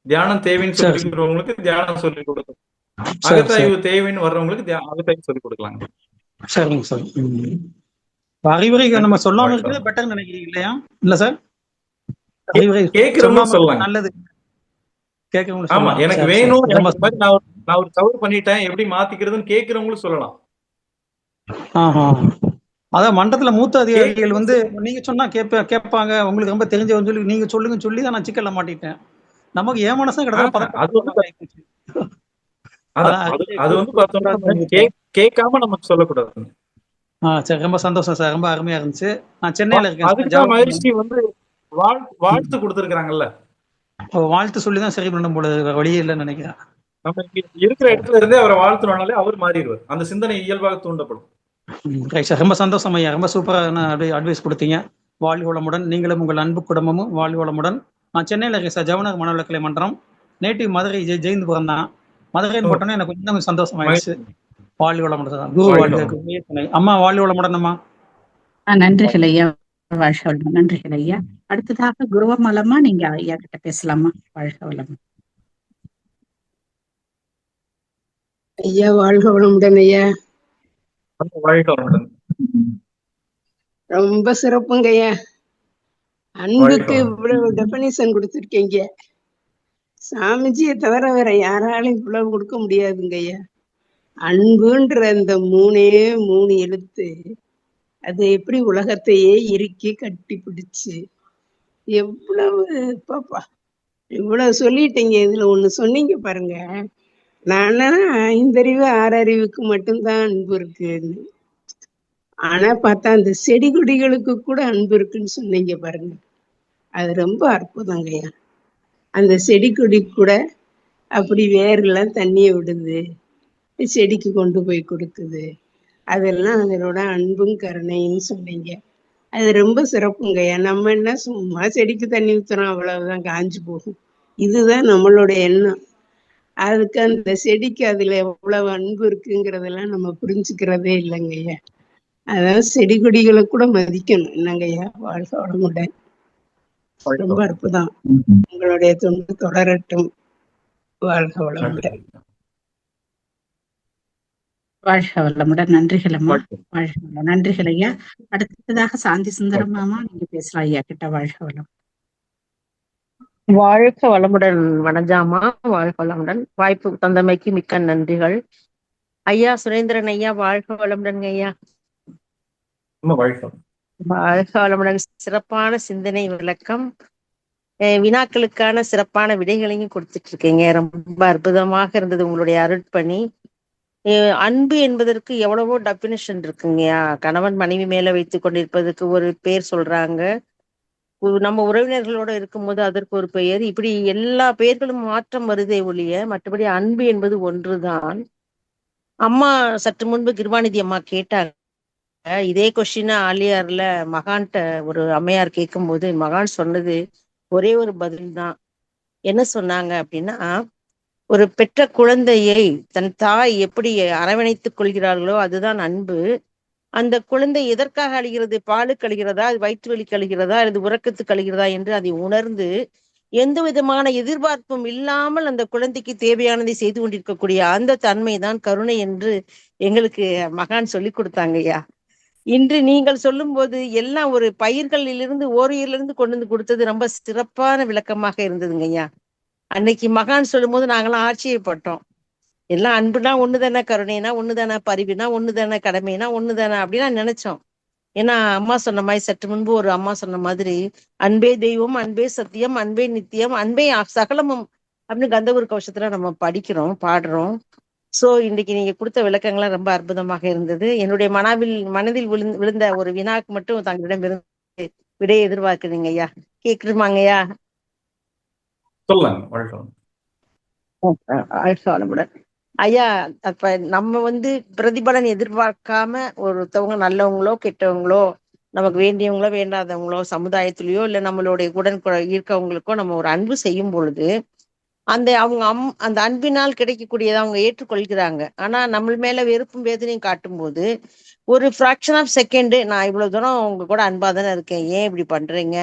தியானம் தேவைன்னு
சரி
சொல்லிக்கிறவங்களுக்கு தியானம் சொல்லிக் கொடுக்கலாம்.
சரி சார்.
அகத்தாய்வு தேவைன்னு வர்றவங்களுக்கு அகத்தாய்வு சொல்லிக் கொடுக்கலாங்க.
சரிங்க சார். அறிவுரை நம்ம சொல்லாம
வாழ்க்கை
இருக்கிறது
வளம்.
பெட்டர் நினைக்கிறீங்க இல்லையா? இல்ல சார், அறிவுரை
கேட்கிறவங்க
சொல்லாம இருக்கிறது
சொல்லலாங்க.
நல்லது. கேட்கறவங்க
ஆமா,
சொல்லலாம்.
எனக்கு
சரி
வேணும்,
சார்.
எனக்கு
ரொம்ப
இந்த மாதிரி நான் ஒரு தவறு பண்ணிட்டேன், எப்படி மாத்திக்கிறதுன்னு கேட்கிறவங்களும் சொல்லலாம்.
ஆஹா. அதான் மன்றத்துல மூத்த அதிகாரிகள்
கேட்கிறவங்க
வந்து நீங்க சொன்னா கேட்பாங்க, உங்களுக்கு ரொம்ப தெரிஞ்சவன்னு சொல்லி நீங்க சொல்லுங்கன்னு சொல்லி தான் நான் சிக்கல்ல மாட்டிட்டேன். நமக்கு ஏன் மனசும் கிட்டத்தட்ட
அது வந்து
பதட்டம் ஆயிப்போச்சு.
அதான்
அதான்
அது வந்து பார்த்தோம்னா நம்ம கேட்காம நமக்கு சொல்லக்கூடாது.
சரி, ரொம்ப சந்தோஷம் சார். ரொம்ப அருமையா இருந்துச்சு. நான் சென்னையில இருக்கேன் சார்.
அதுக்குதான் மகிழ்ச்சி வந்து வாழ்த்து கொடுத்திருக்கிறாங்கல்ல.
வாழ்த்து சொல்லி தான் சரி பண்ணணும் போல இருக்கு. வேற வழியே இல்லைன்னு நினைக்கிறேன்.
நம்ம இருக்கிற இடத்துல இருந்தே அவரை வாழ்த்துனாலே அவர் மாறிடுவார். அந்த சிந்தனை இயல்பாக தூண்டப்படும்.
ரைட் சார், ரொம்ப சந்தோஷம் ஐயா. ரொம்ப சூப்பரான அட்வைஸ் கொடுத்தீங்க. வாழ்வு வளமுடன். நீங்களும் உங்கள் அன்பு குடும்பமும் வாழ்வு வளமுடன். நான் சென்னையில இருக்கேன் சார். ஜவஹர் மனவளக்கலை மன்றம். நேட்டிவ் மதுரை ஜெயந்துபுரம் தான். மதுரைன்னு போட்டோன்னே எனக்கு இன்னும் சந்தோஷம் ஆயிடுச்சு. வாழ்வு வளமுடன் சார். குரு வாழ்க, குருவே துணை. அம்மா வாழ்வு வளமுடன் அம்மா.
நன்றிகள் ஐயா. வாழ்க வளமுடன். நன்றிகள் ஐயா. அடுத்ததாக குருவமலமா நீங்க ஐயா கிட்ட பேசலாமா? வாழ்க வளமுடன்.
ஐயா வாழ்க வளமுடன் ஐயா.
வாழ்க வளமுடன்.
ரொம்ப சிறப்புங்க ஐயா. அன்புக்கு இவ்வளவு டெபனிஷன் கொடுத்துருக்கீங்க. சாமிஜியை தவிர வேற யாராலும் இவ்வளவு கொடுக்க முடியாதுங்க ஐயா. அன்புன்ற அந்த 3 எழுத்து அது எப்படி உலகத்தையே இறுக்கி கட்டி பிடிச்சு எவ்வளவு பாப்பா இவ்வளவு சொல்லிட்டீங்க. இதுல ஒண்ணு சொன்னீங்க பாருங்க, நான் 5 அறிவு 6 அறிவுக்கு மட்டும்தான் அன்பு இருக்குன்னு. ஆனா பார்த்தா அந்த செடி கொடிகளுக்கு கூட அன்பு இருக்குன்னு சொன்னீங்க பாருங்க, அது ரொம்ப அற்புதங்கய்யா. அந்த செடி கொடி கூட அப்படி வேர்லாம் தண்ணிய விடுது, செடிக்கு கொண்டு போய் கொடுக்குது. அதெல்லாம் அதனோட அன்பும் கருணைன்னு சொன்னீங்க. அது ரொம்ப சிறப்புங்கய்யா. நம்ம என்ன சும்மா செடிக்கு தண்ணி ஊத்துறோம், அவ்வளவுதான், காஞ்சு போகும். இதுதான் நம்மளோட எண்ணம். அதுக்கு அந்த செடிக்கு அதுல எவ்வளவு அன்பு இருக்குங்கிறதெல்லாம் நம்ம புரிஞ்சுக்கிறதே இல்லைங்கய்யா. அதான் செடி கொடிகளை கூட மதிக்கணும் என்னங்கய்யா. வாழ்க வளமுடன். ரொம்ப அற்புதம். உங்களுடைய தொண்டு தொடரட்டும். வாழ்க வளமுடன்.
வாழ்க வளமுடன். நன்றிகள் அம்மா. வாழ்க வளம். நன்றிகள் ஐயா. அடுத்ததாக சாந்தி சுந்தரம் மாமா நீங்க பேசலாம் ஐயா கிட்ட. வாழ்க வளம்.
வாழ்க வளமுடன் வனஜாமா. வாழ்க வளமுடன். வாய்ப்பு தந்தமைக்கு மிக்க நன்றிகள் ஐயா. சுரேந்திரன் ஐயா வாழ்க வளமுடன் ஐயா.
ரொம்ப வாழ்க.
வாழ்க வளமுடன். சிறப்பான சிந்தனை விளக்கம், வினாக்களுக்கான சிறப்பான விடைகளையும் கொடுத்துட்டு இருக்கீங்க. ரொம்ப அற்புதமாக இருந்தது உங்களுடைய அருட்பணி. அன்பு என்பதற்கு எவ்வளவோ டெபினிஷன் இருக்குங்கய்யா. கணவன் மனைவி மேல வைத்துக் கொண்டிருப்பதற்கு ஒரு பேர் சொல்றாங்க, நம்ம உறவினர்களோட இருக்கும்போது அதற்கு ஒரு பெயர், இப்படி எல்லா பெயர்களும் மாற்றம் வருதே ஒழிய மற்றபடி அன்பு என்பது ஒன்றுதான். அம்மா சற்று முன்பு கிருபாநிதி அம்மா கேட்டாங்க, இதே கொஸ்டின் ஆலியார்ல மகான்கிட்ட ஒரு அம்மையார் கேட்கும்போது மகான் சொன்னது ஒரே ஒரு பதில் தான். என்ன சொன்னாங்க அப்படின்னா, ஒரு பெற்ற குழந்தையை தன் தாய் எப்படி அரவணைத்துக் கொள்கிறார்களோ அதுதான் அன்பு. அந்த குழந்தை எதற்காக அழுகிறது, பாலுக்கு அழுகிறதா, அது வயிற்று வலிக்கு அழுகிறதா, அல்லது உறக்கத்துக்கு அழுகிறதா என்று அதை உணர்ந்து எந்த விதமான எதிர்பார்ப்பும் இல்லாமல் அந்த குழந்தைக்கு தேவையானதை செய்து கொண்டிருக்கக்கூடிய அந்த தன்மைதான் கருணை என்று எங்களுக்கு மகான் சொல்லி கொடுத்தாங்கய்யா. இன்று நீங்கள் சொல்லும் போது எல்லாம் ஒரு பயிர்களிலிருந்து ஓரியிலிருந்து கொண்டு வந்து கொடுத்தது ரொம்ப சிறப்பான விளக்கமாக இருந்ததுங்க ஐயா. அன்னைக்கு மகான் சொல்லும் போது நாங்களாம் ஆச்சரியப்பட்டோம். எல்லாம் அன்புனா ஒண்ணுதானே, கருணைனா ஒண்ணுதானே, பரிவுனா ஒண்ணுதானே, கடமைனா ஒண்ணுதானே அப்படின்னு நினைச்சோம். ஏன்னா அம்மா சொன்ன மாதிரி, சற்று முன்பு ஒரு அம்மா சொன்ன மாதிரி, அன்பே தெய்வம், அன்பே சத்தியம், அன்பே நித்தியம், அன்பே சகலமும் அப்படின்னு கந்தகுரு கவசத்துல நம்ம படிக்கிறோம், பாடுறோம். சோ இன்னைக்கு நீங்க கொடுத்த விளக்கங்கள்லாம் ரொம்ப அற்புதமாக இருந்தது. என்னுடைய மனதில் விழுந்த ஒரு வினாக்கு மட்டும் தங்களிடம் இருந்து விடையை எதிர்பார்க்குறீங்க ஐயா. கேக்குறமாங்கய்யா?
சொல்லுங்க. வாழ்க.
வளமுடன் ஐயா. அப்ப நம்ம பிரதிபலன் எதிர்பார்க்காம ஒருத்தவங்க நல்லவங்களோ கெட்டவங்களோ, நமக்கு வேண்டியவங்களோ வேண்டாதவங்களோ, சமுதாயத்திலயோ இல்ல நம்மளுடைய இருக்கவங்களுக்கோ நம்ம ஒரு அன்பு செய்யும் பொழுது அவங்க அந்த அன்பினால் கிடைக்கக்கூடியதை அவங்க ஏற்றுக்கொள்கிறாங்க. ஆனா நம்ம மேல வெறுப்பும் வேதனையும் காட்டும் போது ஒரு ஃபிராக்ஷன் ஆஃப் செகண்ட், நான் இவ்வளவு தூரம் உங்க கூட அன்பா தானே இருக்கேன், ஏன் இப்படி பண்றீங்க,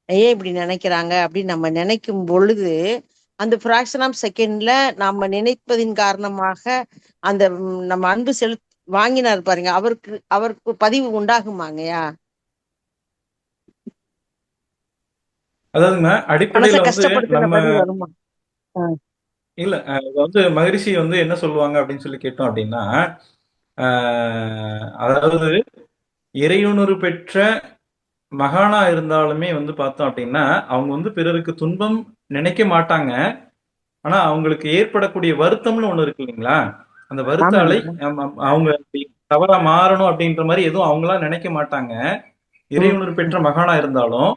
ஏன் இப்படி நினைக்கிறாங்க அப்படின்னு நம்ம நினைக்கும் பொழுது அந்த ஃபிராக்ஷன் ஆஃப் செகண்ட்ல நம்ம நினைப்பதின் காரணமாக அந்த நம்ம அன்பு வாங்கினார் பாருங்க, அவருக்கு பதிவு உண்டாகுமாங்கய்யா?
அதாவதுங்க அடிப்படையில
கஷ்டப்படுத்துற
நம்ம
பதிவு வருமா?
இல்ல மகரிஷி என்ன சொல்லுவாங்க அப்படின்னு சொல்லி கேட்டோம் அப்படின்னா, அதாவது இறையுணர்வு பெற்ற மகானா இருந்தாலுமே பார்த்தோம் அப்படின்னா அவங்க பிறருக்கு துன்பம் நினைக்க மாட்டாங்க. ஆனா அவங்களுக்கு ஏற்படக்கூடிய வருத்தம்னு ஒண்ணு இருக்கு இல்லைங்களா, அந்த வருத்த அலை அவங்க தவறா மாறணும் அப்படின்ற மாதிரி எதுவும் அவங்களா நினைக்க மாட்டாங்க, இறையுணர்வு பெற்ற மகானா இருந்தாலும்.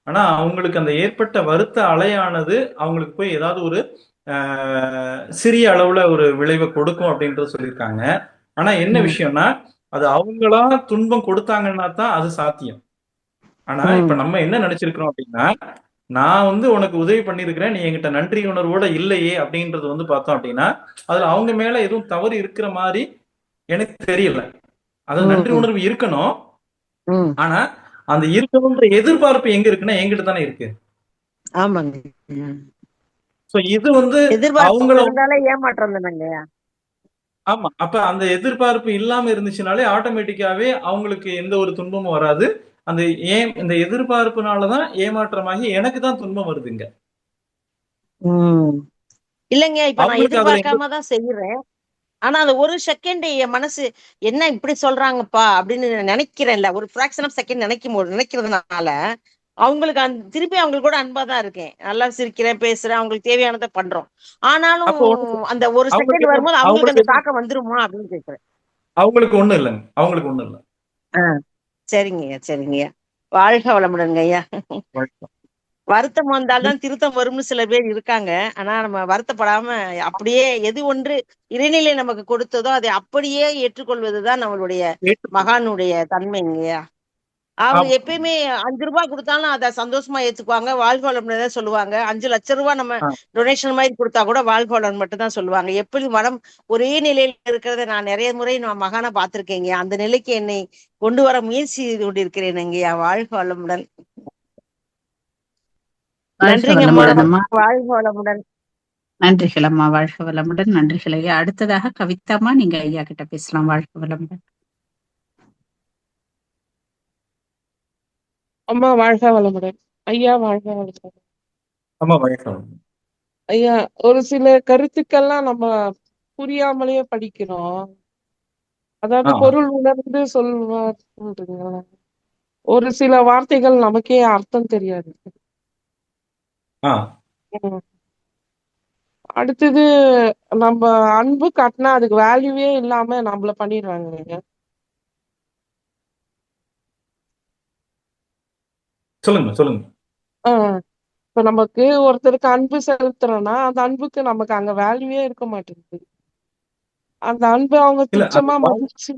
ஆனா அவங்களுக்கு அந்த ஏற்பட்ட வருத்த அலையானது அவங்களுக்கு போய் ஏதாவது ஒரு சிறிய அளவுல ஒரு விளைவை கொடுக்கும் அப்படின்றது சொல்லியிருக்காங்க. ஆனா என்ன விஷயம்னா, அது அவங்களா துன்பம் கொடுத்தாங்கன்னா தான் அது சாத்தியம். ஆனா இப்ப நம்ம என்ன நினைச்சிருக்கிறோம் அப்படின்னா, நான் உனக்கு உதவி பண்ணிருக்கிறேன், நீ என்கிட்ட நன்றி உணர்வோட இல்லையே அப்படின்றது பார்த்தோம் அப்படின்னா, அதுல அவங்க மேல எதுவும் தவறு இருக்கிற மாதிரி எனக்கு தெரியல. அது நன்றி உணர்வு இருக்கணும். ஆனா அந்த இருக்கணும்ன்ற எதிர்பார்ப்பு எங்க இருக்குன்னா என்கிட்ட தானே இருக்கு.
ஆமாங்க.
சோ இது அவங்கள
ஏமாற்றம் தானங்க.
ஆமா. அப்ப அந்த எதிர்பார்ப்பு இல்லாம இருந்துச்சுனாலே ஆட்டோமேட்டிக்காவே அவங்களுக்கு எந்த ஒரு துன்பமும் வராது. அந்த இந்த எதிர்பார்ப்புனாலதான் ஏமாற்றமாகி எனக்கு தான் துன்பம் வருதுங்க.
இல்லைங்க, இப்ப நான் எதிர்பார்க்காம தான் செய்யறேன். ஆனா அந்த ஒரு செகண்ட் என் மனசு என்ன இப்படி சொல்றாங்கப்பா அப்படின்னு நினைக்கிறேன்ல, ஒரு ஃபிராக்ஷன் ஆஃப் செகண்ட் நினைக்கிறதுனால அவங்களுக்கு திருப்பி அவங்களுக்கு கூட அன்பா தான் இருக்கேன், நல்லா சிரிக்கிறேன், பேசுறேன், அவங்களுக்கு தேவையானதை பண்றோம். ஆனாலும் அந்த ஒரு செகண்ட் வரும்போது அவங்களுக்கு அந்த தாக்கம் வந்துருமா அப்படின்னு கேட்கிறேன்.
அவங்களுக்கு ஒண்ணும் இல்லைங்க, அவங்களுக்கு ஒண்ணும் இல்லை.
சரிங்கய்யா, சரிங்கய்யா. வாழ்க வளமுடன்ங்க ஐயா. வருத்தம் வந்தால்தான் திருத்தம் வரும்னு சில பேர் இருக்காங்க. ஆனா நம்ம வருத்தப்படாம அப்படியே எது ஒன்று இறைநிலை நமக்கு கொடுத்ததோ அதை அப்படியே ஏற்றுக்கொள்வதுதான் நம்மளுடைய மகானுடைய தன்மைங்கய்யா. அவங்க எப்பயுமே 5 ரூபாய் கொடுத்தாலும் அதை சந்தோஷமா ஏத்துக்குவாங்க, வாழ்க வளம்னு சொல்லுவாங்க. 5 லட்சம் ரூபாய் நம்ம டொனேஷன் மாதிரி கொடுத்தா கூட வாழ்க வளம் மட்டும் தான் சொல்லுவாங்க. எப்படி மனம் ஒரே நிலையில இருக்கிறத நான் நிறைய முறை நான் மகானா பார்த்திருக்கேங்க. அந்த நிலைக்கு என்னை கொண்டு வர முயற்சி செய்து கொண்டிருக்கிறேன் ஐயா. வாழ்க வளமுடன். நன்றிங்க அம்மா. வாழ்க வளமுடன்.
நன்றிகள் அம்மா. வாழ்க வளமுடன். நன்றிகள் ஐயா. அடுத்ததாக கவிதாமா, நீங்க ஐயா கிட்ட பேசலாம். வாழ்க வளமுடன்.
அம்மா வாழ்க வளமுடன். ஐயா வாழ்க வளமுடன்.
அம்மா வாழ்க.
ஐயா, ஒரு சில கருத்துக்கள்லாம் நம்ம புரியாமலேயே படிக்கிறோம். அதாவது
ஆ
பொருள் உணர்ந்து சொல்வார். ஒரு சில வார்த்தைகள் நமக்கே அர்த்தம் தெரியாது.
ஆ
ம். அடுத்தது நம்ம அன்பு காட்டினா அதுக்கு வேல்யூவே இல்லாம நம்மள பண்ணிடுறாங்க.
சொல்லுங்க சொல்லுங்க.
இப்ப நமக்கு ஒருத்தருக்கு அன்பு செலுத்துறோம்னா அந்த அன்புக்கு நமக்கு அங்க வேல்யூவே இருக்க மாட்டேங்குது. அந்த அன்பு அவங்க
இல்ல அது
துச்சமா மதிச்சு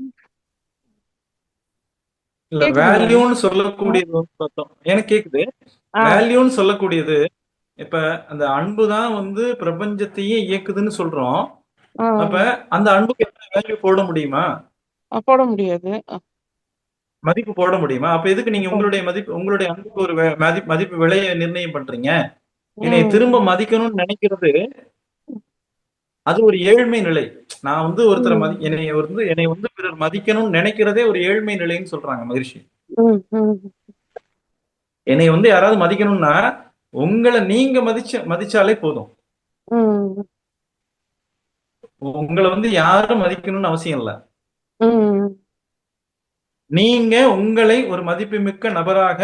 இல்ல
கேக்குதுங்களா?
வேல்யூன்னு சொல்லக்கூடியது வந்து பார்த்தோம் எனக்கு கேக்குது.
ஆ
வேல்யூன்னு சொல்லக்கூடியது இப்ப அந்த அன்பு தான் வந்து பிரபஞ்சத்தையே இயக்குதுன்னு சொல்றோம்.
ஆ
அப்ப அந்த அன்புக்கு எத்தனை வேல்யூ போட முடியுமா?
போட முடியாது.
மதிப்பு போட முடியுமா? அப்ப எதுக்கு நீங்க உங்களுடைய மதிப்பு உங்களுடைய அன்புக்கு ஒரு மதிப்பு விலையை நிர்ணயம் பண்றீங்க? என்னை திரும்ப
ம்
மதிக்கணும்னு நினைக்கிறது அது ஒரு ஏழ்மை நிலை. நான் வந்து ஒருத்தரை
ம்
என்னை வந்து பிறர் மதிக்கணும்னு நினைக்கிறதே ஒரு ஏழ்மை நிலைன்னு சொல்றாங்க மகிழ்ச்சி.
ம் ம்
என்னை வந்து யாராவது மதிக்கணும்னா உங்களை நீங்க மதிச்சாலே போதும்.
ம்
உங்களை வந்து யாரும் மதிக்கணும்னு அவசியம் இல்ல.
ம்
நீங்க உங்களை ஒரு மதிப்புமிக்க நபராக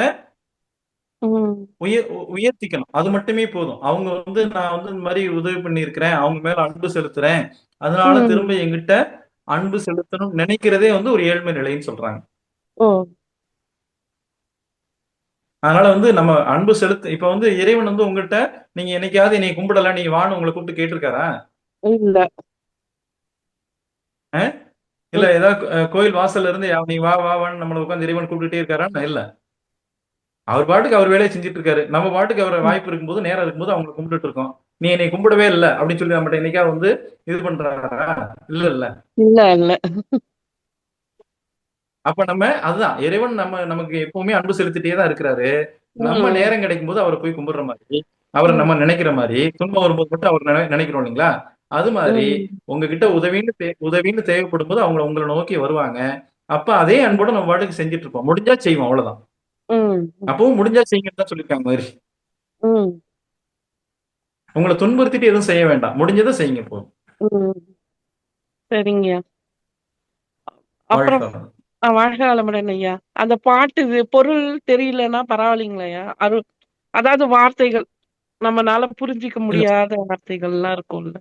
ம்
உயர்த்திக்கணும். அது மட்டுமே போதும். அவங்க வந்து நான் வந்து இந்த மாதிரி உதவி பண்ணியிருக்கிறேன், அவங்க மேல அன்பு செலுத்துறேன், அதனால
ம்
திரும்ப என்கிட்ட அன்பு செலுத்தணும்னு நினைக்கிறதே வந்து ஒரு ஏழ்மை நிலைன்னு சொல்றாங்க.
ஓ
அதனால வந்து நம்ம அன்பு இப்ப வந்து இறைவன் வந்து உங்ககிட்ட நீங்க என்னைக்காவது என்னை கும்பிடல, நீ வான்னு உங்களை கூப்பிட்டு கேட்டிருக்காரா?
இல்ல.
இல்ல ஏதாவது கோயில் வாசல்ல இருந்து நீ வா வா வான்னு நம்மளை உட்காந்து இறைவன் கூப்பிட்டுட்டே இருக்காரா? இல்ல. அவர் பாட்டுக்கு அவர் வேலையை செஞ்சுட்டு இருக்காரு. நம்ம பாட்டுக்கு அவர் வாய்ப்பு இருக்கும்போது நேரம் இருக்கும்போது அவங்களை கும்பிட்டுட்டு இருக்கோம். நீ என்னை கும்பிடவே இல்லை அப்படின்னு சொல்லி நம்மகிட்ட என்னைக்காவது வந்து இது பண்றாரா? இல்ல இல்ல.
இல்ல இல்ல.
அப்ப நம்ம அதுதான் இறைவன் நமக்கு எப்பவுமே அன்பு செலுத்திட்டே தான் இருக்கிறாரு. நம்ம
ம்
நேரம் கிடைக்கும் போது அவரை போய் கும்பிடுற மாதிரி, அவரை
ம்
நம்ம நினைக்கிற மாதிரி, துன்பம் வரும்போது மட்டும் அவர் நினைக்கிறோம் இல்லைங்களா? அது மாதிரி
ம்
உங்ககிட்ட உதவின்னு தேவைப்படும் போது அவங்க உங்களை நோக்கி வருவாங்க. அப்ப அதே அன்போட நம்ம பாட்டுக்கு செஞ்சுட்டு இருப்போம். முடிஞ்சா செய்வோம் அவ்வளவுதான்.
ம்
அப்பவும் முடிஞ்சா செய்யுங்கன்னு தான் சொல்லியிருக்காங்க மாதிரி.
ம்
உங்களை துன்புறுத்திட்டு எதுவும் செய்ய வேண்டாம். முடிஞ்சதை செய்யுங்க போதும்.
ம் சரிங்கய்யா.
வாழ்க
அப்புறம்
வளமுடன்.
வாழ்க வளமுடன் ஐயா. அந்த பாட்டு பொருள் தெரியலன்னா பரவாயில்லைங்களையா? அதாவது வார்த்தைகள் நம்மனால புரிஞ்சிக்க
இல்ல
முடியாத வார்த்தைகள்லாம் இருக்கும்ல.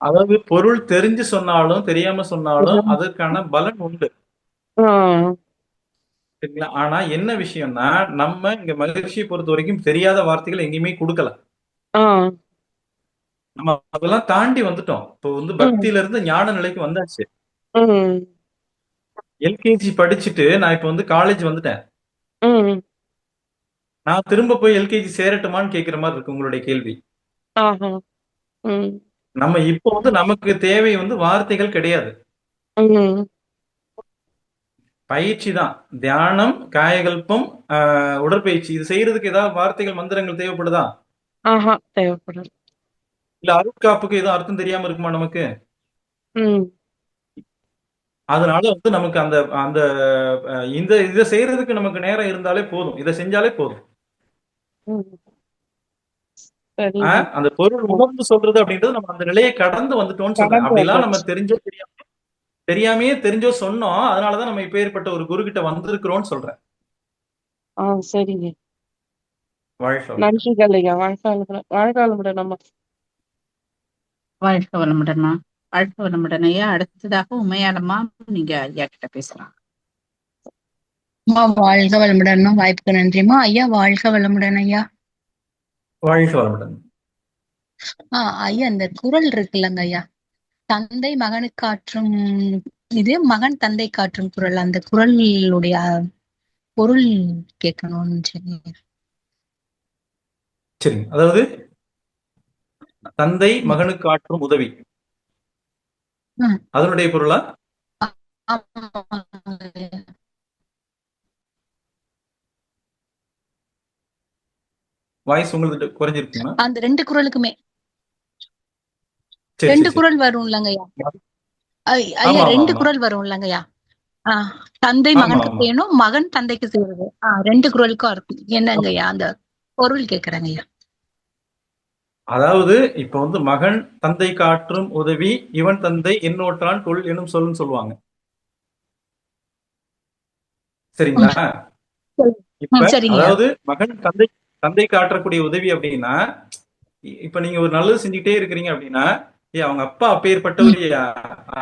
அதாவது பொருள் தெரிஞ்சு சொன்னாலும் தெரியாம சொன்னாலும் அதற்கான பலன் உண்டு.
ஆ
சரிங்களா? ஆனா என்ன விஷயம்னா நம்ம இங்க மகிழ்ச்சியை பொறுத்த வரைக்கும் தெரியாத வார்த்தைகள் எங்கேயுமே கொடுக்கல.
ஆ
நம்ம அதெல்லாம் தாண்டி வந்துட்டோம். இப்போ வந்து
ம்
பக்தியில இருந்து ஞான நிலைக்கு வந்தாச்சு.
ம்
எல்கேஜி படிச்சுட்டு நான் இப்ப வந்து காலேஜ் வந்துட்டேன்.
ம்
நான் திரும்ப போய் எல்கேஜி சேரட்டுமான்னு கேட்கிற மாதிரி இருக்கு உங்களுடைய கேள்வி.
ஆஹா ம்
நம்ம இப்போ வந்து நமக்கு தேவை வந்து வார்த்தைகள் கிடையாது.
ம்
பயிற்சி தான். தியானம், காயகல்பம், உடற்பயிற்சி இது செய்யறதுக்கு ஏதாவது வார்த்தைகள் மந்திரங்கள் தேவைப்படுதா?
ஆஹா தேவைப்படாது.
இல்ல அருட்காப்புக்கு ஏதோ அர்த்தம் தெரியாம இருக்குமா நமக்கு?
ம்
அதனால வந்து நமக்கு அந்த அந்த இந்த இதை செய்யறதுக்கு நமக்கு நேரம் இருந்தாலே போதும். இதை செஞ்சாலே போதும்.
ம் சரிங்க.
அந்த பொருள் உணர்ந்து சொல்றது அப்படின்றது நம்ம அந்த நிலையை கடந்து வந்துட்டோம்னு சொல்றேன்.
கடந்து
அப்படிலாம் நம்ம
வந்தாச்சு.
தெரியாமையே தெரிஞ்சோ சொன்னோம். அதனாலதான் நம்ம இப்ப ஏற்பட்ட ஒரு குரு கிட்ட வந்திருக்கிறோம்னு சொல்றேன்.
சரிங்க.
வாழ்க வளமுடன்.
நன்றிகள் ஐயா. வாழ்க வளமுடன். வாழ்க வளமுடன் அம்மா.
வாழ்க வளமுடன்மா. வாழ்க வளமுடன் ஐயா. அடுத்ததாக உமையாலம்மா, நீங்க ஐயா கிட்ட பேசலாம்.
வாழ்க வளமுடன். வாய்ப்புக்கு நன்றிம்மா. ஐயா வாழ்க வளமுடன் ஐயா.
வாழ்க வளமுடன்.
ஐயா இந்த குறள் இருக்குல்லங்க ஐயா, தந்தை மகனுக்கு காற்றும் இது மகன் தந்தை காற்றும் குறள், அந்த குறளுடைய பொருள் கேட்கணும்னு சொல்லி.
சரி, அதாவது தந்தை மகனுக்கு ஆற்றும் உதவி அதனுடைய பொருளா? வாய்ஸ் உங்களுக்கு குறைஞ்சிருக்குமா?
அந்த ரெண்டு குறளுக்குமே ரெண்டு குறள் வரும் இல்லங்கய்யா ஐயா, ரெண்டு குறள் வரும் இல்லங்கய்யா. தந்தை மகனுக்கு செய்யணும், மகன் தந்தைக்கு செய்யறது. ரெண்டு குறளுக்கும் அர்த்தம் என்னங்கய்யா, அந்த பொருள் கேக்குறாங்க ஐயா.
அதாவது இப்ப வந்து மகன் தந்தை காற்றும் உதவி, இவன் தந்தை என்னோட்டான் தொல் என்னும் சொல்லுன்னு சொல்லுவாங்க. சரிங்களா? இப்ப
சரிங்க.
அதாவது மகன் தந்தைக்கு ஆற்றக்கூடிய உதவி அப்படின்னா, இப்ப நீங்க ஒரு நல்லது செஞ்சுக்கிட்டே இருக்கிறீங்க அப்படின்னா, அவங்க அப்பா அப்பேற்பட்டவரியா,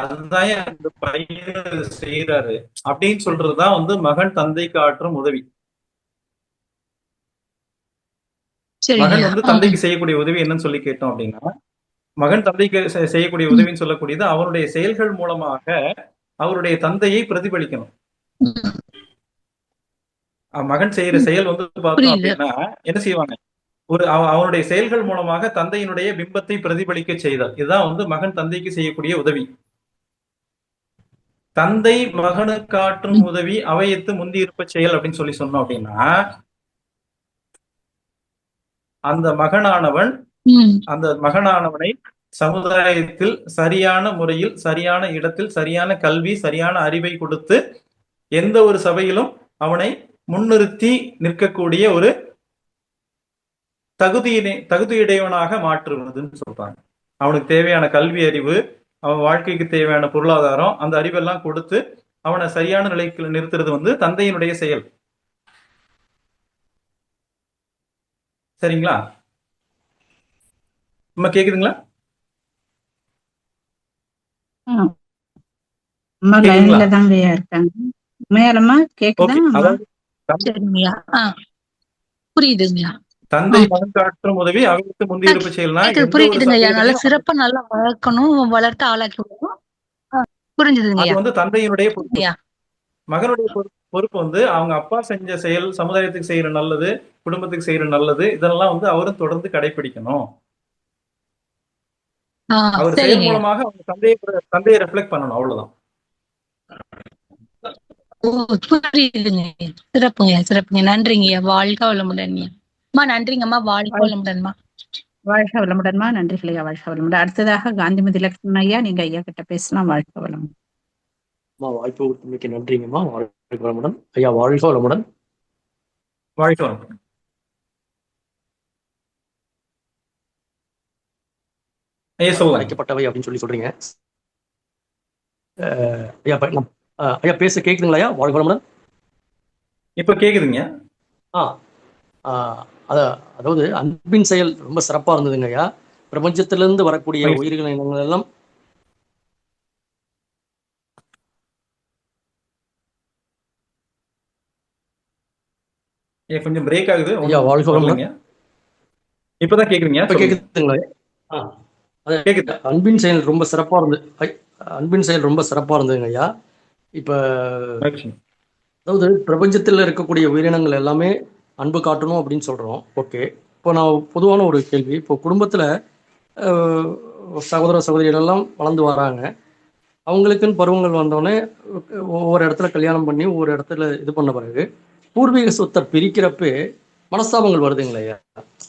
அதுதான் அந்த பையன் செய்யறாரு அப்படின்னு சொல்றதுதான் வந்து மகன் தந்தைக்கு ஆற்றும் உதவி. மகன் வந்து தந்தைக்கு செய்யக்கூடிய உதவி என்னன்னு சொல்லி கேட்டோம் அப்படின்னா, மகன் தந்தைக்கு செய்யக்கூடிய உதவின்னு சொல்லக்கூடியது அவருடைய செயல்கள் மூலமாக அவருடைய தந்தையை பிரதிபலிக்கணும். மகன் செய்யற செயல் வந்து பார்த்தோம் அப்படின்னா என்ன செய்வாங்க, ஒரு அவனுடைய செயல்கள் மூலமாக தந்தையினுடைய பிம்பத்தை பிரதிபலிக்க செய்தல். இதுதான் வந்து மகன் தந்தைக்கு செய்யக்கூடிய உதவி. தந்தை மகனுக்கு ஆற்றும் உதவி அவையத்து முந்தி இருப்ப செயல் அப்படின்னு சொல்லி சொன்னோம் அப்படின்னா, அந்த மகனானவனை சமுதாயத்தில் சரியான முறையில், சரியான இடத்தில், சரியான கல்வி, சரியான அறிவை கொடுத்து எந்த ஒரு சபையிலும் அவனை முன்னிறுத்தி நிற்கக்கூடிய ஒரு தகுதியுடையவனாக மாற்றுவதுன்னு சொல்றாங்க. அவனுக்கு தேவையான கல்வி அறிவு, அவன் வாழ்க்கைக்கு தேவையான பொருளாதாரம், அந்த அறிவெல்லாம் கொடுத்து அவனை சரியான நிலைக்கு நிறுத்துறது வந்து தந்தையினுடைய செயல். சரிங்களா? நம்ம கேக்குதுங்களா?
லைன்ல தாங்க இருக்காங்க. மேலமா கேக்குதா?
சரிங்கய்யா. புரியுதுங்கய்யா.
தந்தை மகன் ஆற்றும் உதவி அவருக்கு முந்தி இருப்பு செயல்னா
புரியுதுங்கய்யா. நல்ல சிறப்பா நல்லா வளர்க்கணும், வளர்த்து ஆளாக்கி விடணும். புரிஞ்சுதுங்க.
அது வந்து தந்தையினுடைய பொறுப்பு. மகனுடைய பொறுப்பு வந்து அவங்க அப்பா செஞ்ச செயல், சமுதாயத்துக்கு செய்யற நல்லது, குடும்பத்துக்கு செய்யற நல்லது, இதெல்லாம் வந்து அவரும் தொடர்ந்து கடைபிடிக்கணும். அவர் செயல் மூலமாக அவங்க தந்தையை ரெஃப்ளெக்ட் பண்ணணும், அவ்வளவுதான்.
புரியுதுங்க. சிறப்புங்க. நன்றிங்கய்யா. வாழ்க வளமுடன்யா. நன்றிங்கம்மா. வாழ்க வளமுடன்மா.
வாழ்க வளமுடன்மா. நன்றிகளையா. வாழ்க வளமுடன். அடுத்ததாக காந்திமதி லட்சுமணன் ஐயா, நீங்க ஐயா கிட்ட பேசலாம். வாழ்க வளமுடன்.
வாய்ப்பு கொடுத்தமைக்கு நன்றிங்கம்மா. வாழ்க வளமுடன் ஐயா. வாழ்க வளமுடன்.
வாழ்க வளமுடன்.
அழைக்கப்பட்டவை அப்படின்னு சொல்லி சொல்றீங்க ஐயா. ஐயா பேச கேக்குதுங்களா ஐயா? வாழ்க வளமுடன்.
இப்ப கேக்குதுங்க.
அதாவது அன்பின் செயல் ரொம்ப சிறப்பா இருந்ததுங்க ஐயா. பிரபஞ்சத்திலிருந்து வரக்கூடிய உயிர்கள் இனங்கள் எல்லாம்
கொஞ்சம் பிரேக் ஆகுது.
ஐயா வாழ்க வளமுடன்.
இப்பதான் கேக்குறீங்க.
இப்ப கேக்குதுங்களா? கேக்குது. அன்பின் செயல் ரொம்ப சிறப்பா இருந்தது. அன்பின் செயல் ரொம்ப சிறப்பா இருந்ததுங்க ஐயா. இப்ப அதாவது பிரபஞ்சத்தில் இருக்கக்கூடிய உயிரினங்கள் எல்லாமே அன்பு காட்டணும் அப்படின்னு சொல்றோம். ஓகே. இப்போ நான் பொதுவான ஒரு கேள்வி, இப்போ குடும்பத்துல சகோதர சகோதரிகள் எல்லாம் வளர்ந்து வராங்க. அவங்களுக்குன்னு பருவங்கள் வந்தோடனே ஒவ்வொரு இடத்துல கல்யாணம் பண்ணி ஒவ்வொரு இடத்துல இது பண்ண பிறகு பூர்வீக சொத்தை பிரிக்கிறப்ப மனஸ்தாபங்கள் வருதுங்களா ஐயா?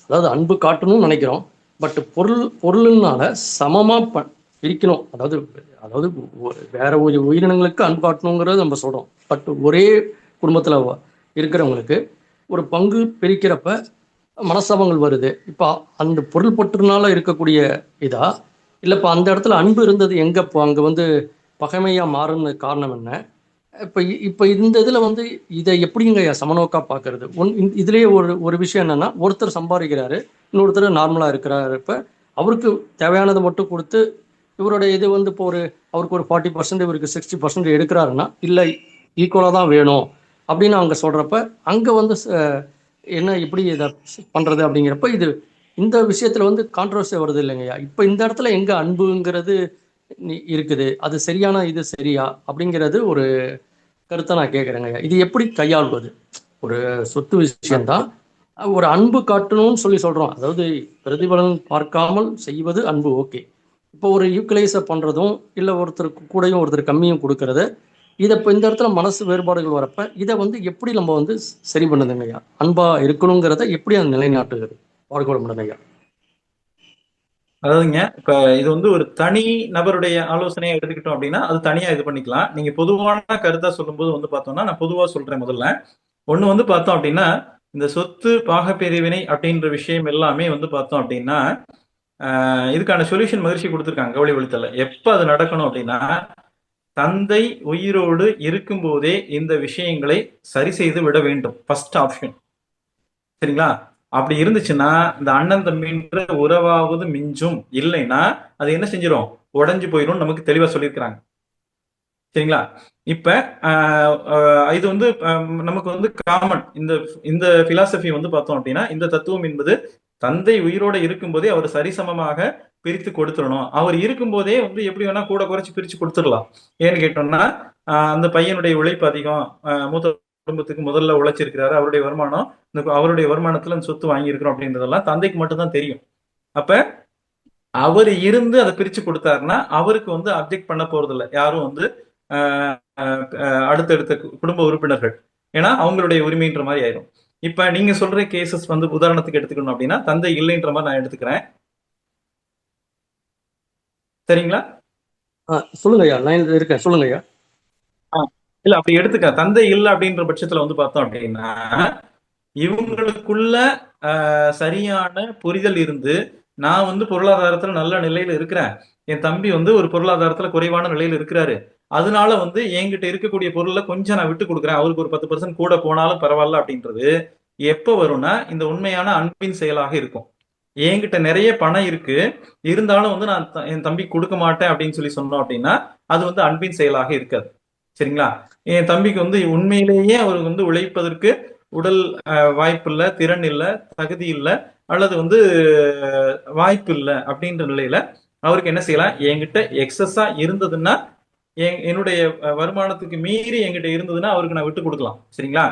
அதாவது அன்பு காட்டணும்னு நினைக்கிறோம், பட் பொருள்னால சமமா பிரிக்கணும். அதாவது வேற ஒரு உயிரினங்களுக்கு அன்பு காட்டணுங்கிறது நம்ம சொல்றோம், பட் ஒரே குடும்பத்துல இருக்கிறவங்களுக்கு ஒரு பங்கு பிரிக்கிறப்ப மனஸ்தாபங்கள் வருது. இப்போ அந்த பொருள் பற்றுனால இருக்கக்கூடிய இதா, இல்லை இப்போ அந்த இடத்துல அன்பு இருந்தது எங்க, இப்போ அங்க வந்து பகைமையா மாறுன காரணம் என்ன? இப்போ இந்த இதுல வந்து இதை எப்படிங்க சமநோக்கா பாக்குறது? இதுலயே ஒரு விஷயம் என்னன்னா, ஒருத்தர் சம்பாதிக்கிறாரு, இன்னொருத்தர் நார்மலா இருக்கிறாரு. இப்ப அவருக்கு தேவையானதை மட்டும் கொடுத்து இவருடைய இது வந்து இப்போ அவருக்கு ஒரு 40%, இவருக்கு 60% எடுக்கிறாருன்னா, இல்லை ஈக்குவலா தான் வேணும் அப்படின்னு அவங்க சொல்றப்ப அங்க வந்து என்ன எப்படி இதை பண்றது அப்படிங்கிறப்ப இந்த விஷயத்துல வந்து கான்ட்ரவர்சி வருது இல்லைங்கய்யா? இப்ப இந்த இடத்துல எங்க அன்புங்கிறது இருக்குது, அது சரியான இது சரியா அப்படிங்கிறது ஒரு கருத்தை நான் கேட்குறேங்கய்யா. இது எப்படி கையாள்வது? ஒரு சொத்து விஷயம்தான், ஒரு அன்பு காட்டணும்னு சொல்றோம். அதாவது பிரதிபலன் பார்க்காமல் செய்வது அன்பு, ஓகே. இப்போ ஒரு ஈக்குவலைஸை பண்றதும் இல்லை ஒருத்தருக்கு கூடயும் ஒருத்தர் கம்மியும் கொடுக்கறது, இதை இப்போ இந்த இடத்துல மனசு வேறுபாடுகள் வரப்ப இதை வந்து எப்படி நம்ம வந்து சரி பண்ணுதுங்க ஐயா? அன்பா இருக்கணுங்கிறத எப்படி அது நிலைநாட்டுகிறது? வாழ்க்கை வளமுடன் ஐயா.
அதாவதுங்க, இப்ப இது வந்து ஒரு தனி நபருடைய ஆலோசனையை எடுத்துக்கிட்டோம் அப்படின்னா அது தனியா இது பண்ணிக்கலாம். நீங்க பொதுவான கருத்தா சொல்லும்போது வந்து பார்த்தோம்னா, நான் பொதுவா சொல்றேன். முதல்ல ஒண்ணு வந்து பார்த்தோம் அப்படின்னா, இந்த சொத்து பாகப்பிரிவினை அப்படின்ற விஷயம் எல்லாமே வந்து பார்த்தோம் அப்படின்னா இதுக்கான சொல்யூஷன் மகிழ்ச்சி கொடுத்துருக்காங்க கவலை ஒழித்தல. எப்ப அது நடக்கணும் அப்படின்னா, தந்தை உயிரோடு இருக்கும் போதே இந்த விஷயங்களை சரி செய்து விட வேண்டும். First option. சரிங்களா? அப்படி இருந்துச்சுன்னா இந்த அண்ணன் தம்பின்ற உறவாவது மிஞ்சும். இல்லைன்னா அது என்ன செஞ்சிடும், உடஞ்சு போயிடும். நமக்கு தெளிவா சொல்லியிருக்கிறாங்க. சரிங்களா? இப்ப இது வந்து நமக்கு வந்து காமன். இந்த பிலாசபி வந்து பார்த்தோம் அப்படின்னா, இந்த தத்துவம் என்பது தந்தை உயிரோட இருக்கும்போதே அவர் சரிசமமாக பிரித்து கொடுத்துடணும். அவர் இருக்கும்போதே வந்து எப்படி வேணா கூட குறைச்சு பிரிச்சு கொடுத்துடலாம். ஏன்னு கேட்டோம்னா, அந்த பையனுடைய உழைப்பு அதிகம், மூத்த குடும்பத்துக்கு முதல்ல உழைச்சிருக்கிறாரு, அவருடைய வருமானம், அவருடைய வருமானத்துல அந்த சொத்து வாங்கியிருக்கிறோம் அப்படின்றதெல்லாம் தந்தைக்கு மட்டும்தான் தெரியும். அப்ப அவர் இருந்து அதை பிரிச்சு கொடுத்தாருன்னா அவருக்கு வந்து அப்ஜெக்ட் பண்ண போறது இல்லை யாரும் வந்து அடுத்தடுத்த குடும்ப உறுப்பினர்கள். ஏன்னா அவங்களுடைய உரிமைன்ற மாதிரி ஆயிரும். இப்ப நீங்க சொல்ற கேசஸ் வந்து உதாரணத்துக்கு எடுத்துக்கணும் அப்படின்னா தந்தை இல்லைன்ற மாதிரி நான் எடுத்துக்கிறேன். சரிங்களா?
சொல்லுங்க ஐயா, நான் இருக்கேன், சொல்லுங்க ஐயா.
இல்ல அப்படி எடுத்துக்க, தந்தை இல்லை அப்படின்ற பட்சத்துல வந்து பார்த்தோம் அப்படின்னா இவங்களுக்குள்ள சரியான புரிதல் இருந்து, நான் வந்து பொருளாதாரத்துல நல்ல நிலையில இருக்கிறேன், என் தம்பி வந்து ஒரு பொருளாதாரத்துல குறைவான நிலையில இருக்கிறாரு, அதனால வந்து என்கிட்ட இருக்கக்கூடிய பொருள்ல கொஞ்சம் நான் விட்டு கொடுக்குறேன், அவருக்கு ஒரு 10% கூட போனாலும் பரவாயில்ல அப்படின்றது எப்ப வரும்னா இந்த உண்மையான அன்பின் செயலாக இருக்கும். என்கிட்ட நிறைய பணம் இருக்கு, இருந்தாலும் வந்து நான் என் தம்பி கொடுக்க மாட்டேன் அப்படின்னு சொல்லி சொன்னோம் அப்படின்னா அது வந்து அன்பின் செயலாக இருக்காது. சரிங்களா? என் தம்பிக்கு வந்து உண்மையிலேயே அவருக்கு வந்து உழைப்பதற்கு உடல் வாய்ப்பு இல்லை, திறன் இல்லை, தகுதி இல்லை, அல்லது வந்து வாய்ப்பு இல்லை அப்படின்ற நிலையில அவருக்கு என்ன செய்யலாம், என்கிட்ட எக்ஸஸா இருந்ததுன்னா என்னுடைய வருமானத்துக்கு மீறி என்கிட்ட இருந்ததுன்னா அவருக்கு நான் விட்டு கொடுக்கலாம். சரிங்களா?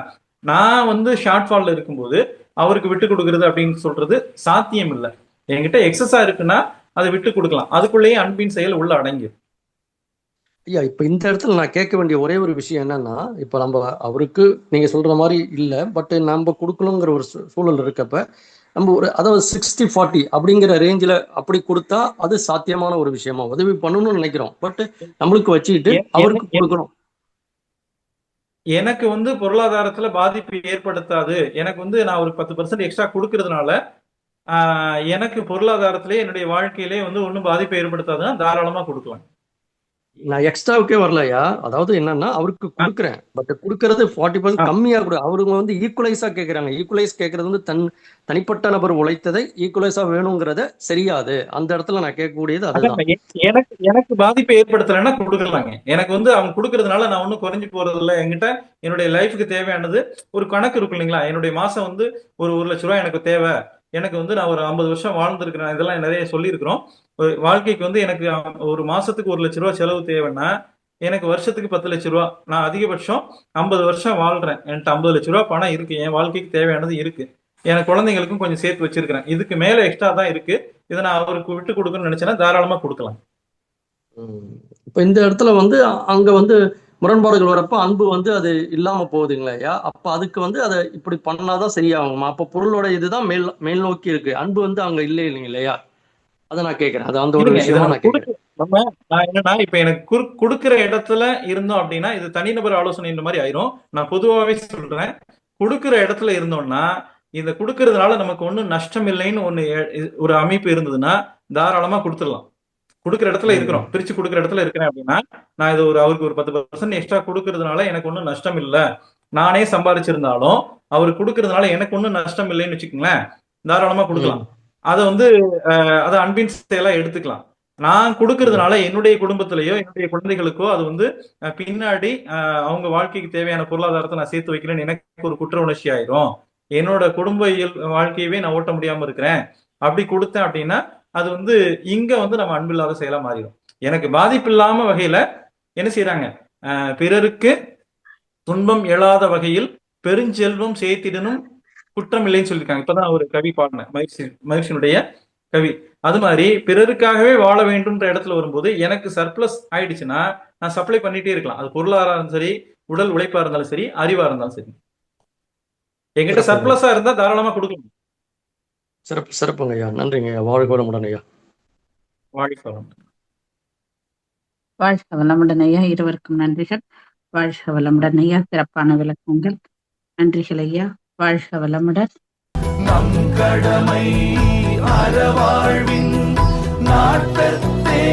நான் வந்து ஷார்ட் ஃபால்ல இருக்கும்போது அவருக்கு விட்டு கொடுக்கறது அப்படின்னு சொல்றது சாத்தியம் இல்லை. என்கிட்ட எக்ஸஸா இருக்குன்னா அதை விட்டு கொடுக்கலாம். அதுக்குள்ளேயே அன்பின் செயல் உள்ள அடங்கிடும்.
ஐயா, இப்ப இந்த இடத்துல நான் கேட்க வேண்டிய ஒரே ஒரு விஷயம் என்னன்னா, இப்ப நம்ம அவருக்கு நீங்க சொல்ற மாதிரி இல்ல, பட் நம்ம கொடுக்கணுங்கிற ஒரு சூழல் இருக்கப்ப நம்ம ஒரு அதாவது 60-40 அப்படிங்கிற ரேஞ்சில் அப்படி கொடுத்தா அது சாத்தியமான ஒரு விஷயமா உதவி பண்ணணும்னு நினைக்கிறோம். பட் நம்மளுக்கு வச்சுக்கிட்டு அவருக்கு கொடுக்கணும்.
எனக்கு வந்து பொருளாதாரத்துல பாதிப்பு ஏற்படுத்தாது. எனக்கு வந்து நான் ஒரு 10% எக்ஸ்ட்ரா கொடுக்கறதுனால எனக்கு பொருளாதாரத்திலே என்னுடைய வாழ்க்கையிலே வந்து ஒன்றும் பாதிப்பை ஏற்படுத்தாதுன்னா தாராளமா கொடுக்கலாம்.
நான் எக்ஸ்ட்ராவுக்கே வரலையா, அதாவது என்னன்னா அவருக்கு கொடுக்குறேன், பட் கொடுக்கறது 40% கம்மியா கூட. அவருங்க வந்து ஈக்குவலைஸா கேட்கறாங்க. ஈக்குவலைஸ் கேட்கறது வந்து தனிப்பட்ட நபர் உழைத்ததை ஈக்குவலைஸா வேணுங்கிறத சரியாது. அந்த இடத்துல நான் கேட்கக்கூடியது அதுதான்.
எனக்கு பாதிப்பை ஏற்படுத்தலைன்னா கொடுக்கலாங்க. எனக்கு வந்து அவங்க கொடுக்கறதுனால நான் ஒன்றும் குறைஞ்சு போறது இல்லை. என்கிட்ட என்னுடைய லைஃபுக்கு தேவையானது ஒரு கணக்கு இருக்கும் இல்லைங்களா? என்னுடைய மாசம் வந்து ஒரு 1 லட்ச ரூபாய் எனக்கு தேவை, எனக்கு வந்து நான் ஒரு 50 வருஷம் வாழ்ந்துருக்கிறேன், இதெல்லாம் நிறைய சொல்லியிருக்கிறோம். வாழ்க்கைக்கு வந்து எனக்கு ஒரு மாசத்துக்கு 1 லட்ச ரூபா செலவு தேவைன்னா எனக்கு வருஷத்துக்கு 10 லட்ச ரூபா, நான் அதிகபட்சம் 50 வருஷம் வாழ்றேன், என்கிட்ட 50 லட்ச ரூபா பணம் இருக்கு, என் வாழ்க்கைக்கு தேவையானது இருக்கு, என் குழந்தைங்களுக்கும் கொஞ்சம் சேர்த்து வச்சிருக்கிறேன், இதுக்கு மேல எக்ஸ்ட்ரா தான் இருக்கு, இதை நான் அவருக்கு விட்டு கொடுக்கணும்னு நினைச்சேன்னா தாராளமா கொடுக்கலாம்.
இப்ப இந்த இடத்துல வந்து அங்க வந்து முரண்பாடுகள் வரப்ப அன்பு வந்து அது இல்லாம போகுதுங்களா? அப்ப அதுக்கு வந்து அதை இப்படி பண்ணாதான் சரியாகுமா? அப்ப பொருளோட இதுதான் மேல் நோக்கி இருக்கு, அன்பு வந்து அங்க இல்லை இல்லையா? அதை நான் கேட்கிறேன். அது அந்த ஒரு விஷயமா நான் கேட்கிறேன்.
நான் என்னன்னா இப்ப எனக்கு கொடுக்கிற இடத்துல இருந்தோம் அப்படின்னா இது தனிநபர் ஆலோசனை இந்த மாதிரி ஆயிரும். நான் பொதுவாகவே சொல்றேன், கொடுக்கிற இடத்துல இருந்தோம்னா இதை கொடுக்கறதுனால நமக்கு ஒன்றும் நஷ்டம் இல்லைன்னு ஒரு அமைப்பு இருந்ததுன்னா தாராளமா கொடுத்துடலாம். கொடுக்குற இடத்துல இருக்கிறோம், பிரிச்சு கொடுக்குற இடத்துல இருக்கிறேன் அப்படின்னா நான் இது அவருக்கு ஒரு 10% எக்ஸ்ட்ரா கொடுக்கறதுனால எனக்கு ஒன்றும் நஷ்டம் இல்லை, நானே சம்பாதிச்சிருந்தாலும் அவர் கொடுக்கறதுனால எனக்கு ஒன்றும் நஷ்டம் இல்லைன்னு வச்சுக்கோங்களேன், தாராளமா கொடுக்கலாம். அதை வந்து அதை அன்பின் செயலா எடுத்துக்கலாம். நான் கொடுக்கறதுனால என்னுடைய குடும்பத்திலேயோ என்னுடைய குழந்தைகளுக்கோ அது வந்து பின்னாடி அவங்க வாழ்க்கைக்கு தேவையான பொருளாதாரத்தை நான் சேர்த்து வைக்கிறேன்னு எனக்கு ஒரு குற்ற உணர்ச்சி ஆயிரும், என்னோட குடும்ப வாழ்க்கையவே நான் ஓட்ட முடியாம இருக்கிறேன். அப்படி கொடுத்தேன் அப்படின்னா அது வந்து இங்க வந்து நம்ம அன்பில்லாத செயலா மாறிடும். எனக்கு பாதிப்பு இல்லாம வகையில என்ன செய்யறாங்க, பிறருக்கு துன்பம் எழாத வகையில் பெருஞ்செல்வம் சேர்த்திடனும் குற்றம் இல்லைன்னு சொல்லியிருக்காங்க. இப்பதான் ஒரு கவி பாடினேன், மகிழ்ச்சியினுடைய கவி. அது மாதிரி பிறருக்காகவே வாழ வேண்டும்ன்ற இடத்துல வரும்போது எனக்கு சர்ப்ளஸ் ஆயிடுச்சுன்னா நான் சப்ளை பண்ணிட்டே இருக்கலாம். அது பொருளாதாரம் இருந்தாலும் சரி, உடல் உழைப்பா இருந்தாலும் சரி, அறிவா இருந்தாலும் சரி, என்கிட்ட சர்ப்ளஸா இருந்தா தாராளமா கொடுக்கலாம்.
சிறப்புங்க ஐயா, நன்றிங்க ஐயா, வாழ்க வளமுடன் ஐயா.
வாழ்க வளமுடன்.
வாழ்க வளமுடன் ஐயா, இருவருக்கும் நன்றிகள். வாழ்க வளமுடன் ஐயா, சிறப்பான விளக்கங்கள், நன்றிகள் ஐயா. வாழ்க வளமுடன்.
நம் கடமை அறவாழ்வின் நாட்டத்தே